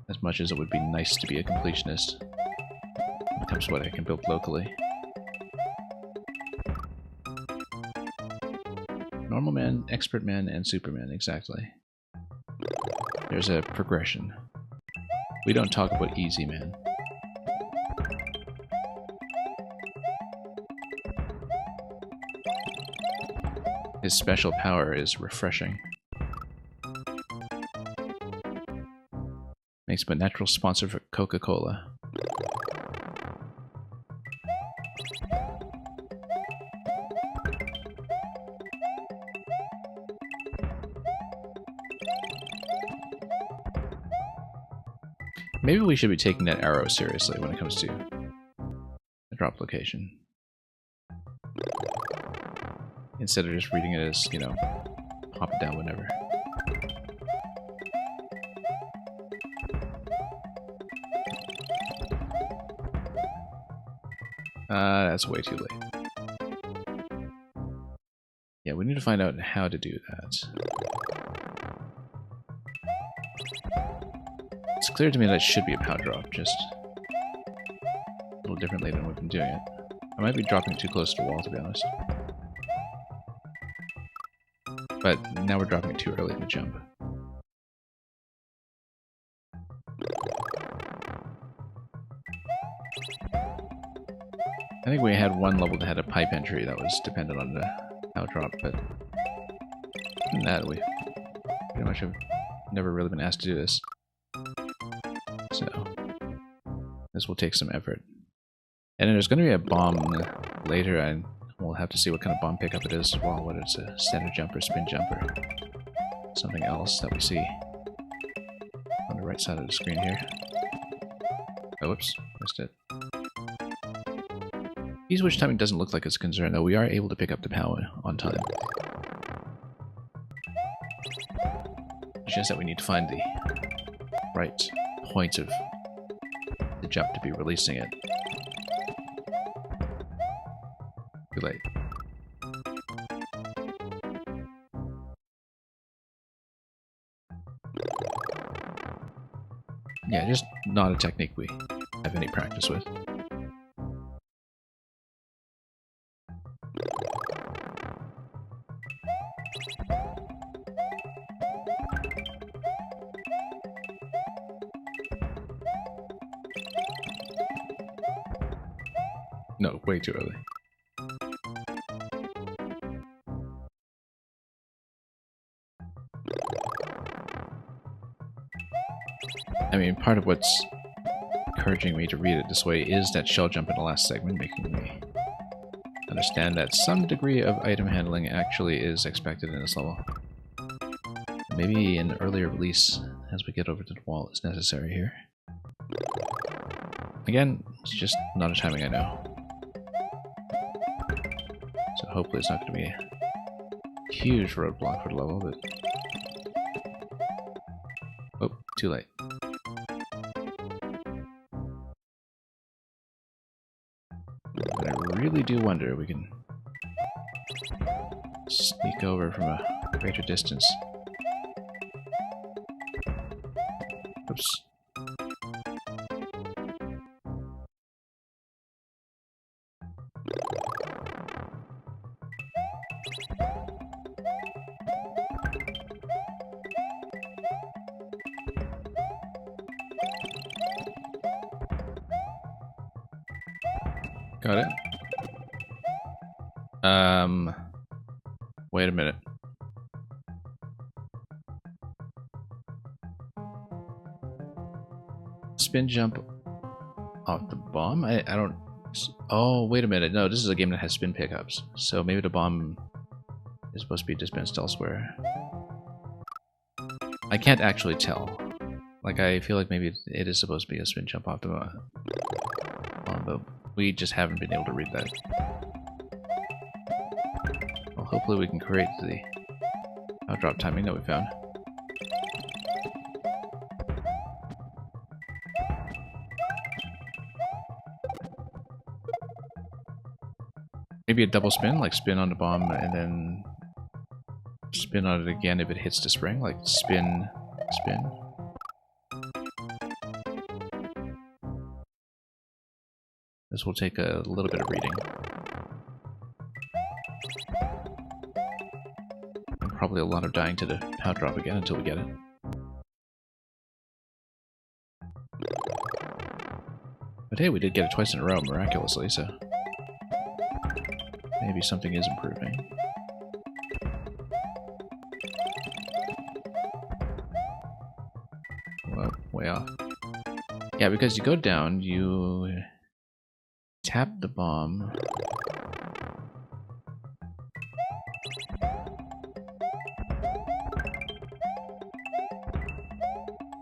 A: As much as it would be nice to be a completionist when it comes to what I can build locally. Normal man, expert man, and Superman, exactly. There's a progression. We don't talk about easy man. His special power is refreshing. Makes him a natural sponsor for Coca-Cola. Maybe we should be taking that arrow seriously when it comes to the drop location. Instead of just reading it as, you know, pop it down whenever. That's way too late. Yeah, we need to find out how to do that. It's clear to me that it should be a power drop, just a little differently than we've been doing it. I might be dropping it too close to the wall, to be honest. But now we're dropping it too early in the jump. I think we had one level that had a pipe entry that was dependent on the power drop, but other than that, we pretty much have never really been asked to do this. So, this will take some effort. And then there's going to be a bomb later, and we'll have to see what kind of bomb pickup it is as well, whether it's a standard jump or spin jump or something else that we see on the right side of the screen here. Oh, whoops, missed it. Ease switch timing doesn't look like it's a concern, though we are able to pick up the power on time. It's just that we need to find the right point of the jump to be releasing it. Too late. Yeah, just not a technique we have any practice with. No, way too early. I mean, part of what's encouraging me to read it this way is that shell jump in the last segment, making me understand that some degree of item handling actually is expected in this level. Maybe an earlier release as we get over to the wall is necessary here. Again, it's just not a timing I know. So hopefully it's not going to be a huge roadblock for the level, but... Oh, too late. But I really do wonder if we can sneak over from a greater distance. Oops. Got it. Wait a minute. Spin jump off the bomb? I don't... Oh, wait a minute. No, this is a game that has spin pickups. So maybe the bomb is supposed to be dispensed elsewhere. I can't actually tell. Like, I feel like maybe it is supposed to be a spin jump off the bomb, but we just haven't been able to read that. Well, hopefully we can create the outdrop timing that we found. Maybe a double spin, like spin on the bomb and then spin on it again if it hits the spring, like spin, spin. This will take a little bit of reading. And probably a lot of dying to the power drop again until we get it. But hey, we did get it twice in a row, miraculously, so maybe something is improving. way off. Yeah, because you go down, you tap the bomb.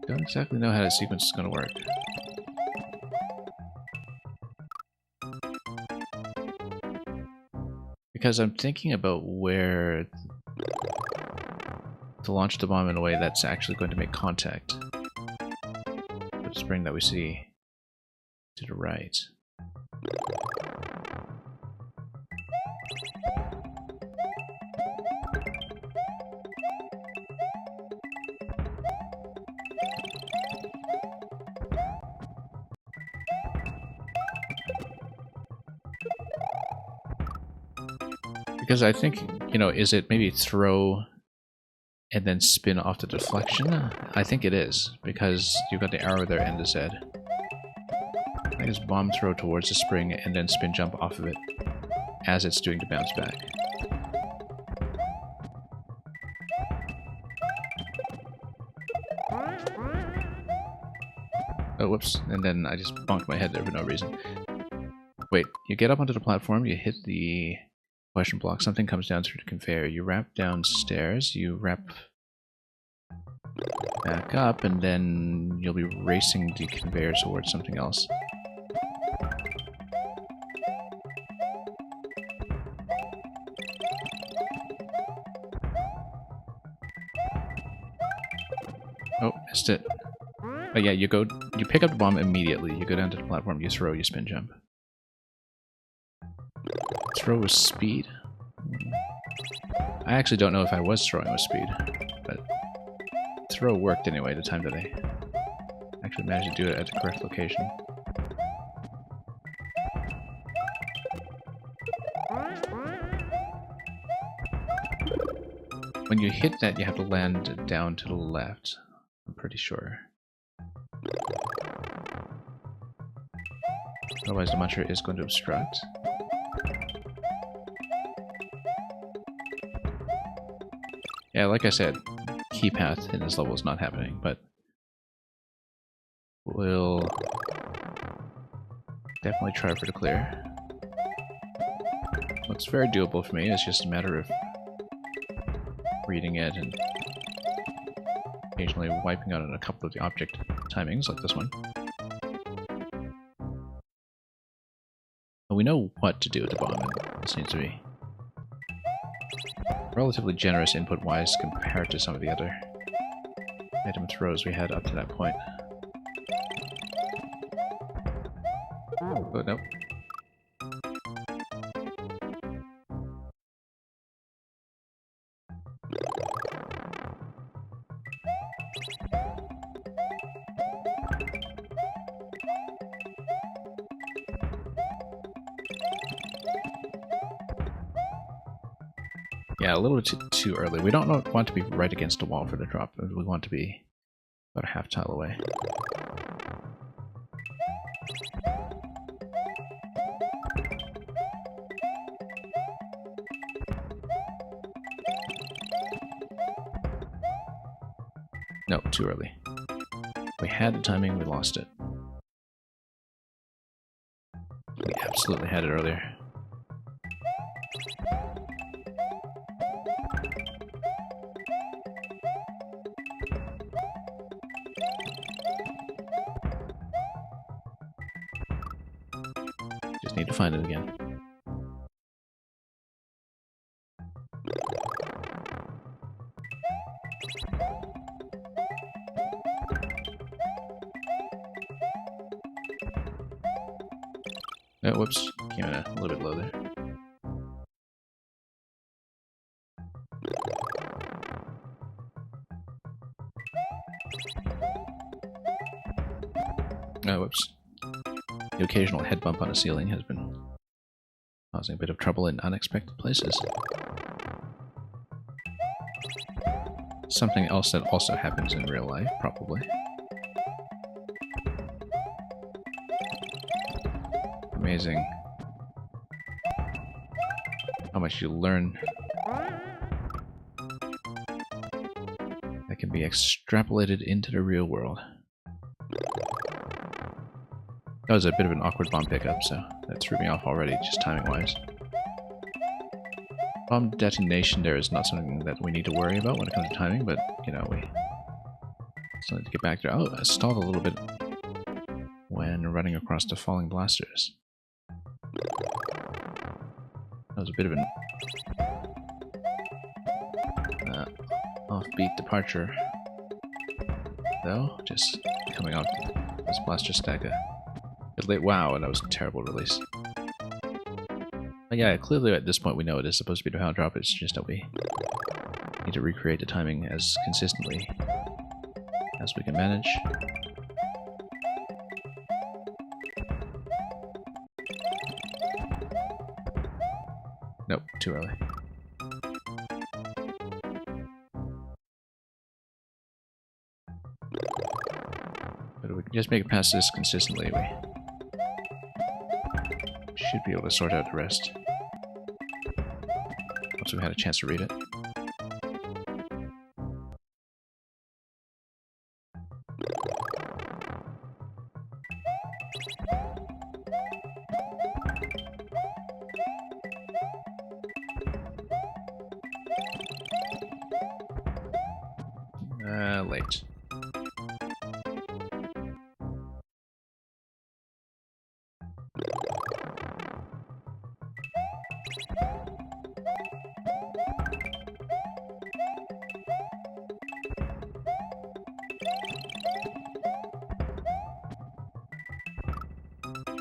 A: Don't exactly know how the sequence is going to work. Because I'm thinking about where to launch the bomb in a way that's actually going to make contact with the spring that we see to the right. Because I think, you know, is it maybe throw and then spin off the deflection? I think it is, because you've got the arrow there and the Z. I think it's bomb throw towards the spring and then spin jump off of it as it's doing the bounce back. Oh, whoops, and then I just bonked my head there for no reason. Wait, you get up onto the platform, you hit the question block, something comes down through the conveyor, you wrap downstairs, you wrap back up, and then you'll be racing the conveyor towards something else. Oh, missed it. But yeah, you pick up the bomb immediately, you go down to the platform, you throw, you spin jump. Throw with speed? I actually don't know if I was throwing with speed, but throw worked anyway the time that I actually managed to do it at the correct location. When you hit that, you have to land down to the left, I'm pretty sure. Otherwise the muncher is going to obstruct. Yeah, like I said, key path in this level is not happening, but we'll definitely try for the clear. Looks very doable for me, it's just a matter of reading it and occasionally wiping out on a couple of the object timings, like this one. But we know what to do with the bomb, and this needs to be relatively generous input-wise compared to some of the other item throws we had up to that point. Oh, nope. Yeah, a little bit too early. We don't want to be right against the wall for the drop. We want to be about a half tile away. No, too early. We had the timing, we lost it. We absolutely had it earlier. Just need to find it again. Oh, whoops. Came in a little bit low there. Oh, whoops. The occasional head bump on a ceiling has been causing a bit of trouble in unexpected places. Something else that also happens in real life, probably. Amazing how much you learn that can be extrapolated into the real world. That was a bit of an awkward bomb pickup, so that threw me off already, just timing-wise. Bomb detonation there is not something that we need to worry about when it comes to timing, but, you know, we still need to get back there. Oh, I stalled a little bit when running across the falling blasters. That was a bit of an offbeat departure, though, just coming off this blaster stack a bit late. Wow, and that was a terrible release. But yeah, clearly at this point we know it is supposed to be the power drop, it's just that we need to recreate the timing as consistently as we can manage. Nope, too early. But if we can just make it past this consistently, we should be able to sort out the rest. Once we've had a chance to read it. Late.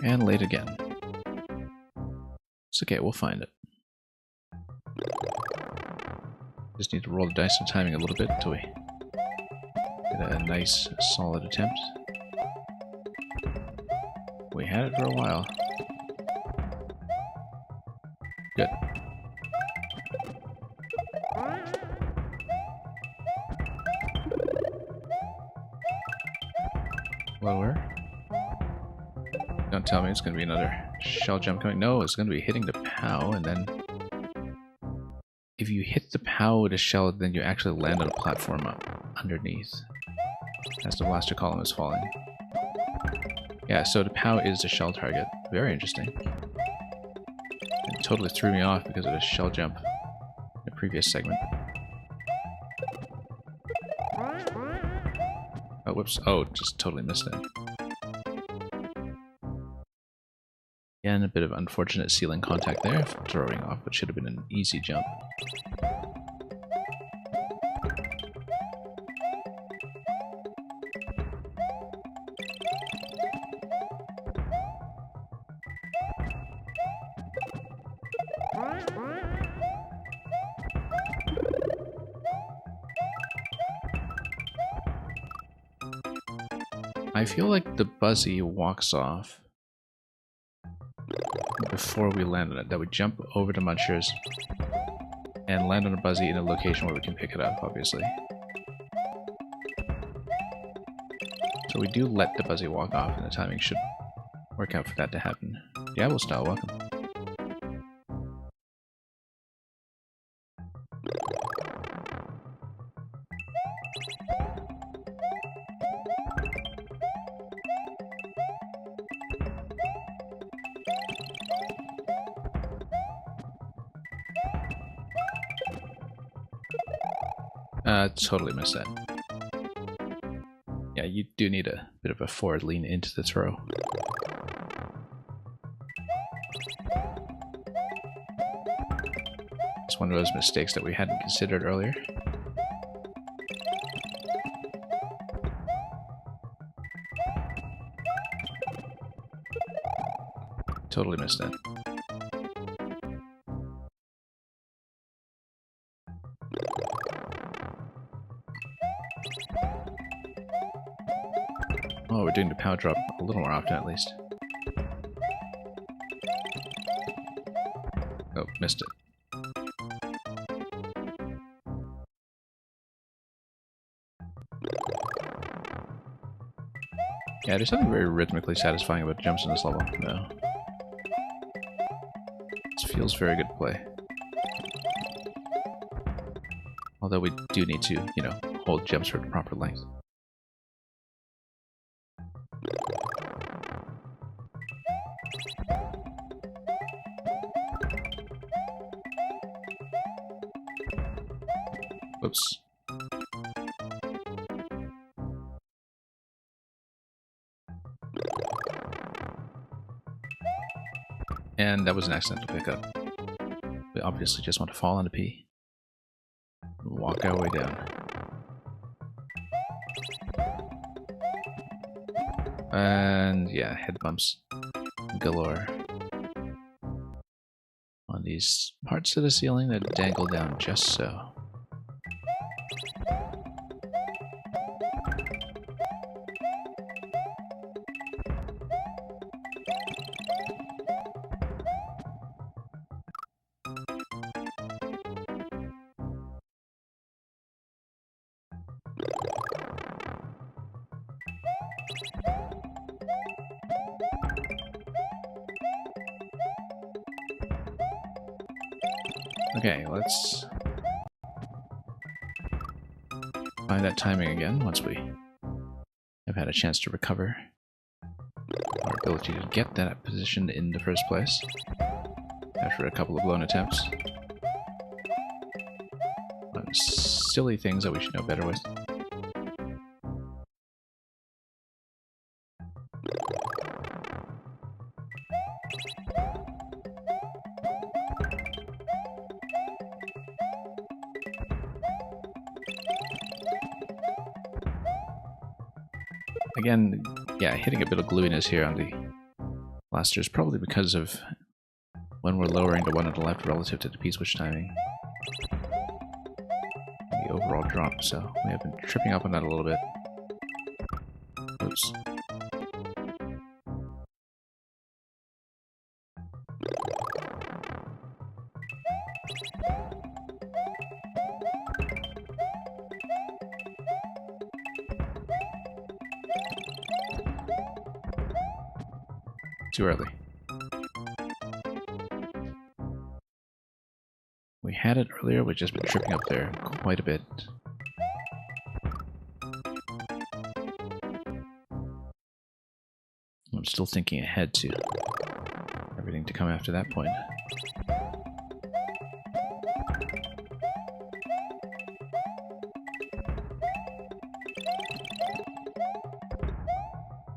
A: And late again. It's okay, we'll find it. Just need to roll the dice on timing a little bit until we get a nice, solid attempt. We had it for a while. Good. Lower. Don't tell me it's going to be another shell jump coming. No, it's going to be hitting the POW, and then if you hit the POW with a shell, then you actually land on a platform up underneath as the blaster column is falling. Yeah, so the POW is the shell target. Very interesting. It totally threw me off because of the shell jump in the previous segment. Oh, whoops. Oh, just totally missed it. Again, a bit of unfortunate ceiling contact there, throwing off what should have been an easy jump. I feel like the Buzzy walks off before we land on it, that we jump over the munchers and land on a Buzzy in a location where we can pick it up, obviously. So we do let the Buzzy walk off, and the timing should work out for that to happen. Diablo style, welcome. Totally missed that. Yeah, you do need a bit of a forward lean into the throw. It's one of those mistakes that we hadn't considered earlier. Totally missed that. Oh, we're doing the power drop a little more often at least. Oh, missed it. Yeah, there's something very rhythmically satisfying about jumps in this level, though. This feels very good to play. Although we do need to, you know, hold jumps for the proper length. And that was an accidental pickup. We obviously just want to fall on a pee and walk our way down. And yeah, head bumps galore on these parts of the ceiling that dangle down just so. Okay, let's find that timing again once we have had a chance to recover our ability to get that position in the first place after a couple of blown attempts on silly things that we should know better with. Again, yeah, hitting a bit of gluiness here on the blasters, probably because of when we're lowering the one on the left relative to the P-switch timing. The overall drop, so we have been tripping up on that a little bit. Oops. Too early. We had it earlier, we've just been tripping up there quite a bit. I'm still thinking ahead to everything to come after that point.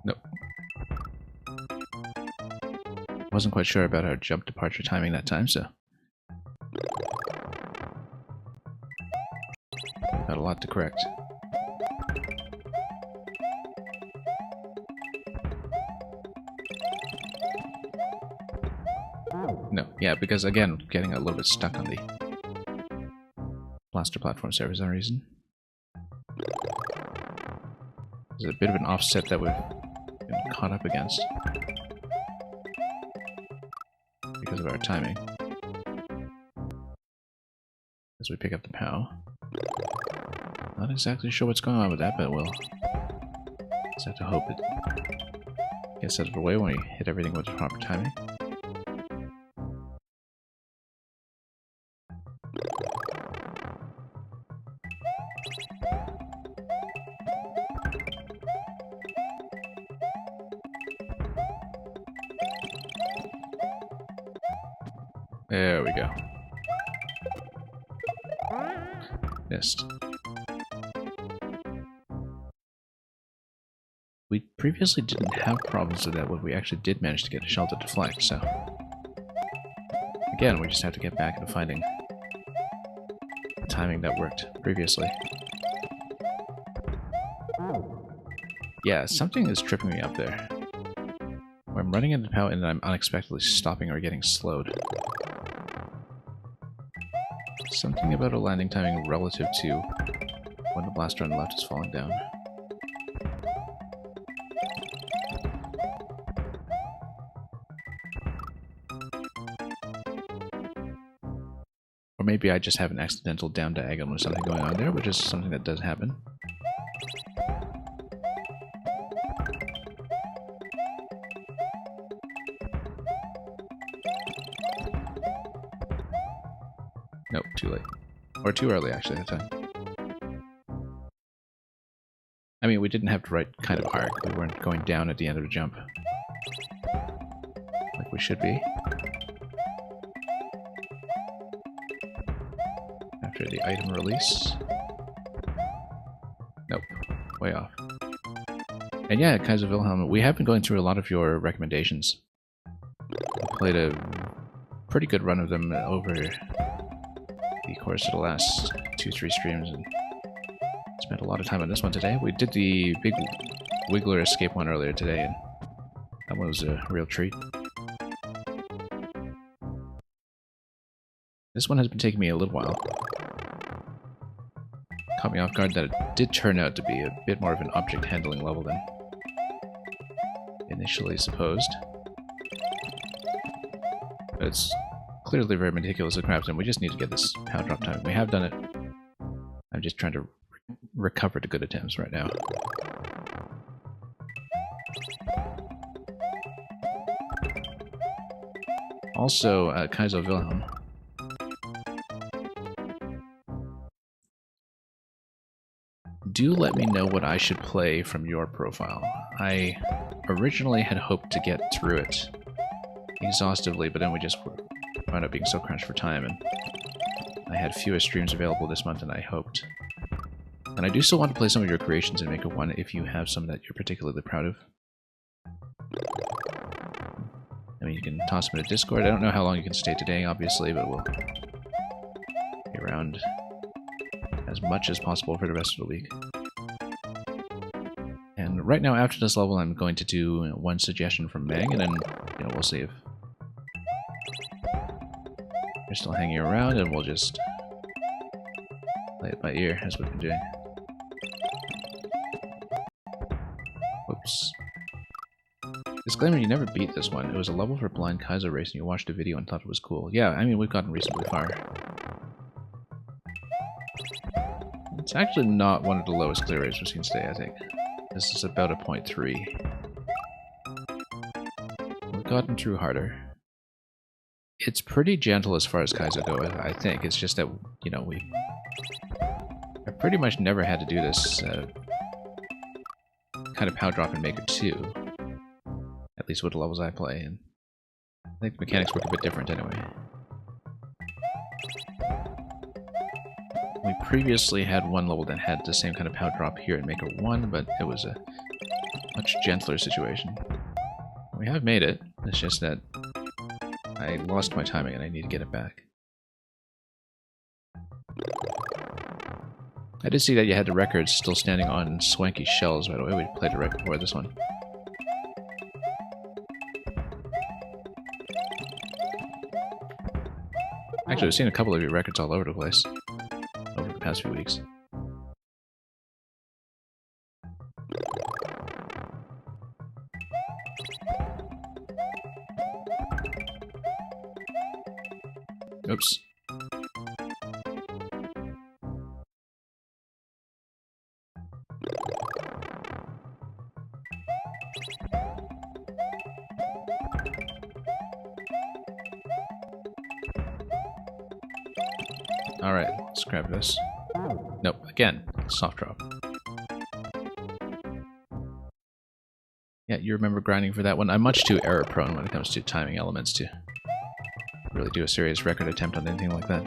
A: Nope. Wasn't quite sure about our jump departure timing that time, so got a lot to correct. No, yeah, because again, getting a little bit stuck on the blaster platform there for some reason. There's a bit of an offset that we've been caught up against because of our timing. As we pick up the POW. Not exactly sure what's going on with that, but we'll just have to hope it gets out of the way when we hit everything with the proper timing. There we go. Missed. We previously didn't have problems with that when we actually did manage to get a shell to deflect, so... Again, we just have to get back into finding the timing that worked previously. Yeah, something is tripping me up there. Where I'm running into POW and then I'm unexpectedly stopping or getting slowed. Something about a landing timing relative to when the blaster on the left is falling down. Or maybe I just have an accidental down diagonal or something going on there, which is something that does happen. Nope, too late. Or too early, actually, that time. I mean, we didn't have the right kind of arc. We weren't going down at the end of the jump. Like we should be. After the item release. Nope. Way off. And yeah, Kaiser Wilhelm, we have been going through a lot of your recommendations I played a pretty good run of them over the course of the last 2-3 streams, and spent a lot of time on this one today. We did the big Wiggler escape one earlier today, and that one was a real treat. This one has been taking me a little while. Caught me off guard that it did turn out to be a bit more of an object handling level than initially supposed. But it's clearly very meticulously crafted, and we just need to get this power drop time. We have done it. I'm just trying to recover the good attempts right now. Also, Kaiser Wilhelm. Do let me know what I should play from your profile. I originally had hoped to get through it exhaustively, but then we just wound up being so crunched for time, and I had fewer streams available this month than I hoped. And I do still want to play some of your creations in Maker 1 if you have some that you're particularly proud of. I mean, you can toss them in a Discord. I don't know how long you can stay today, obviously, but we'll be around as much as possible for the rest of the week. And right now, after this level, I'm going to do one suggestion from Meg, and then, we'll see if you're still hanging around, and we'll just play it by ear, as we've been doing. Whoops. Disclaimer, you never beat this one. It was a level for Blind Kaiser Race, and you watched a video and thought it was cool. Yeah, I mean, we've gotten reasonably far. It's actually not one of the lowest clear rates we've seen today, I think. This is about a 0.3. We've gotten through harder. It's pretty gentle as far as Kaiser go, I think. It's just that, I pretty much never had to do this kind of power drop in Maker 2. At least with the levels I play, and I think the mechanics work a bit different anyway. We previously had one level that had the same kind of power drop here in Maker 1, but it was a much gentler situation. We have made it, it's just that I lost my timing and I need to get it back. I did see that you had the records still standing on Swanky Shells, by the way. We played it right before this one. Actually, I've seen a couple of your records all over the place over the past few weeks. Oops. Alright, let's grab this. Nope, again, soft drop. Yeah, you remember grinding for that one. I'm much too error prone when it comes to timing elements to really do a serious record attempt on anything like that.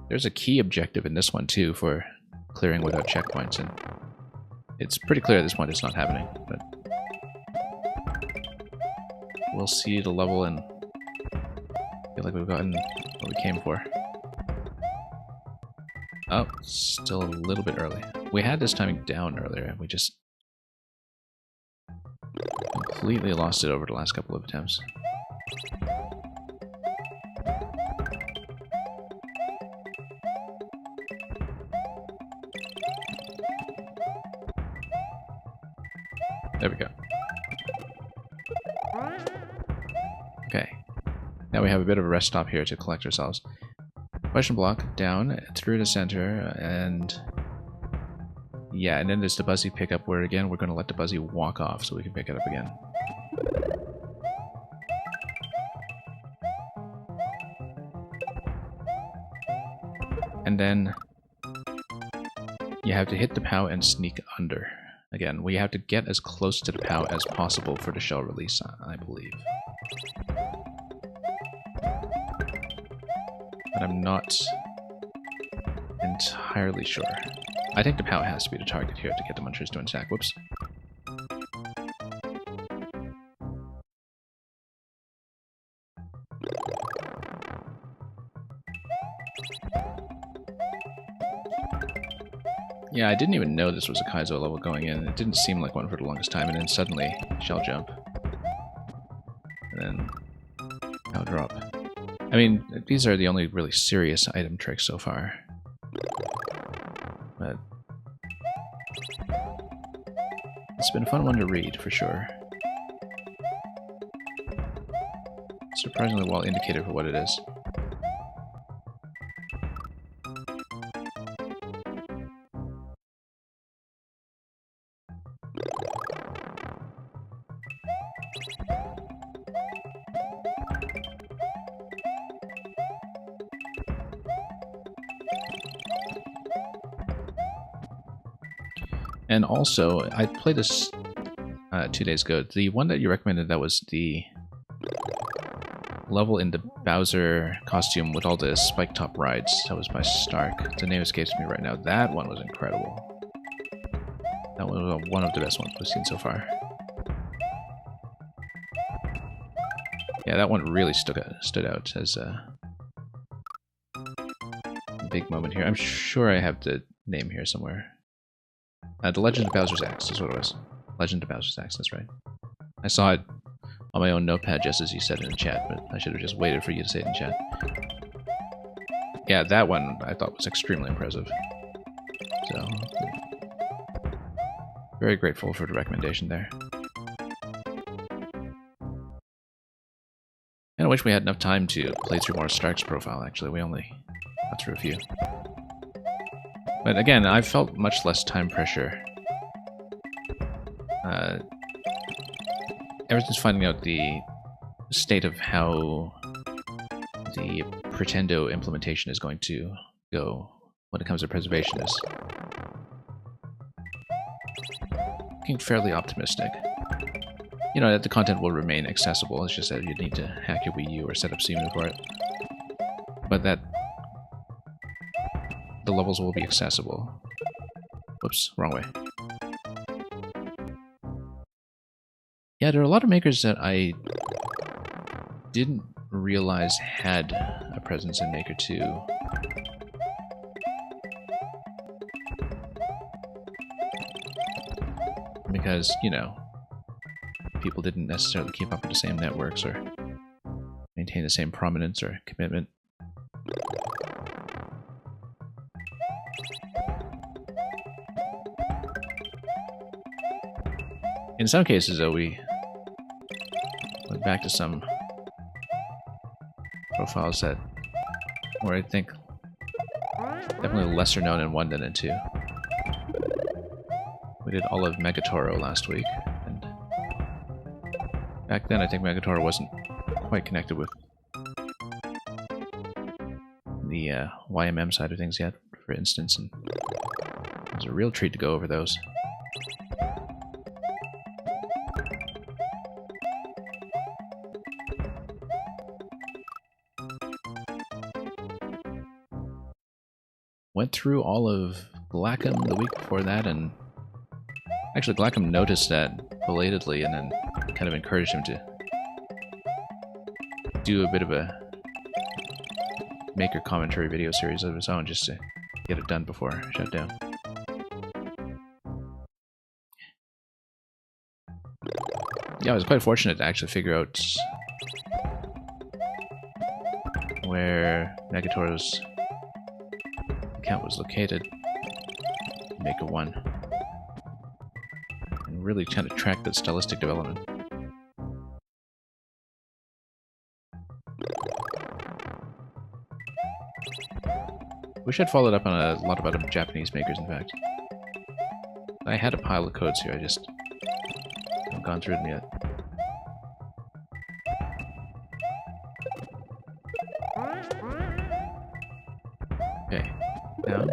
A: There's a key objective in this one too for clearing without checkpoints, and it's pretty clear at this point it's not happening, but we'll see the level and feel like we've gotten what we came for. Oh, still a little bit early. We had this timing down earlier, and we just completely lost it over the last couple of attempts. There we go. Okay. Now we have a bit of a rest stop here to collect ourselves. Question block down through the center, and yeah, and then there's the Buzzy pickup where again we're going to let the Buzzy walk off so we can pick it up again. And then you have to hit the POW and sneak under. Again, we have to get as close to the POW as possible for the shell release, I believe. But I'm not entirely sure. I think the POW has to be the target here to get the munchers to attack. Whoops. Yeah, I didn't even know this was a Kaizo level going in. It didn't seem like one for the longest time, and then suddenly, shell jump. And then, pow drop. I mean, these are the only really serious item tricks so far. But it's been a fun one to read, for sure. Surprisingly well indicated for what it is. And also, I played this 2 days ago. The one that you recommended, that was the level in the Bowser costume with all the spike top rides. That was by Stark. The name escapes me right now. That one was incredible. That was one of the best ones we've seen so far. Yeah, that one really stood out as a big moment here. I'm sure I have the name here somewhere. The Legend of Bowser's Axe is what it was. Legend of Bowser's Axe, that's right. I saw it on my own notepad just as you said it in chat, but I should have just waited for you to say it in chat. Yeah, that one I thought was extremely impressive. So, very grateful for the recommendation there. And I wish we had enough time to play through more Stark's profile, actually. We only got through a few. But again, I felt much less time pressure. Ever since finding out the state of how the Pretendo implementation is going to go when it comes to preservation is looking fairly optimistic. You know, that the content will remain accessible, it's just that you need to hack your Wii U or set up Cemu for it. But that the levels will be accessible. Whoops, wrong way. Yeah, there are a lot of makers that I didn't realize had a presence in Maker 2. Because, you know, people didn't necessarily keep up with the same networks or maintain the same prominence or commitment. In some cases, though, we went back to some profiles that were, I think, definitely lesser known in 1 than in 2. We did all of Megatoro last week, and back then I think Megatoro wasn't quite connected with the YMM side of things yet, for instance, and it was a real treat to go over those. Went through all of Blackham the week before that, and actually Blackham noticed that belatedly and then kind of encouraged him to do a bit of a Maker commentary video series of his own just to get it done before shutdown. Yeah, I was quite fortunate to actually figure out where Megatoro's account was located in Maker 1. And really kind of track that stylistic development. Wish I'd followed up on a lot of other Japanese makers, in fact. I had a pile of codes here, I just haven't gone through them yet. Okay, down.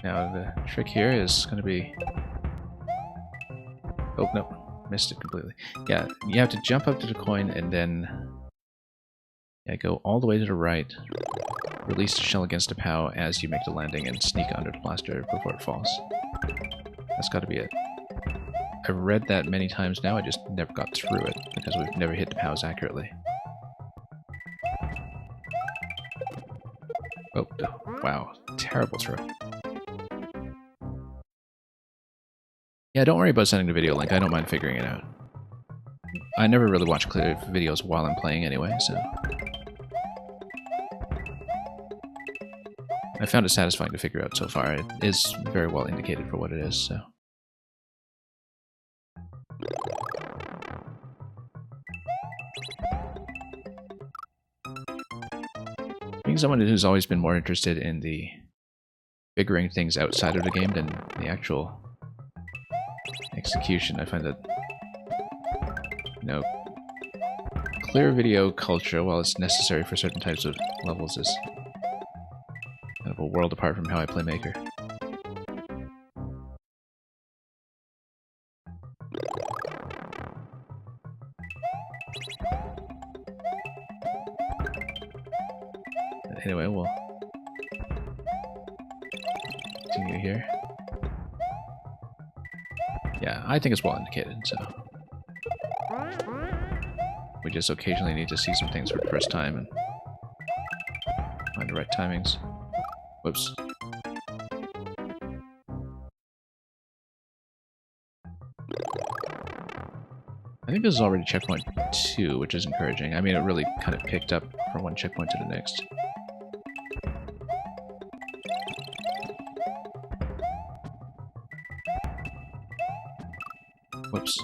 A: Now the trick here is going to be... Oh, no, missed it completely. Yeah, you have to jump up to the coin and then go all the way to the right, release the shell against the POW as you make the landing, and sneak under the blaster before it falls. That's got to be it. I've read that many times now, I just never got through it, because we've never hit the POWs accurately. Oh, wow. Terrible throw. Yeah, don't worry about sending the video link. I don't mind figuring it out. I never really watch clear videos while I'm playing anyway, so... I found it satisfying to figure out so far. It is very well indicated for what it is, so... Being someone who's always been more interested in the figuring things outside of the game than the actual execution, I find that, you know, clear video culture, while it's necessary for certain types of levels, is kind of a world apart from how I play Maker. But anyway, we'll continue here. Yeah, I think it's well indicated, so... We just occasionally need to see some things for the first time and find the right timings. Whoops. I think this is already checkpoint 2, which is encouraging. I mean, it really kind of picked up from one checkpoint to the next. Whoops.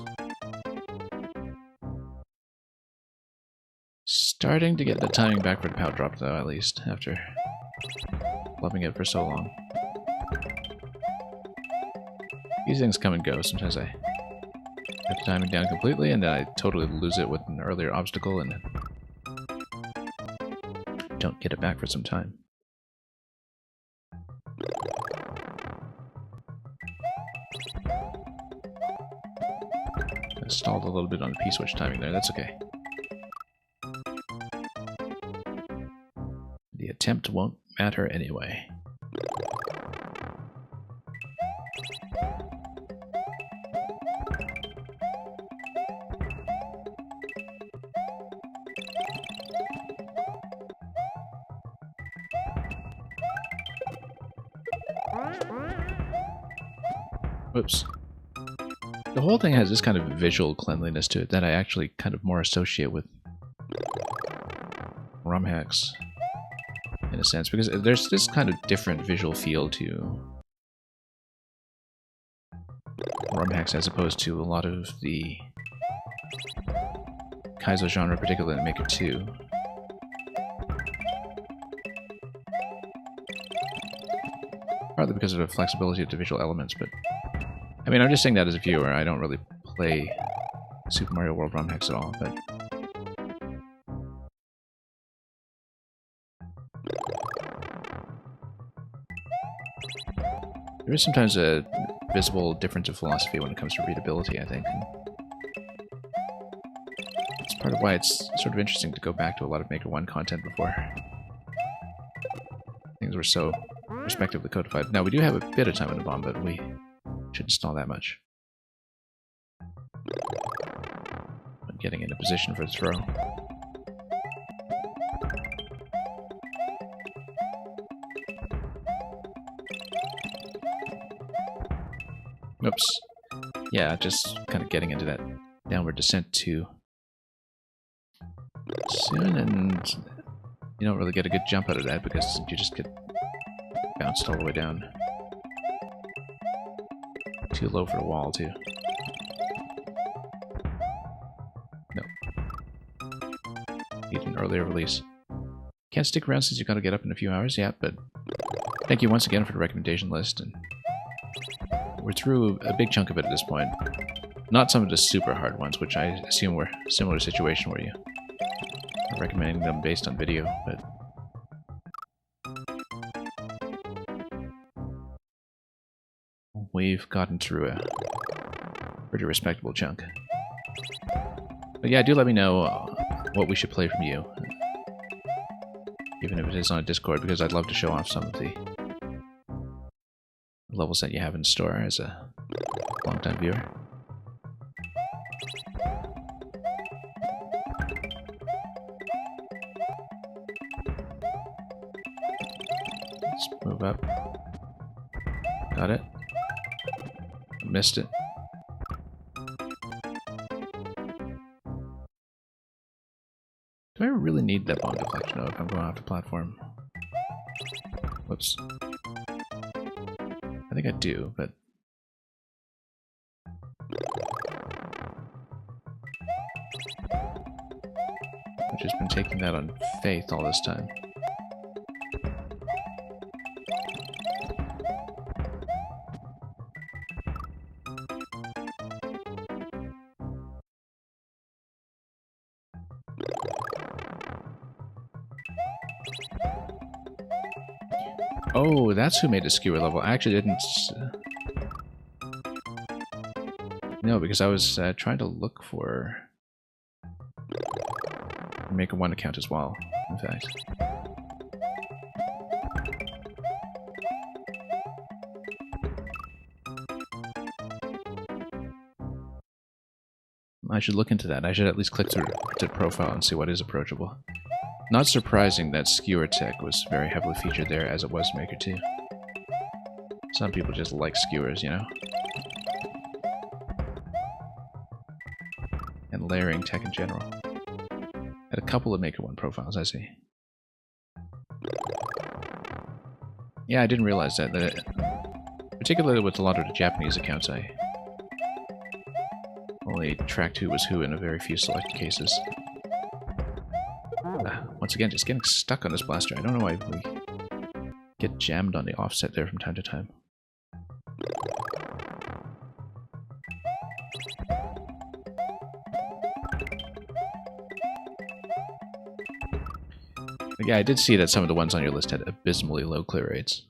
A: Starting to get the timing back for the power drop, though, at least, after loving it for so long. These things come and go. Sometimes I get the timing down completely, and then I totally lose it with an earlier obstacle, and don't get it back for some time. I stalled a little bit on the P-switch timing there. That's okay. The attempt won't matter anyway. Whoops. The whole thing has this kind of visual cleanliness to it that I actually kind of more associate with ROM hacks, in a sense, because there's this kind of different visual feel to ROM hacks as opposed to a lot of the Kaizo genre, particularly in Maker 2. Partly because of the flexibility of the visual elements, but I mean, I'm just saying that as a viewer. I don't really play Super Mario World ROM hacks at all, but there is sometimes a visible difference of philosophy when it comes to readability, I think. And it's part of why it's sort of interesting to go back to a lot of Maker 1 content before things were so respectively codified. Now, we do have a bit of time in the bomb, but we shouldn't stall that much. I'm getting into position for the throw. Oops. Yeah, just kind of getting into that downward descent too soon, and you don't really get a good jump out of that because you just get bounced all the way down. Too low for the wall, too. No. Need an earlier release. Can't stick around since you gotta get up in a few hours, yeah, but thank you once again for the recommendation list, and we're through a big chunk of it at this point. Not some of the super hard ones, which I assume were a similar situation where you are recommending them based on video, but we've gotten through a pretty respectable chunk. But yeah, do let me know what we should play from you, even if it is on a Discord, because I'd love to show off some of the levels that you have in store as a long-time viewer. up. Got it. Missed it. Do I really need that bomb deflection though if I'm going off the platform? Whoops. I think I do, but... I've just been taking that on faith all this time. Oh, that's who made the skewer level. I actually didn't... No, because I was trying to look for... Maker 1 account as well, in fact. I should look into that. I should at least click through the profile and see what is approachable. Not surprising that skewer tech was very heavily featured there, as it was Maker 2. Some people just like skewers, you know? And layering tech in general. Had a couple of Maker 1 profiles, I see. Yeah, I didn't realize that. Particularly with a lot of the Japanese accounts, I only tracked who was who in a very few select cases. Once again, just getting stuck on this blaster. I don't know why we get jammed on the offset there from time to time. But yeah, I did see that some of the ones on your list had abysmally low clear rates.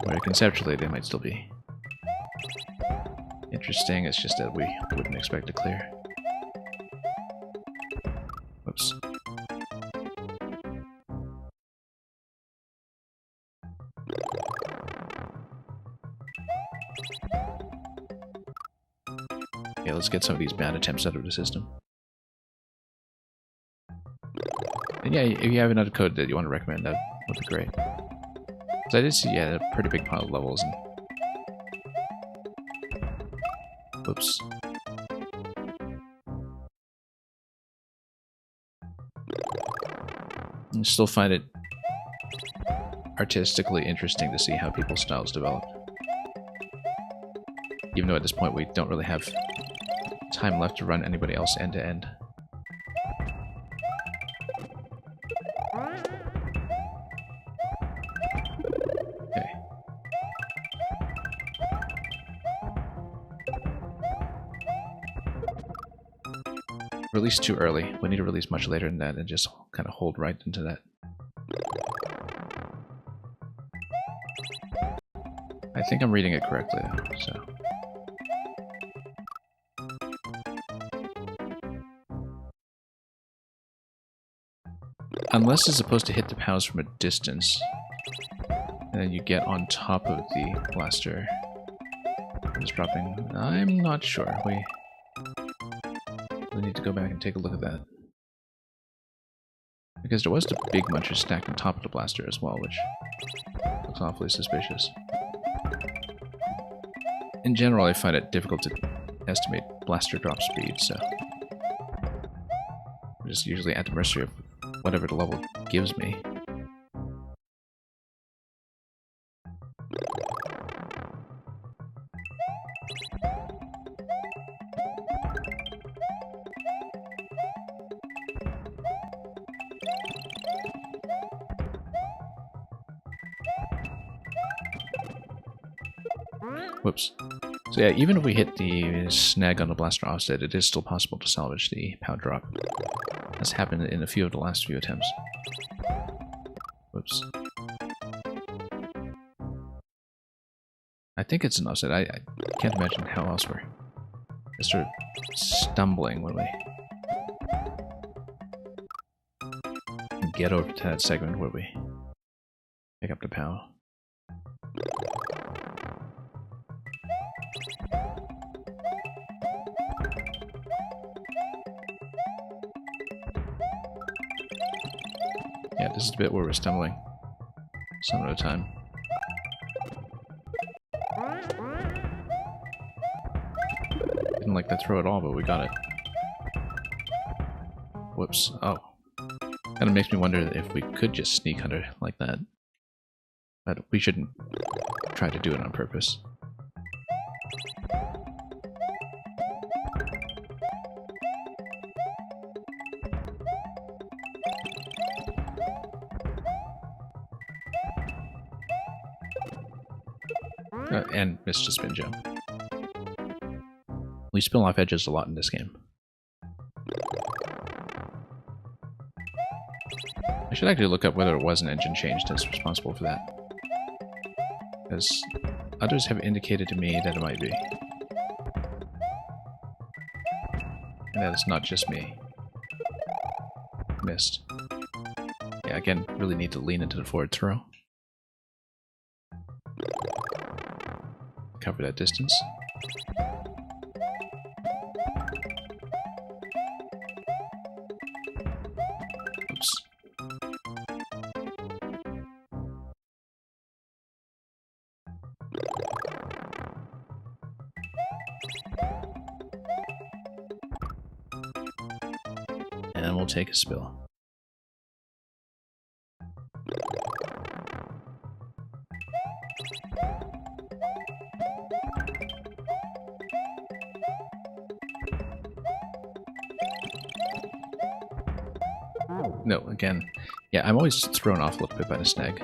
A: Where conceptually they might still be interesting, it's just that we wouldn't expect to clear. Whoops. Yeah, let's get some of these bad attempts out of the system. And yeah, if you have another code that you want to recommend, that would be great. Because I did see, yeah, a pretty big pile of levels and... Whoops. I still find it artistically interesting to see how people's styles develop. Even though at this point we don't really have time left to run anybody else end to end. Okay. Release too early. We need to release much later than that and just kind of hold right into that. I think I'm reading it correctly though, so... Unless it's supposed to hit the POWs from a distance, and then you get on top of the blaster. It's dropping. I'm not sure. We need to go back and take a look at that. Because there was the big muncher stacked on top of the blaster as well, which looks awfully suspicious. In general, I find it difficult to estimate blaster drop speed, so I'm just usually at the mercy of whatever the level gives me. Whoops. So yeah, even if we hit the snag on the blaster offset, it is still possible to salvage the POW drop. That's happened in a few of the last few attempts. Whoops. I think it's an offset. I can't imagine how else we're just sort of stumbling when we get over to that segment where we pick up the POW. Yeah, this is the bit where we're stumbling. some at a time. Didn't like that throw at all, but we got it. Whoops. Oh. Kind of makes me wonder if we could just sneak under like that. But we shouldn't try to do it on purpose. And missed a spin jump. We spill off edges a lot in this game. I should actually look up whether it was an engine change that's responsible for that. Because others have indicated to me that it might be. And that it's not just me. Missed. Yeah, again, really need to lean into the forward throw. Cover that distance. Oops. And we'll take a spill. No, again, yeah, I'm always thrown off a little bit by the snag.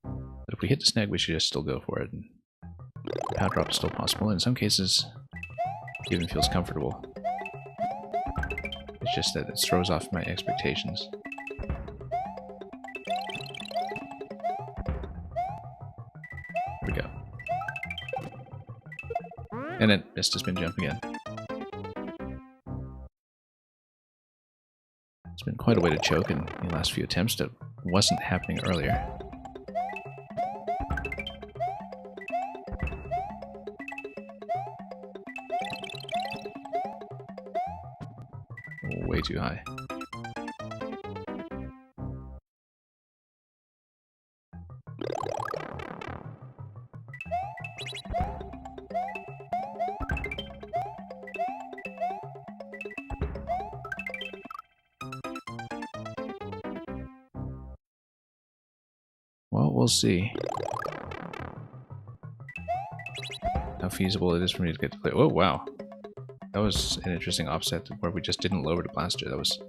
A: But if we hit the snag, we should just still go for it. And power drop is still possible. In some cases, it even feels comfortable. It's just that it throws off my expectations. Here we go. And it missed a spin jump again. It's been quite a way to choke in the last few attempts that wasn't happening earlier. Way too high. Well, we'll see how feasible it is for me to get to play. Oh, wow. That was an interesting offset where we just didn't lower the blaster. That was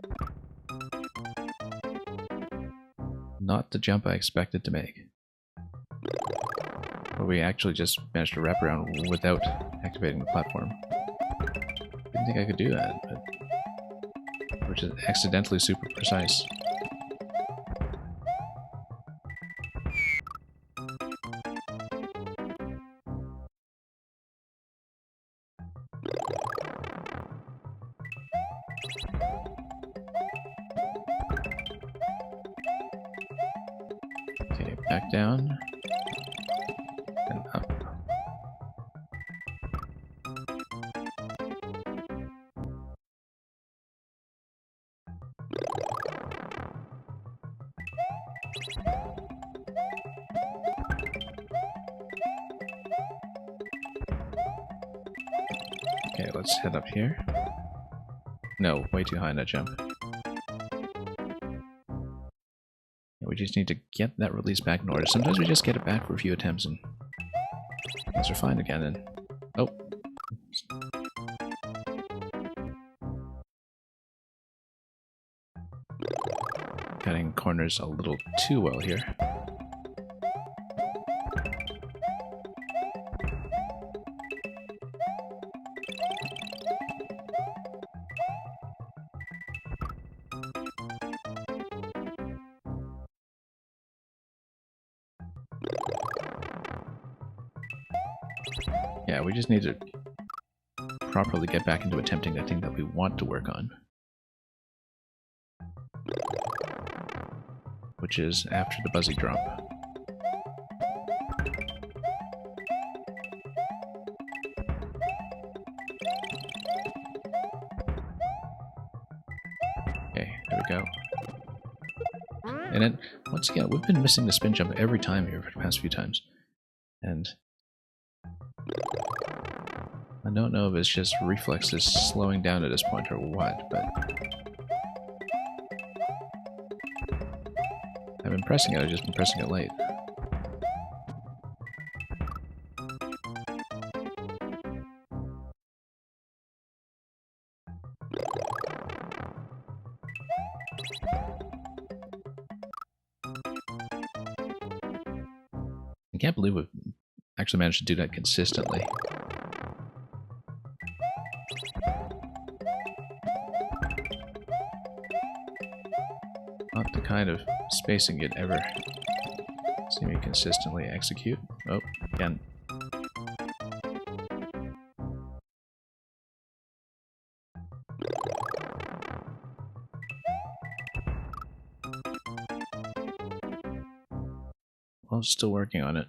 A: not the jump I expected to make. But we actually just managed to wrap around without activating the platform. Didn't think I could do that, but which is accidentally super precise. Okay, back down. And up. Okay, let's head up here. No, way too high in that jump. We just need to get that release back in order. Sometimes we just get it back for a few attempts and things are fine again. And oh, cutting corners a little too well here. Yeah, we just need to properly get back into attempting the thing that we want to work on. Which is after the buzzy drop. Okay, there we go. And then, once again, we've been missing the spin jump every time here for the past few times. And I don't know if it's just reflexes slowing down at this point or what, but I've been pressing it, I've just been pressing it late. I can't believe we've actually managed to do that consistently. Not the kind of spacing you'd ever see me consistently execute. Oh, again. Well, still working on it.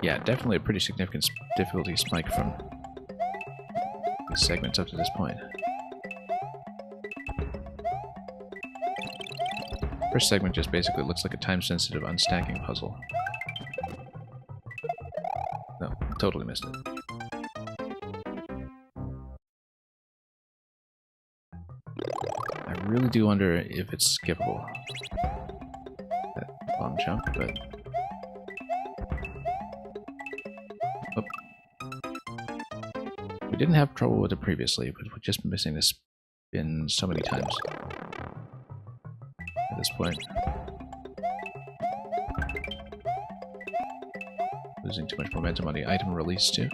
A: Yeah, definitely a pretty significant difficulty spike from these segments up to this point. First segment just basically looks like a time-sensitive unstacking puzzle. No, totally missed it. I really do wonder if it's skippable, that long jump, but... Oh. We didn't have trouble with it previously, but we've just been missing this spin so many times at this point. Losing too much momentum on the item release too.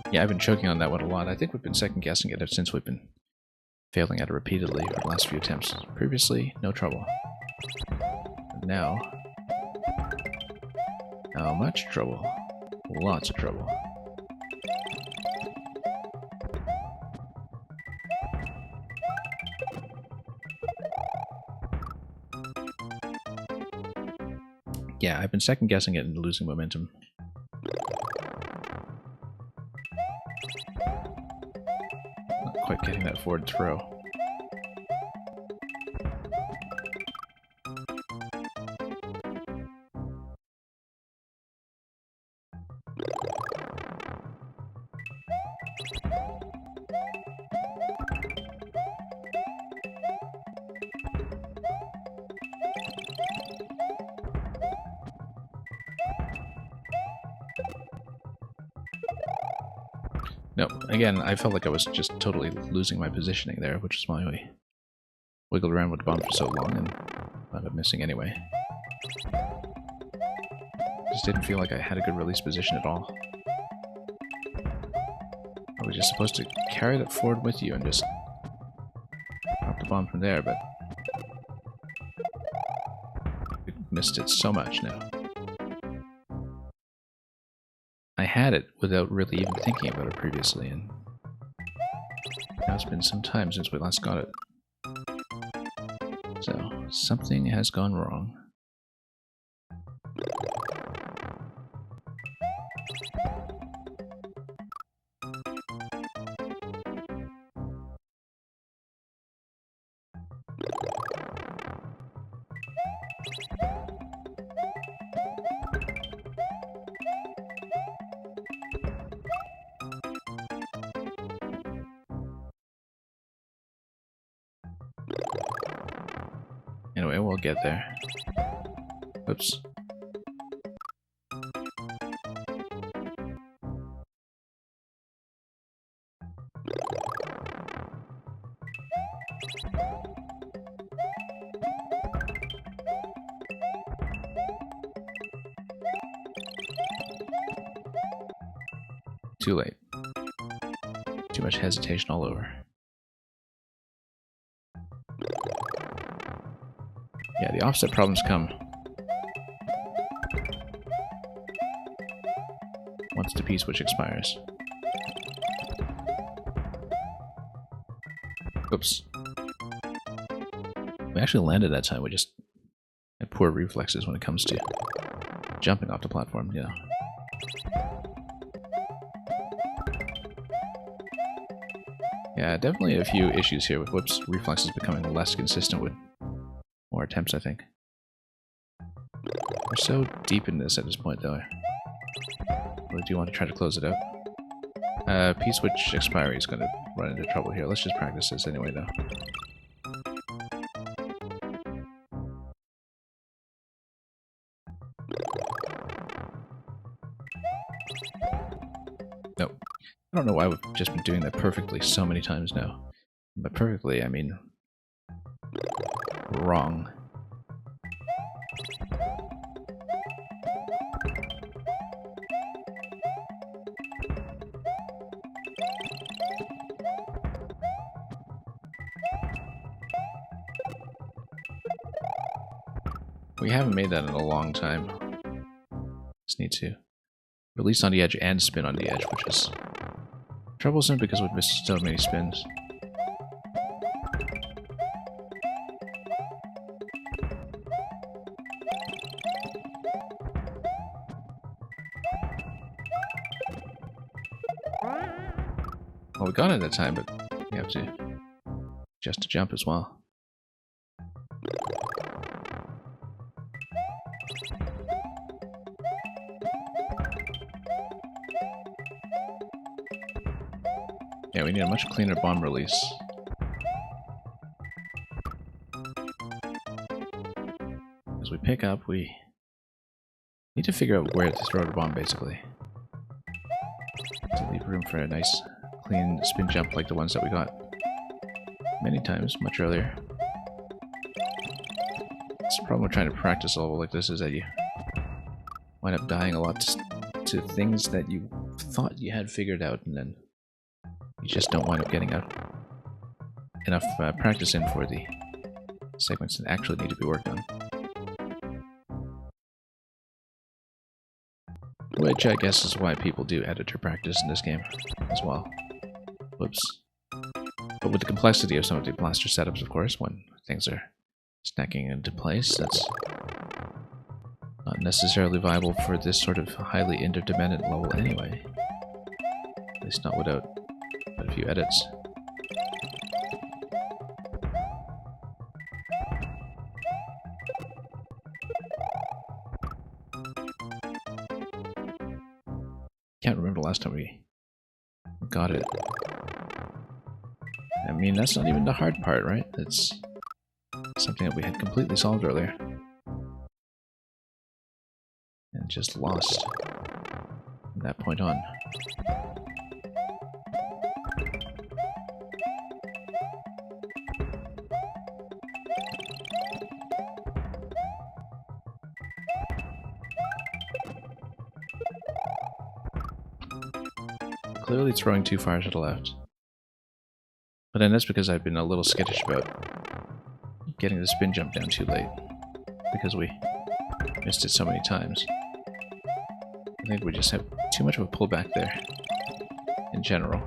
A: Yeah, I've been choking on that one a lot. I think we've been second guessing it since we've been failing at it repeatedly for the last few attempts. Previously, no trouble. But now... how much trouble? Lots of trouble. Yeah, I've been second guessing it and losing momentum. Not quite getting that forward throw. No, again, I felt like I was just totally losing my positioning there, which is why I wiggled around with the bomb for so long and wound up missing anyway. Just didn't feel like I had a good release position at all. I was just supposed to carry that forward with you and just drop the bomb from there, but I missed it so much now. I had it without really even thinking about it previously, and now it's been some time since we last got it. So, something has gone wrong. Anyway, we'll get there. Oops. much hesitation all over. Yeah, the offset problems come once the P-switch expires. Oops. We actually landed that time, we just had poor reflexes when it comes to jumping off the platform, yeah. Yeah, definitely a few issues here with Whoop's reflexes becoming less consistent with more attempts, I think. We're so deep in this at this point, though. I really do want to try to close it out. P-switch expiry is going to run into trouble here. Let's just practice this anyway, though. Nope. I don't know why we've just been doing that perfectly so many times now. But perfectly, I mean... wrong. We haven't made that in a long time. Just need to release on the edge and spin on the edge, which is troublesome because we've missed so many spins. Well, we got it that time, but we have to adjust to jump as well. Yeah, we need a much cleaner bomb release. As we pick up, we need to figure out where to throw the bomb, basically. To leave room for a nice, clean spin jump like the ones that we got many times, much earlier. That's the problem with trying to practice a level like this, is that you wind up dying a lot to things that you thought you had figured out, and then you just don't wind up getting enough practice in for the segments that actually need to be worked on. Which I guess is why people do editor practice in this game as well. Whoops. But with the complexity of some of the blaster setups, of course, when things are snacking into place, that's not necessarily viable for this sort of highly interdependent level anyway. At least not without a few edits. Can't remember the last time we got it. I mean, that's not even the hard part, right? It's something that we had completely solved earlier. And just lost from that point on. Clearly throwing too far to the left. But then that's because I've been a little skittish about getting the spin jump down too late. Because we missed it so many times. I think we just have too much of a pullback there. In general.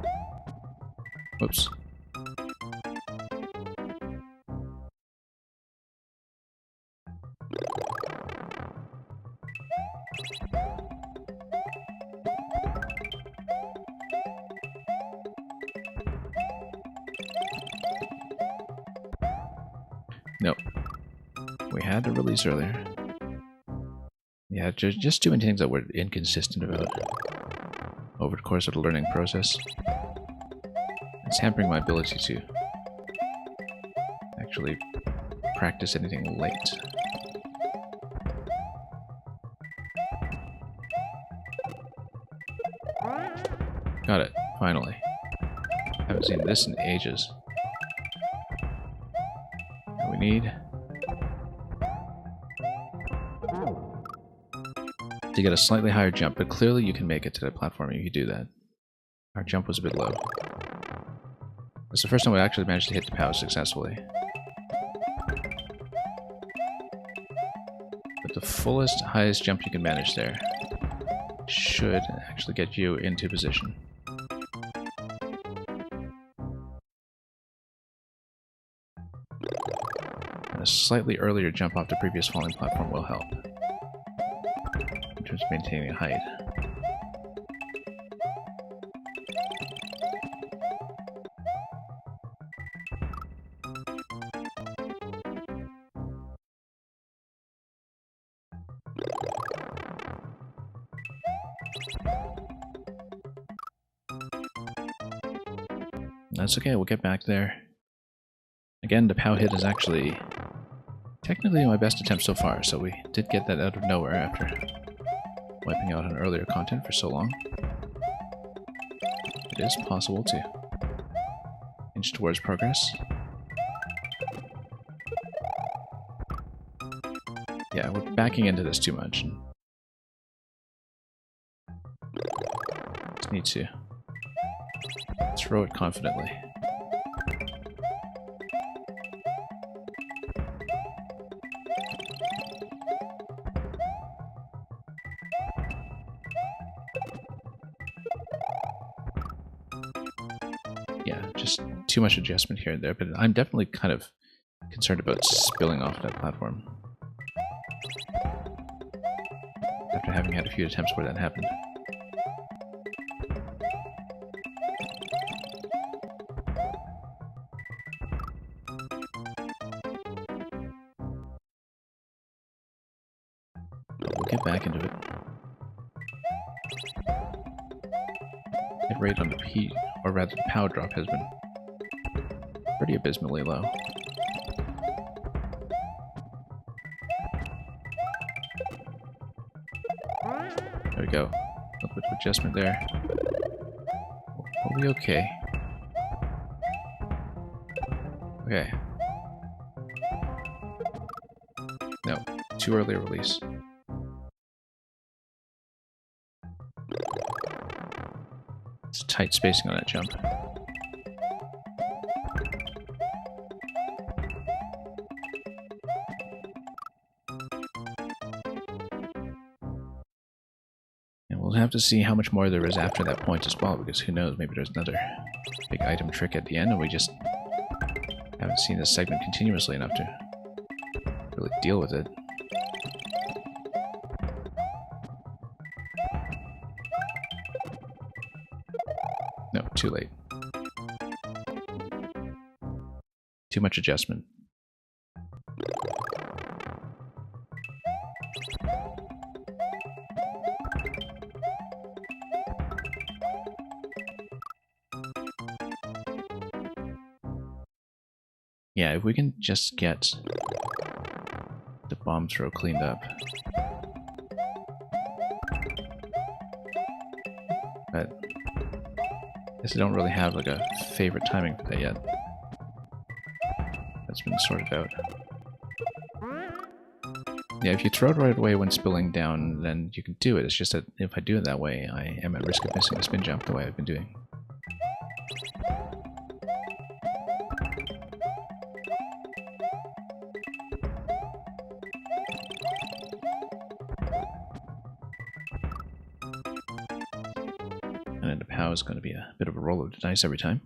A: Whoops. Nope. We had to release earlier. Yeah, just too many things that we're inconsistent about over the course of the learning process. It's hampering my ability to actually practice anything late. Got it, finally. Haven't seen this in ages. We need to get a slightly higher jump, but clearly you can make it to the platform if you do that. Our jump was a bit low. It's the first time we actually managed to hit the POW successfully. But the fullest, highest jump you can manage there should actually get you into position. And a slightly earlier jump off the previous falling platform will help in terms of maintaining height. That's okay, we'll get back there. Again, the POW hit is actually technically my best attempt so far, so we did get that out of nowhere after wiping out on earlier content for so long. It is possible to inch towards progress. Yeah, we're backing into this too much. Just need to throw it confidently. Yeah, just too much adjustment here and there, but I'm definitely kind of concerned about spilling off that platform after having had a few attempts where that happened. We'll get back into it. Hit rate on the P, or rather the POW drop has been pretty abysmally low. There we go. A little bit of adjustment there. We'll be okay. Okay. No, too early a release. It's a tight spacing on that jump. And we'll have to see how much more there is after that point as well, because who knows, maybe there's another big item trick at the end and we just haven't seen this segment continuously enough to really deal with it. No, too late. Too much adjustment. Yeah, if we can just get the bomb throw cleaned up. But I guess I don't really have like a favorite timing for that yet. That's been sorted out. Yeah, if you throw it right away when spilling down, then you can do it. It's just that if I do it that way, I am at risk of missing the spin jump the way I've been doing. And then the POW is going to be a bit of a roll of the dice every time.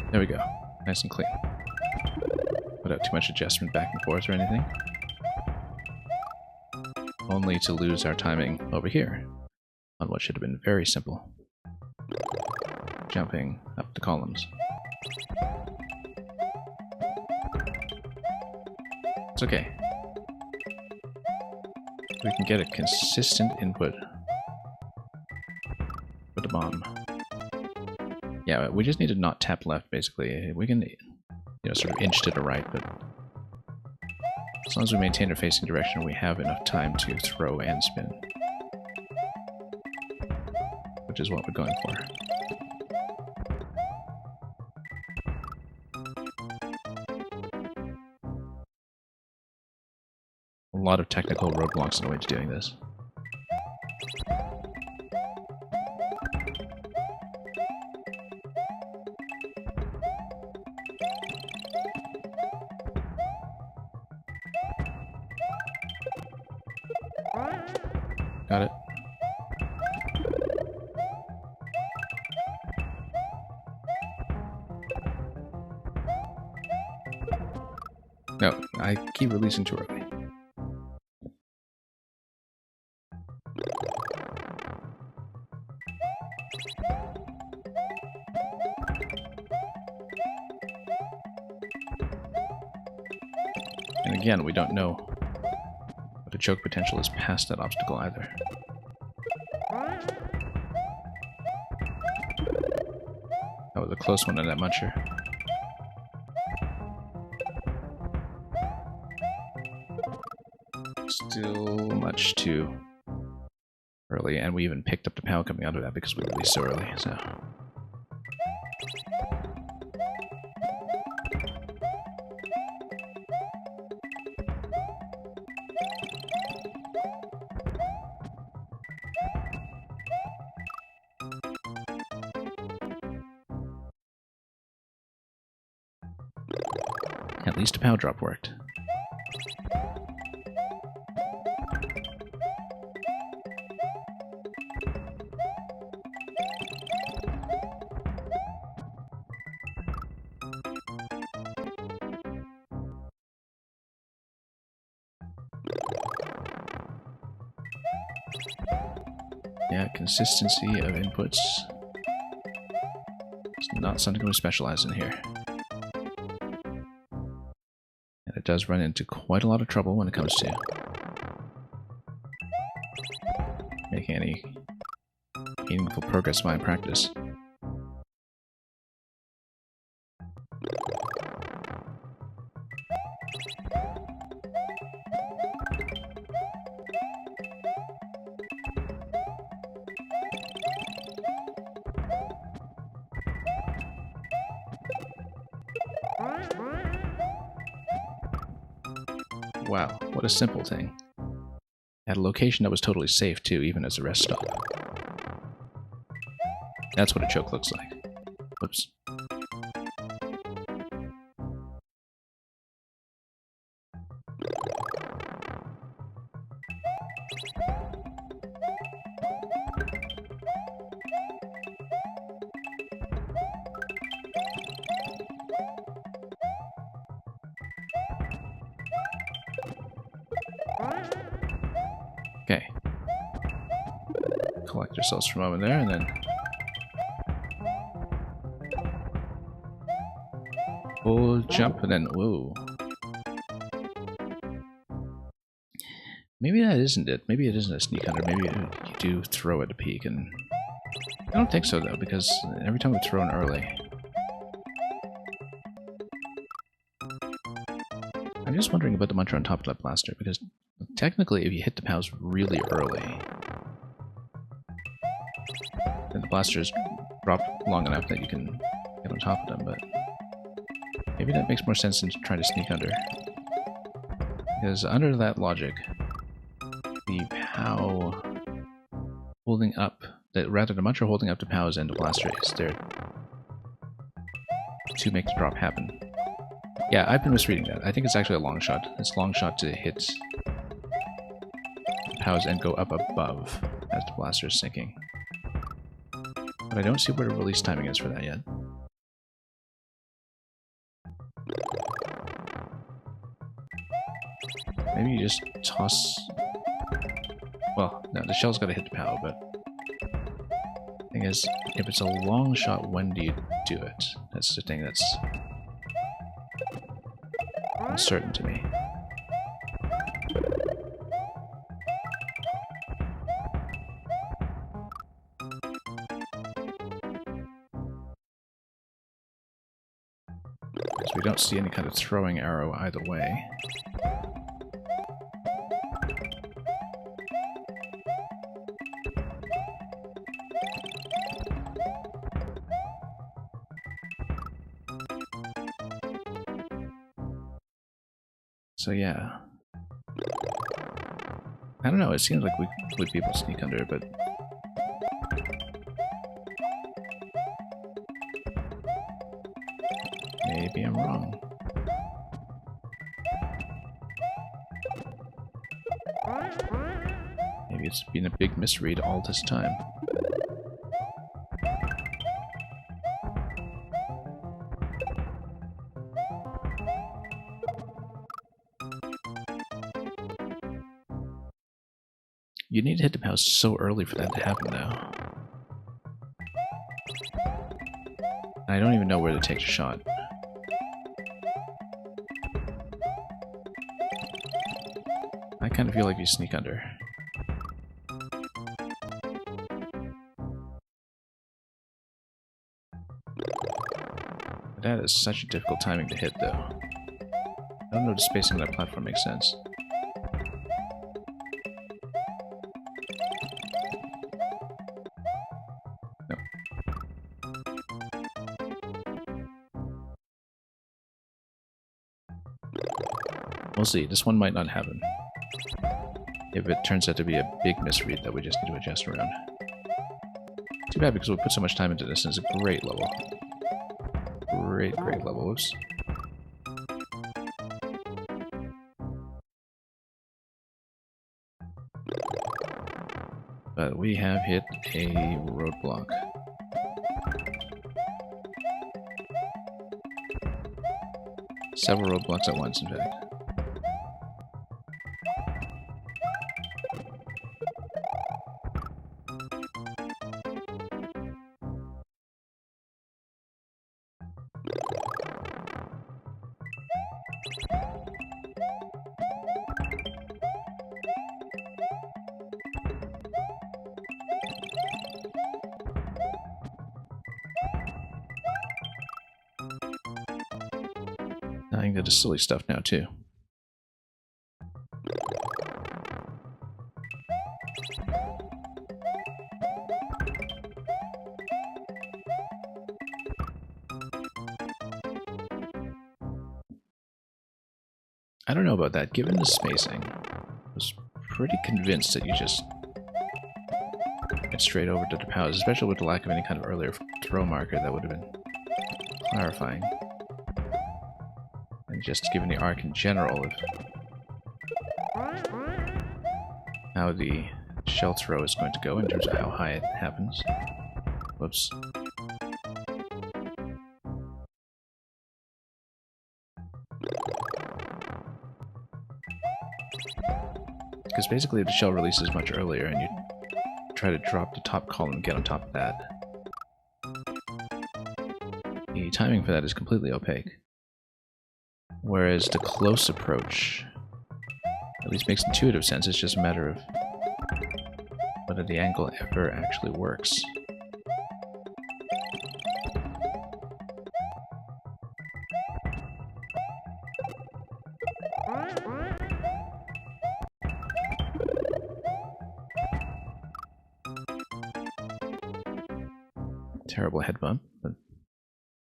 A: There we go. Nice and clean. Without too much adjustment back and forth or anything. Only to lose our timing over here on what should have been very simple. Jumping up the columns. It's okay. We can get a consistent input a bomb. Yeah, we just need to not tap left, basically. We can, sort of inch to the right, but as long as we maintain our facing direction, we have enough time to throw and spin. Which is what we're going for. A lot of technical roadblocks in the way to doing this. Got it. No, I keep releasing too early. And again, we don't know what the choke potential is past that obstacle either. That was a close one on that muncher. Still much too early, and we even picked up the POW coming out of that because we released so early, so... At least a POW drop worked. Yeah, consistency of inputs. It's not something we specialize in here. And it does run into quite a lot of trouble when it comes to making any meaningful progress by practice. Wow, what a simple thing. At a location that was totally safe too, even as a rest stop. That's what a choke looks like. Whoops. Okay. Collect ourselves for a moment there, and then... full jump, and then... whoa. Maybe that isn't it. Maybe it isn't a sneak hunter. Maybe you do throw at a peak, and... I don't think so, though, because every time we've thrown early... I'm just wondering about the muncher on top of that blaster, because technically if you hit the POWs really early, then the blasters drop long enough that you can get on top of them, but maybe that makes more sense than trying to sneak under. Because under that logic, the POW holding up, rather the muncher holding up the POWs and the blaster is there to make the drop happen. Yeah, I've been misreading that. I think it's actually a long shot. It's a long shot to hit POWs and go up above as the blaster is sinking. But I don't see what the release timing is for that yet. Maybe you just toss... well, no, the shell's gotta hit the POW, but... the thing is, if it's a long shot, when do you do it? That's the thing that's... uncertain to me. Because we don't see any kind of throwing arrow either way. So yeah. I don't know, it seems like we'd be able to sneak under, but... maybe I'm wrong. Maybe it's been a big misread all this time. You need to hit the mouse so early for that to happen, though. I don't even know where to take a shot. I kind of feel like you sneak under. That is such a difficult timing to hit, though. I don't know if the spacing on that platform makes sense. No. We'll see. This one might not happen. If it turns out to be a big misread that we just need to adjust around. Too bad because we put so much time into this and it's a great level. Great level. Whoops. But we have hit a roadblock. Several roadblocks at once, in fact. I think that is silly stuff now, too. I don't know about that. Given the spacing, I was pretty convinced that you just get straight over to the pals, especially with the lack of any kind of earlier throw marker that would have been clarifying. And just given the arc in general of how the shell throw is going to go in terms of how high it happens. Whoops. Because basically the shell releases much earlier and you try to drop the top column and get on top of that. The timing for that is completely opaque. Whereas the close approach at least makes intuitive sense, it's just a matter of whether the angle ever actually works. Terrible head bump, but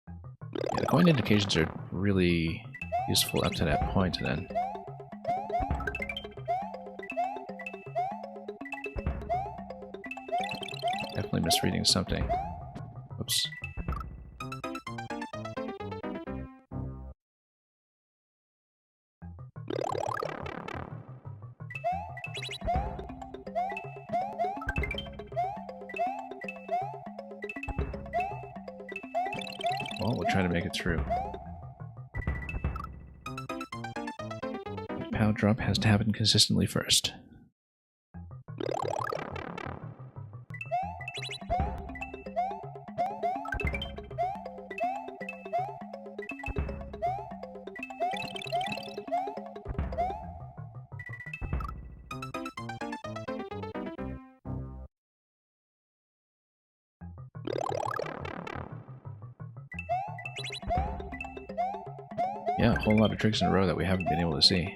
A: yeah, the coin indications are really useful up to that point, and then definitely misreading something. Oops. Well, we'll try to make it through. The power drop has to happen consistently first. Yeah, a whole lot of tricks in a row that we haven't been able to see.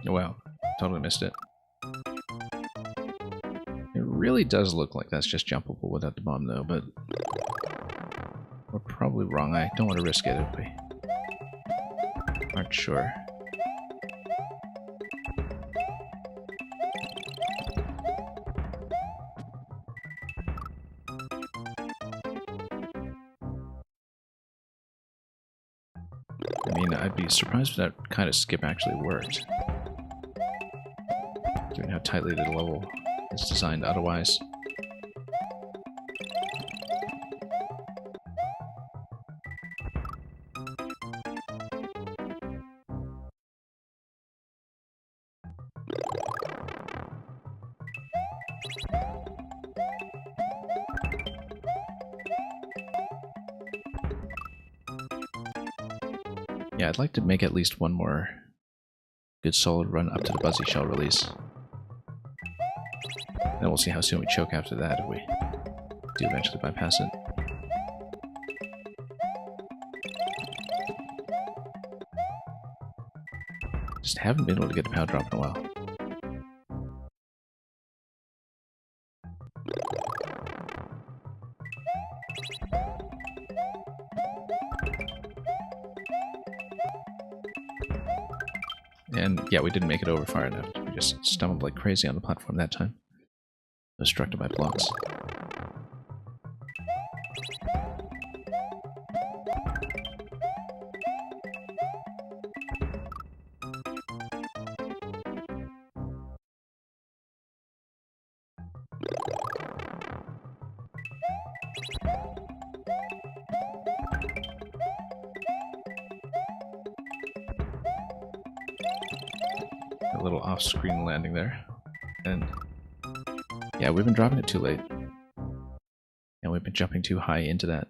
A: Oh, wow, totally missed it. It really does look like that's just jumpable without the bomb, though, but we're probably wrong. I don't want to risk it if we aren't sure. I mean, I'd be surprised if that kind of skip actually worked, given how tightly the level is designed otherwise. Yeah, I'd like to make at least one more good solid run up to the Buzzy Shell release. Then we'll see how soon we choke after that if we do eventually bypass it. Just haven't been able to get a power drop in a while. And yeah, we didn't make it over far enough. We just stumbled like crazy on the platform that time. Obstructed by blocks. A little off-screen landing there. And yeah, we've been dropping it too late. And we've been jumping too high into that.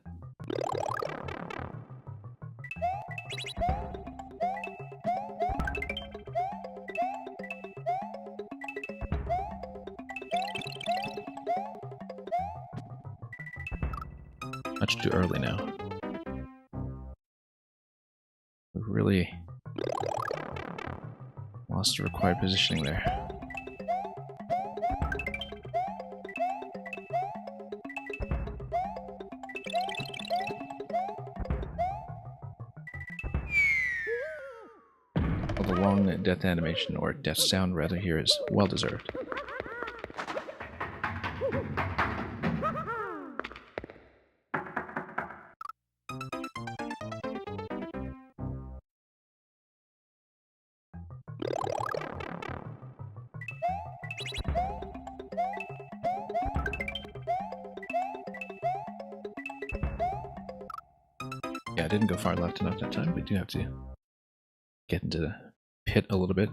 A: Much too early now. We've really lost the required positioning there. Well, the long death animation, or death sound rather, here is well deserved. Yeah, I didn't go far left enough that time. We do have to get into the pit a little bit.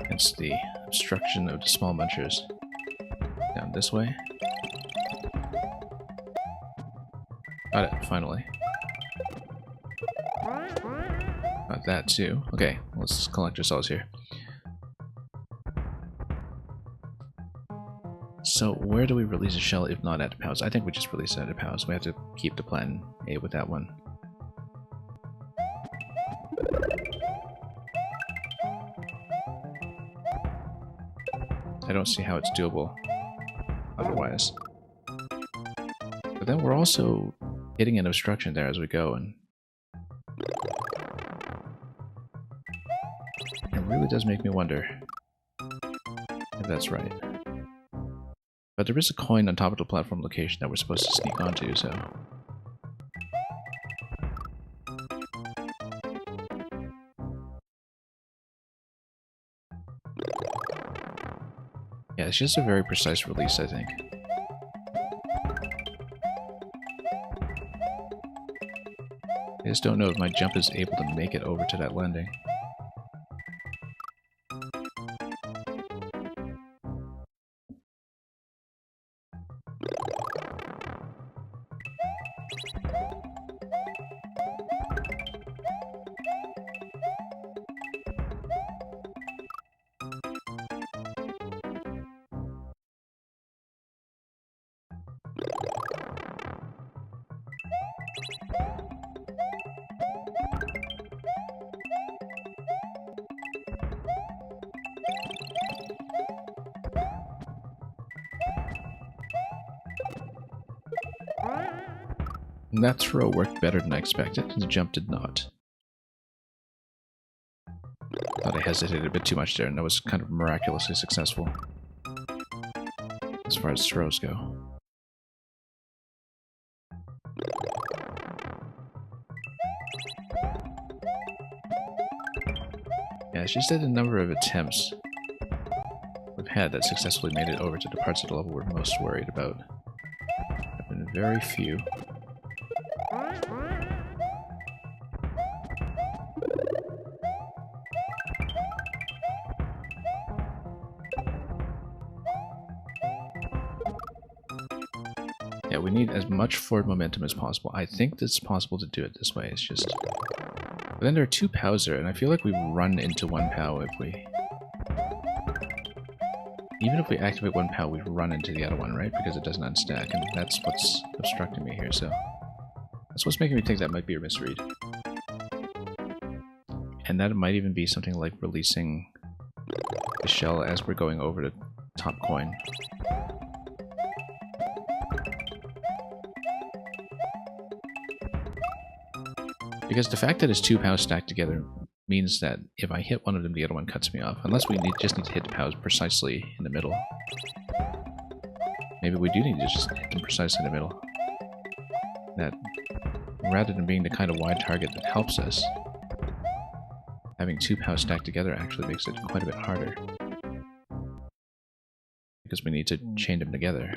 A: Against the obstruction of the small munchers. Down this way. Got it, finally. Got that too. Okay, let's collect ourselves here. So where do we release a shell if not at the POWs? I think we just release it at the POWs. We have to keep the plan A with that one. I don't see how it's doable otherwise. But then we're also hitting an obstruction there as we go, and it really does make me wonder if that's right. But there is a coin on top of the platform location that we're supposed to sneak onto, so... yeah, it's just a very precise release, I think. I just don't know if my jump is able to make it over to that landing. And that throw worked better than I expected. The jump did not. Thought I hesitated a bit too much there, and that was kind of miraculously successful. As far as throws go. Yeah, it's just that a number of attempts we've had that successfully made it over to the parts of the level we're most worried about have been very few. Yeah, we need as much forward momentum as possible. I think it's possible to do it this way. It's just... But then there are two POWs there, and I feel like we run into one POW if we... Even if we activate one POW, we run into the other one, right? Because it doesn't unstack, and that's what's obstructing me here, so... That's what's making me think that might be a misread. And that might even be something like releasing the shell as we're going over the top coin. Because the fact that it's two POWs stacked together means that if I hit one of them, the other one cuts me off. Unless we just need to hit the POWs precisely in the middle. Maybe we do need to just hit them precisely in the middle. That, rather than being the kind of wide target that helps us, having two POWs stacked together actually makes it quite a bit harder. Because we need to chain them together.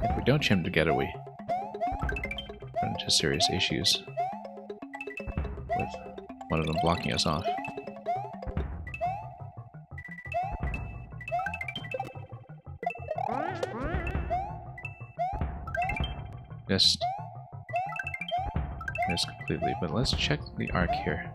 A: If we don't chain them together, we run into serious issues with one of them blocking us off. Missed completely, but let's check the arc here.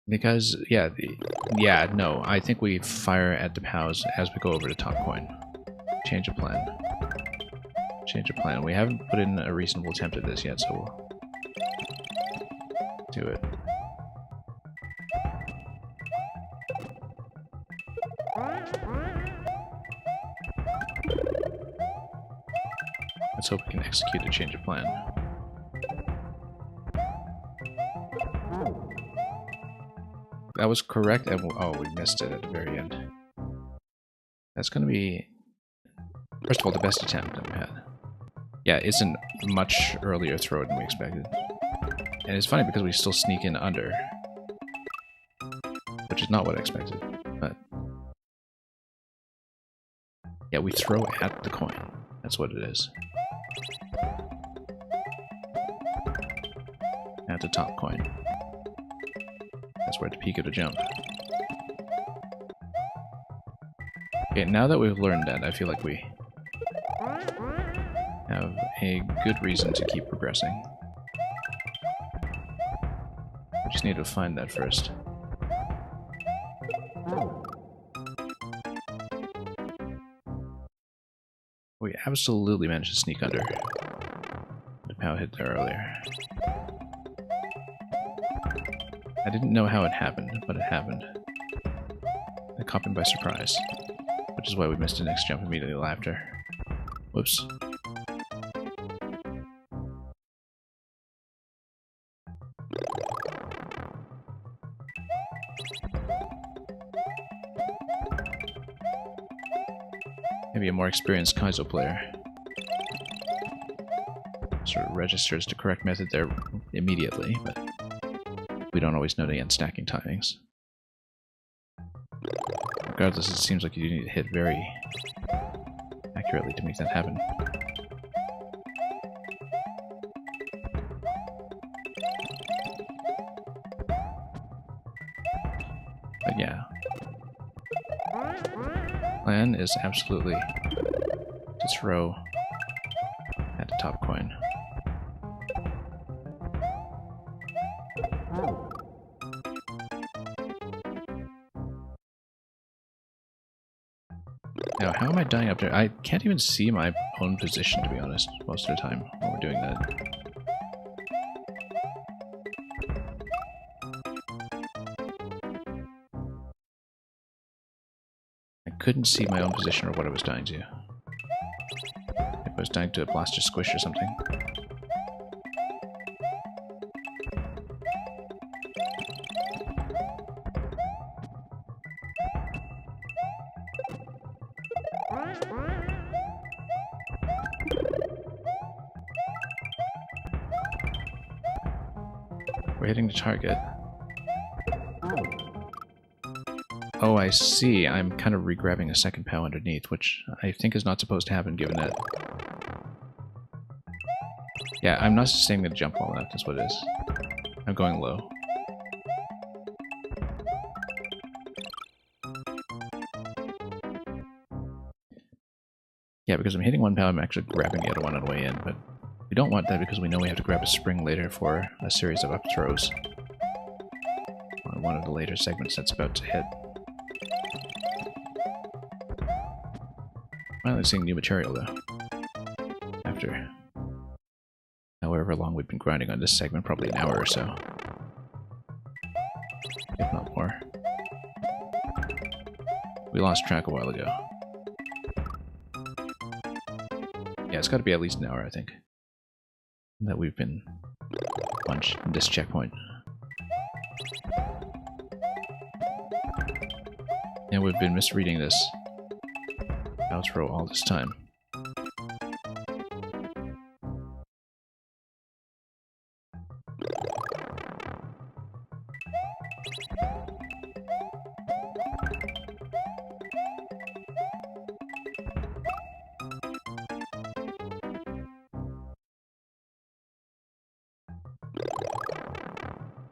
A: Because, no, I think we fire at the POWs as we go over the top coin. Change of plan. Change of plan. We haven't put in a reasonable attempt at this yet, so we'll do it. Let's hope we can execute a change of plan. That was correct, and oh, we missed it at the very end. That's going to be, first of all, the best attempt that we had. Yeah, it's a much earlier throw than we expected. And it's funny because we still sneak in under, which is not what I expected, but... Yeah, we throw at the coin. That's what it is. At the top coin. That's where at the peak of the jump. Okay, now that we've learned that, I feel like we have a good reason to keep progressing. We just need to find that first. We absolutely managed to sneak under. The POW hit there earlier. I didn't know how it happened, but it happened. It caught me by surprise, which is why we missed the next jump immediately after. Whoops. Maybe a more experienced Kaizo player sort of registers the correct method there immediately, but we don't always know the unstacking timings. Regardless, it seems like you do need to hit very accurately to make that happen. But yeah. Plan is absolutely to throw at the top coin. Now, how am I dying up there? I can't even see my own position, to be honest, most of the time when we're doing that. I couldn't see my own position or what I was dying to. If I was dying to a blaster squish or something. We're hitting the target. Oh, I see. I'm kind of re-grabbing a second POW underneath, which I think is not supposed to happen given that... Yeah, I'm not staying going to jump well enough, that's what it is. I'm going low. Yeah, because I'm hitting one POW, I'm actually grabbing the other one on the way in, but we don't want that because we know we have to grab a spring later for a series of up throws on one of the later segments that's about to hit. Finally seeing new material though. After however long we've been grinding on this segment, probably an hour or so. If not more. We lost track a while ago. Yeah, it's got to be at least an hour, I think, that we've been on this checkpoint. And we've been misreading this outro all this time.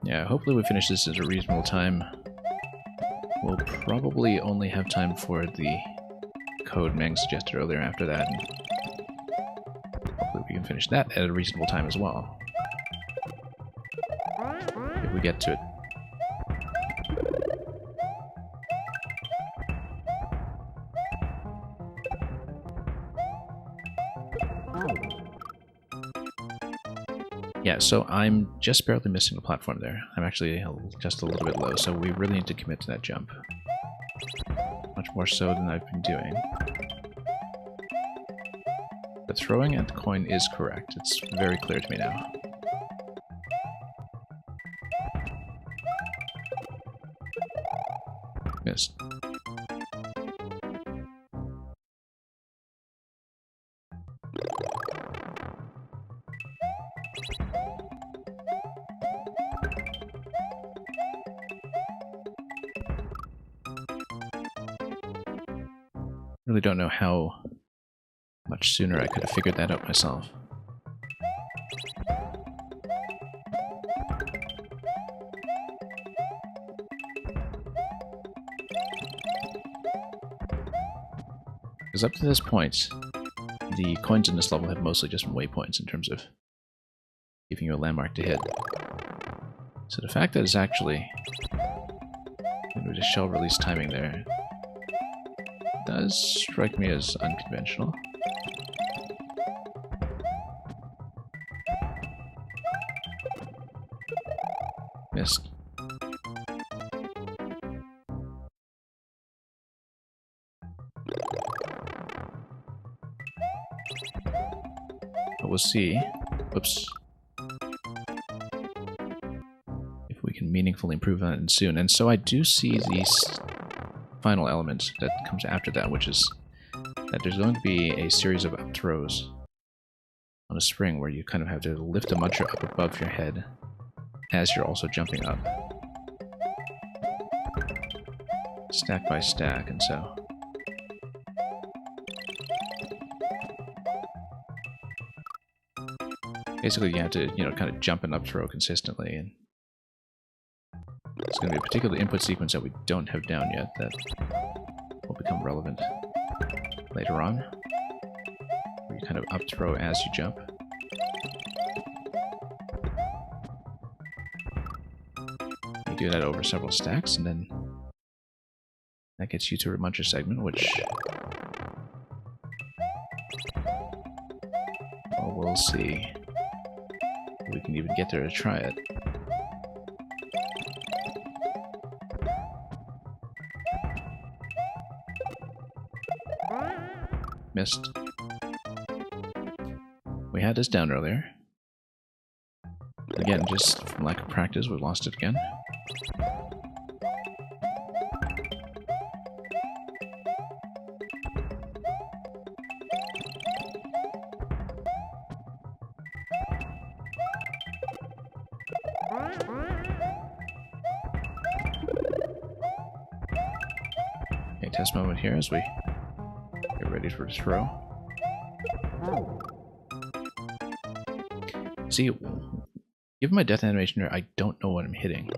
A: Yeah, hopefully we finish this at a reasonable time. We'll probably only have time for the code Meng suggested earlier after that. And hopefully we can finish that at a reasonable time as well. If we get to it. Yeah, so I'm just barely missing the platform there. I'm actually just a little bit low, so we really need to commit to that jump. Much more so than I've been doing. The throwing at the coin is correct. It's very clear to me now. Missed. Really don't know how much sooner I could have figured that out myself. Because up to this point, the coins in this level have mostly just been waypoints in terms of giving you a landmark to hit. So the fact that it's actually with a shell release timing there does strike me as unconventional. Missed. But we'll see. Whoops. If we can meaningfully improve on it soon. And so I do see these final element that comes after that, which is that there's going to be a series of up throws on a spring where you kind of have to lift a muncher up above your head as you're also jumping up. stack by stack, and so basically you have to, you know, kind of jump and up throw consistently, and it's going to be a particular input sequence that we don't have down yet that will become relevant later on, where you kind of up throw as you jump. You do that over several stacks, and then that gets you to a muncher segment, which, well, we'll see if we can even get there to try it. Missed. We had this down earlier. Again, just from lack of practice, we lost it again. Okay, test moment here as we get ready for a throw. See, given my death animation here, I don't know what I'm hitting.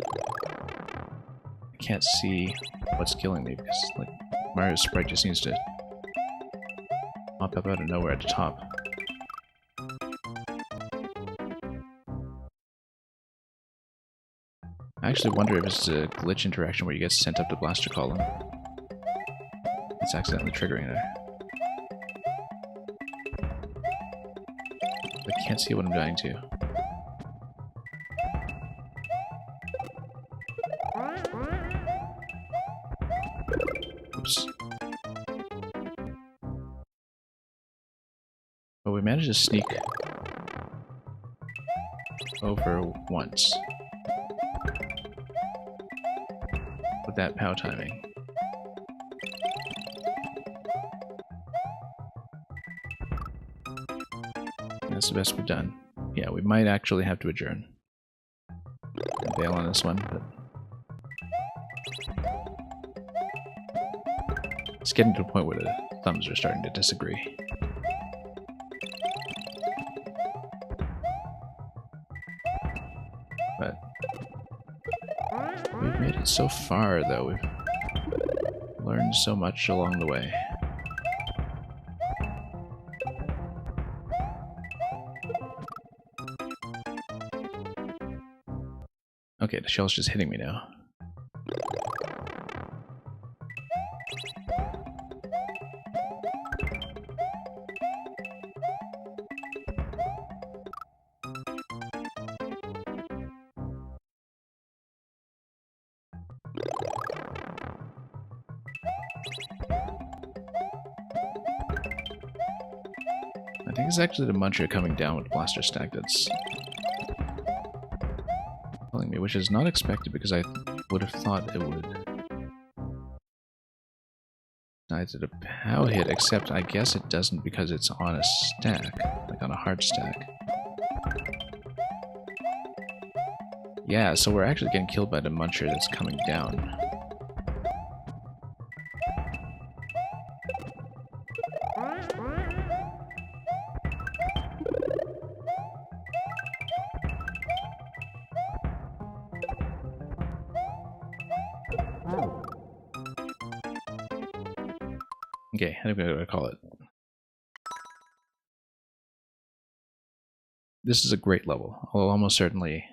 A: I can't see what's killing me because, like, Mario's sprite just seems to pop up out of nowhere at the top. I actually wonder if it's a glitch interaction where you get sent up the blaster column. It's accidentally triggering there. I can't see what I'm dying to. Oops. But we managed to sneak over once with that POW timing. That's the best we've done. Yeah, we might actually have to adjourn and bail on this one, but it's getting to a point where the thumbs are starting to disagree. But we've made it so far, though. We've learned so much along the way. Okay, the shell's just hitting me now. I think it's actually the muncher coming down with blaster stack that's telling me, which is not expected because I would have thought it would either the POW hit, except I guess it doesn't because it's on a stack, like on a hard stack. Yeah, so we're actually getting killed by the muncher that's coming down. Okay, I think I'm going to call it. This is a great level. I'll almost certainly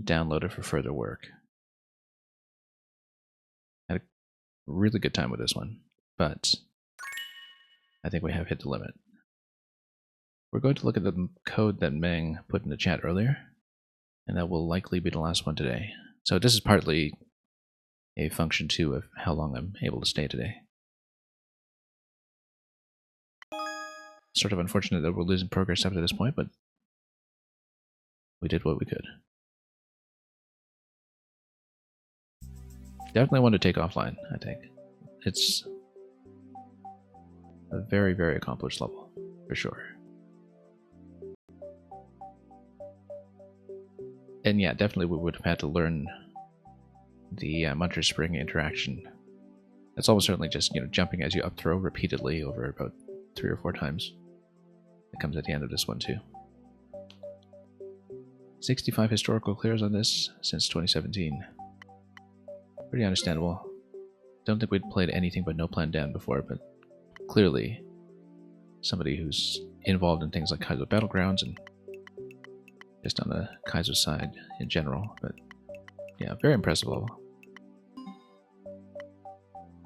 A: download it for further work. Had a really good time with this one, but I think we have hit the limit. We're going to look at the code that Meng put in the chat earlier, and that will likely be the last one today. So this is partly a function too of how long I'm able to stay today. Sort of unfortunate that we're losing progress up to this point, but we did what we could. Definitely want to take offline, I think. It's a very, very accomplished level, for sure. And yeah, definitely we would have had to learn the Muncher Spring interaction. That's almost certainly just, jumping as you up throw repeatedly over about 3 or 4 times. It comes at the end of this one too. 65 historical clears on this since 2017. Pretty understandable. Don't think we'd played anything but No Plan Down before, but clearly somebody who's involved in things like Kaizo Battlegrounds and just on the Kaizo side in general. But yeah, very impressive level.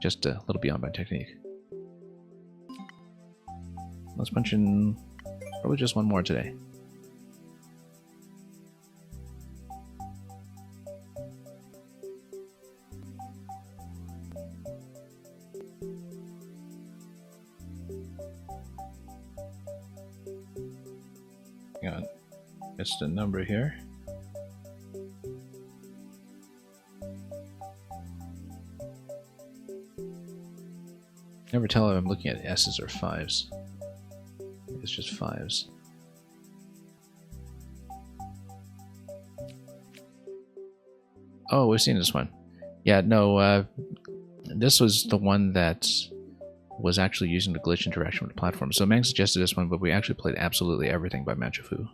A: Just a little beyond my technique. Let's punch in probably just one more today. Got just a number here. Never tell if I'm looking at S's or 5s. It's just 5s. Oh, we've seen this one. Yeah, no, this was the one that was actually using the glitch interaction with the platform. So Mang suggested this one, but we actually played absolutely everything by Manchafu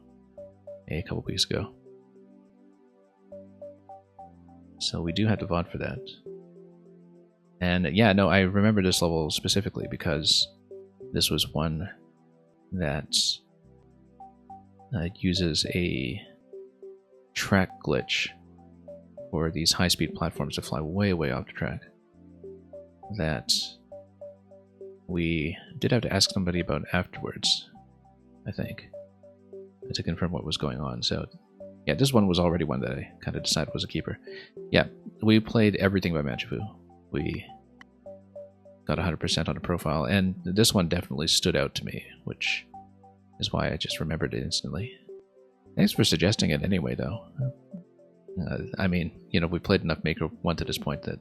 A: a couple weeks ago. So we do have the VOD for that. And yeah, no, I remember this level specifically because this was one that uses a track glitch for these high-speed platforms to fly way, way off the track. That we did have to ask somebody about afterwards, I think, to confirm what was going on. So yeah, this one was already one that I kind of decided was a keeper. Yeah, we played everything by Manchafu. We got 100% on the profile, and this one definitely stood out to me, which is why I just remembered it instantly. Thanks for suggesting it anyway, though. I mean, we played enough Maker 1 to this point that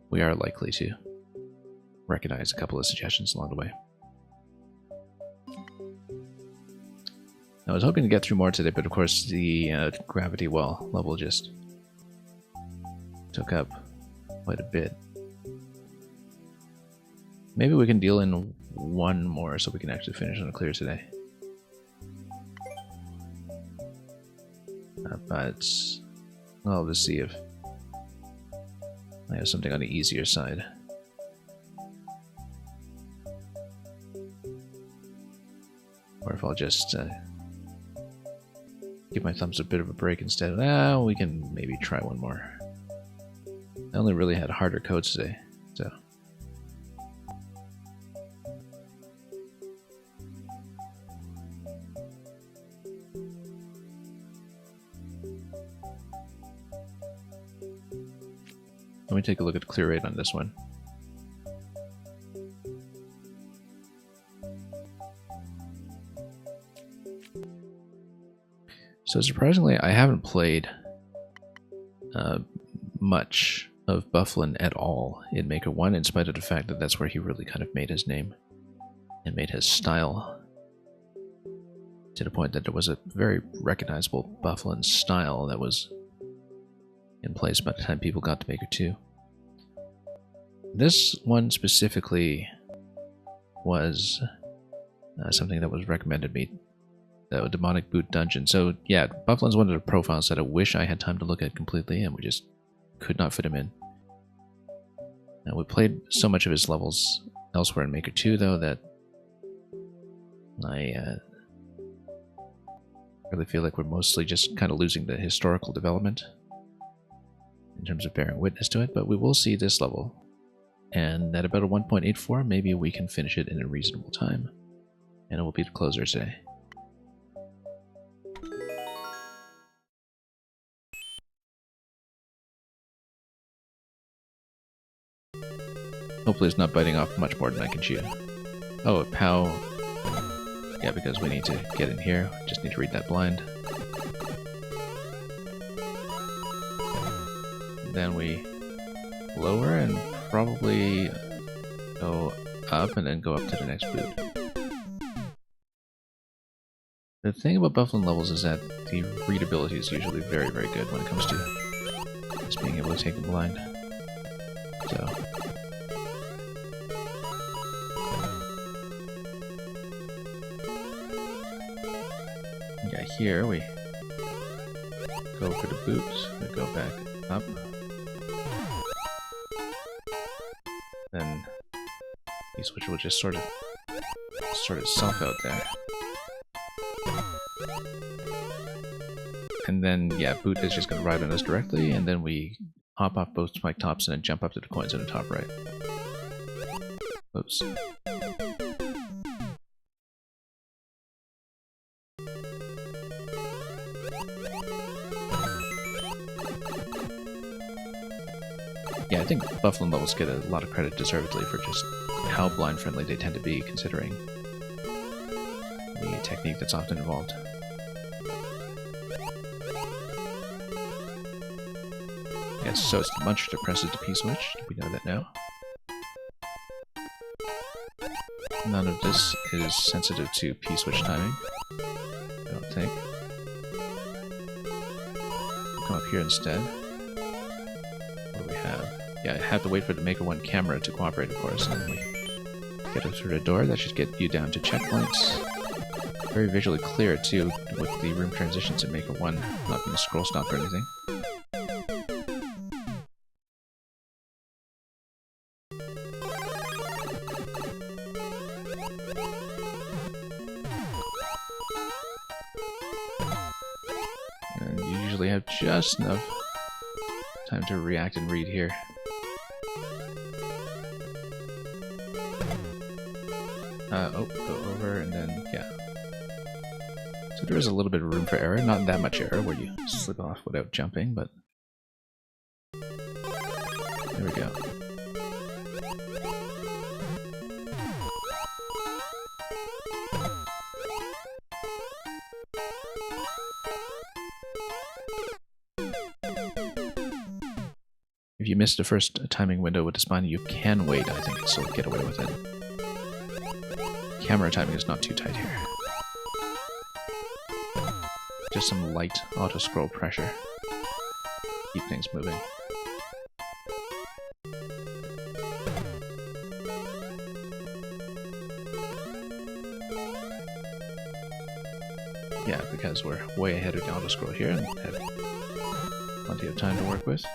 A: we are likely to recognize a couple of suggestions along the way. I was hoping to get through more today, but of course the gravity well level just took up quite a bit. Maybe we can deal in one more so we can actually finish on a clear today. But I'll just see if I have something on the easier side. Or if I'll just give my thumbs a bit of a break instead of, we can maybe try one more. I only really had harder codes today, so. Let me take a look at the clear rate on this one. So surprisingly, I haven't played much of Bufflin at all in Maker 1, in spite of the fact that that's where he really kind of made his name and made his style, to the point that there was a very recognizable Bufflin style that was in place by the time people got to Maker 2. This one specifically was something that was recommended me, the Demonic Boot Dungeon. So yeah, Bufflin's one of the profiles that I wish I had time to look at completely, and we just could not fit him in. Now, we played so much of his levels elsewhere in Maker 2, though, that I really feel like we're mostly just kind of losing the historical development in terms of bearing witness to it, but we will see this level. And at about a 1.84, maybe we can finish it in a reasonable time. And it will be the closer today. Hopefully it's not biting off much more than I can chew. Oh, a POW. Yeah, because we need to get in here. Just need to read that blind. Then we lower and probably go up and then go up to the next boot. The thing about Bufflin levels is that the readability is usually very, very good when it comes to Just being able to take them blind. So. Yeah, here we go for the boots, we go back up. Then P-switch will just sort itself out there. And then, yeah, boot is just going to ride on us directly, and then we hop off both spike tops and then jump up to the coins in the top right. Oops. Yeah, I think Buffalo levels get a lot of credit deservedly for just how blind friendly they tend to be, considering the technique that's often involved. Yes, so it's the muncher that presses the P-switch. We know that now. None of this is sensitive to P-switch timing, I don't think. Come up here instead. What do we have? Yeah, I have to wait for the Maker 1 camera to cooperate, of course, and then we get it through the door. That should get you down to checkpoints. Very visually clear, too, with the room transitions in Maker 1 not being scroll stopped or anything. And you usually have just enough time to react and read here. Oh, go over and then, yeah. So there is a little bit of room for error, not that much error where you slip off without jumping, but there we go. If you missed the first timing window with the spine, you can wait, I think, and still get away with it. Camera timing is not too tight here. Just some light auto-scroll pressure. Keep things moving. Yeah, because we're way ahead of the auto-scroll here and have plenty of time to work with.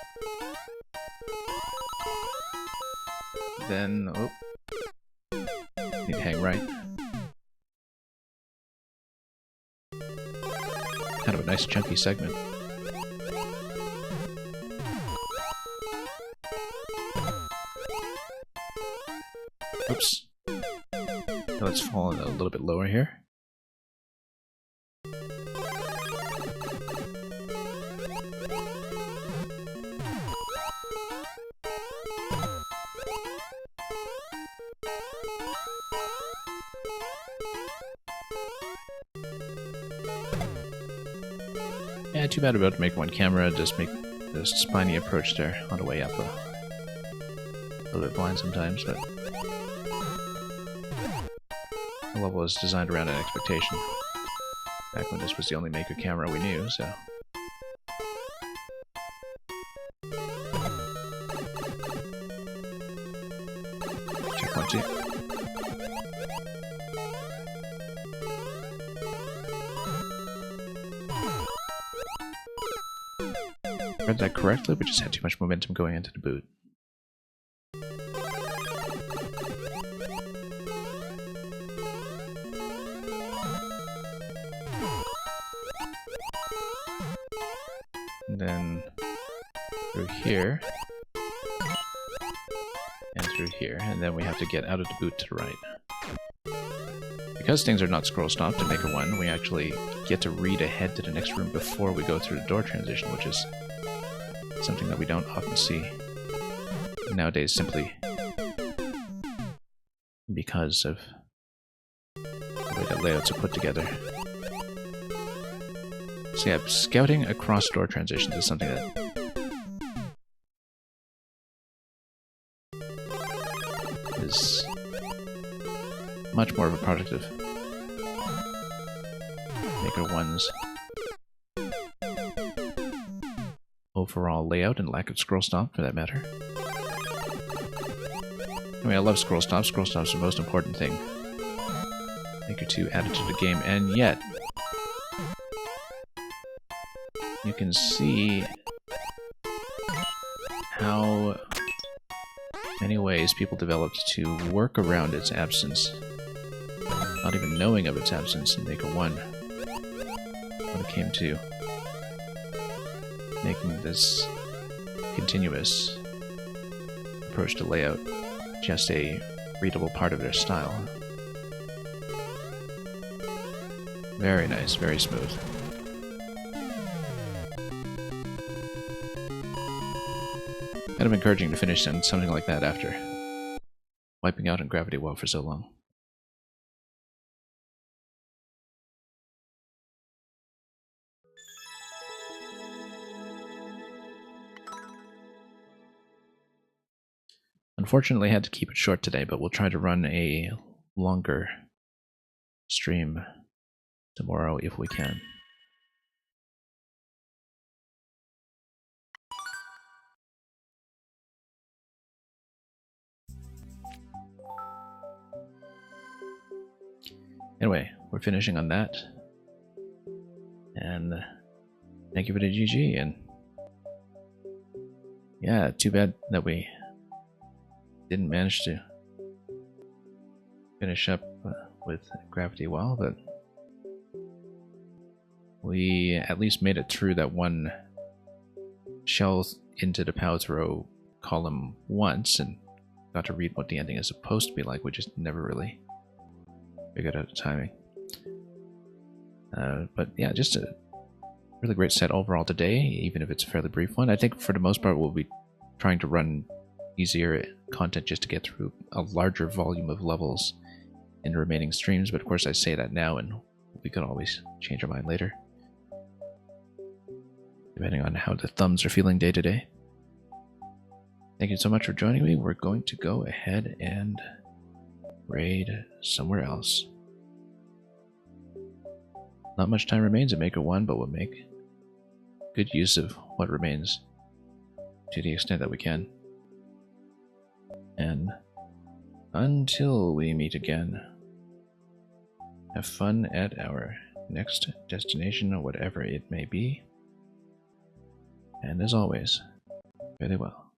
A: Then, oh, need to hang right. Kind of a nice chunky segment. Oops. Let's fall in a little bit lower here. Yeah, too bad about Maker 1 camera, just make the spiny approach there on the way up a little bit blind sometimes, but the level is designed around an expectation. Back when this was the only Maker camera we knew, so. Checkpoint 2. Read that correctly, but just had too much momentum going into the boot. And then through here, and through here, and then we have to get out of the boot to the right. Because things are not scroll stopped in Maker 1, we actually get to read ahead to the next room before we go through the door transition, which is something that we don't often see nowadays, simply because of the way that layouts are put together. So yeah, scouting across door transitions is something that is much more of a product of Maker 1's overall layout and lack of scroll stop, for that matter. I mean, I love scroll stop. Scroll stop's the most important thing Maker 2 added to the game, and yet you can see how many ways people developed to work around its absence, not even knowing of its absence in Maker 1, when it came to making this continuous approach to layout just a readable part of their style. Very nice, very smooth. Kind of encouraging to finish on something like that after wiping out on Gravity Well for so long. Unfortunately, I had to keep it short today, but we'll try to run a longer stream tomorrow if we can. Anyway, we're finishing on that. And thank you for the GG, and yeah, too bad that we didn't manage to finish up with Gravity Well, but we at least made it through that one shell into the pow throw column once and got to read what the ending is supposed to be like. We just never really figured out the timing. But yeah, just a really great set overall today, even if it's a fairly brief one. I think for the most part we'll be trying to run easier content just to get through a larger volume of levels in the remaining streams, but of course I say that now and we could always change our mind later, depending on how the thumbs are feeling day to day. Thank you so much for joining me. We're going to go ahead and raid somewhere else. Not much time remains in Maker 1, but we'll make good use of what remains to the extent that we can. And until we meet again, have fun at our next destination, or whatever it may be. And as always, fare thee well.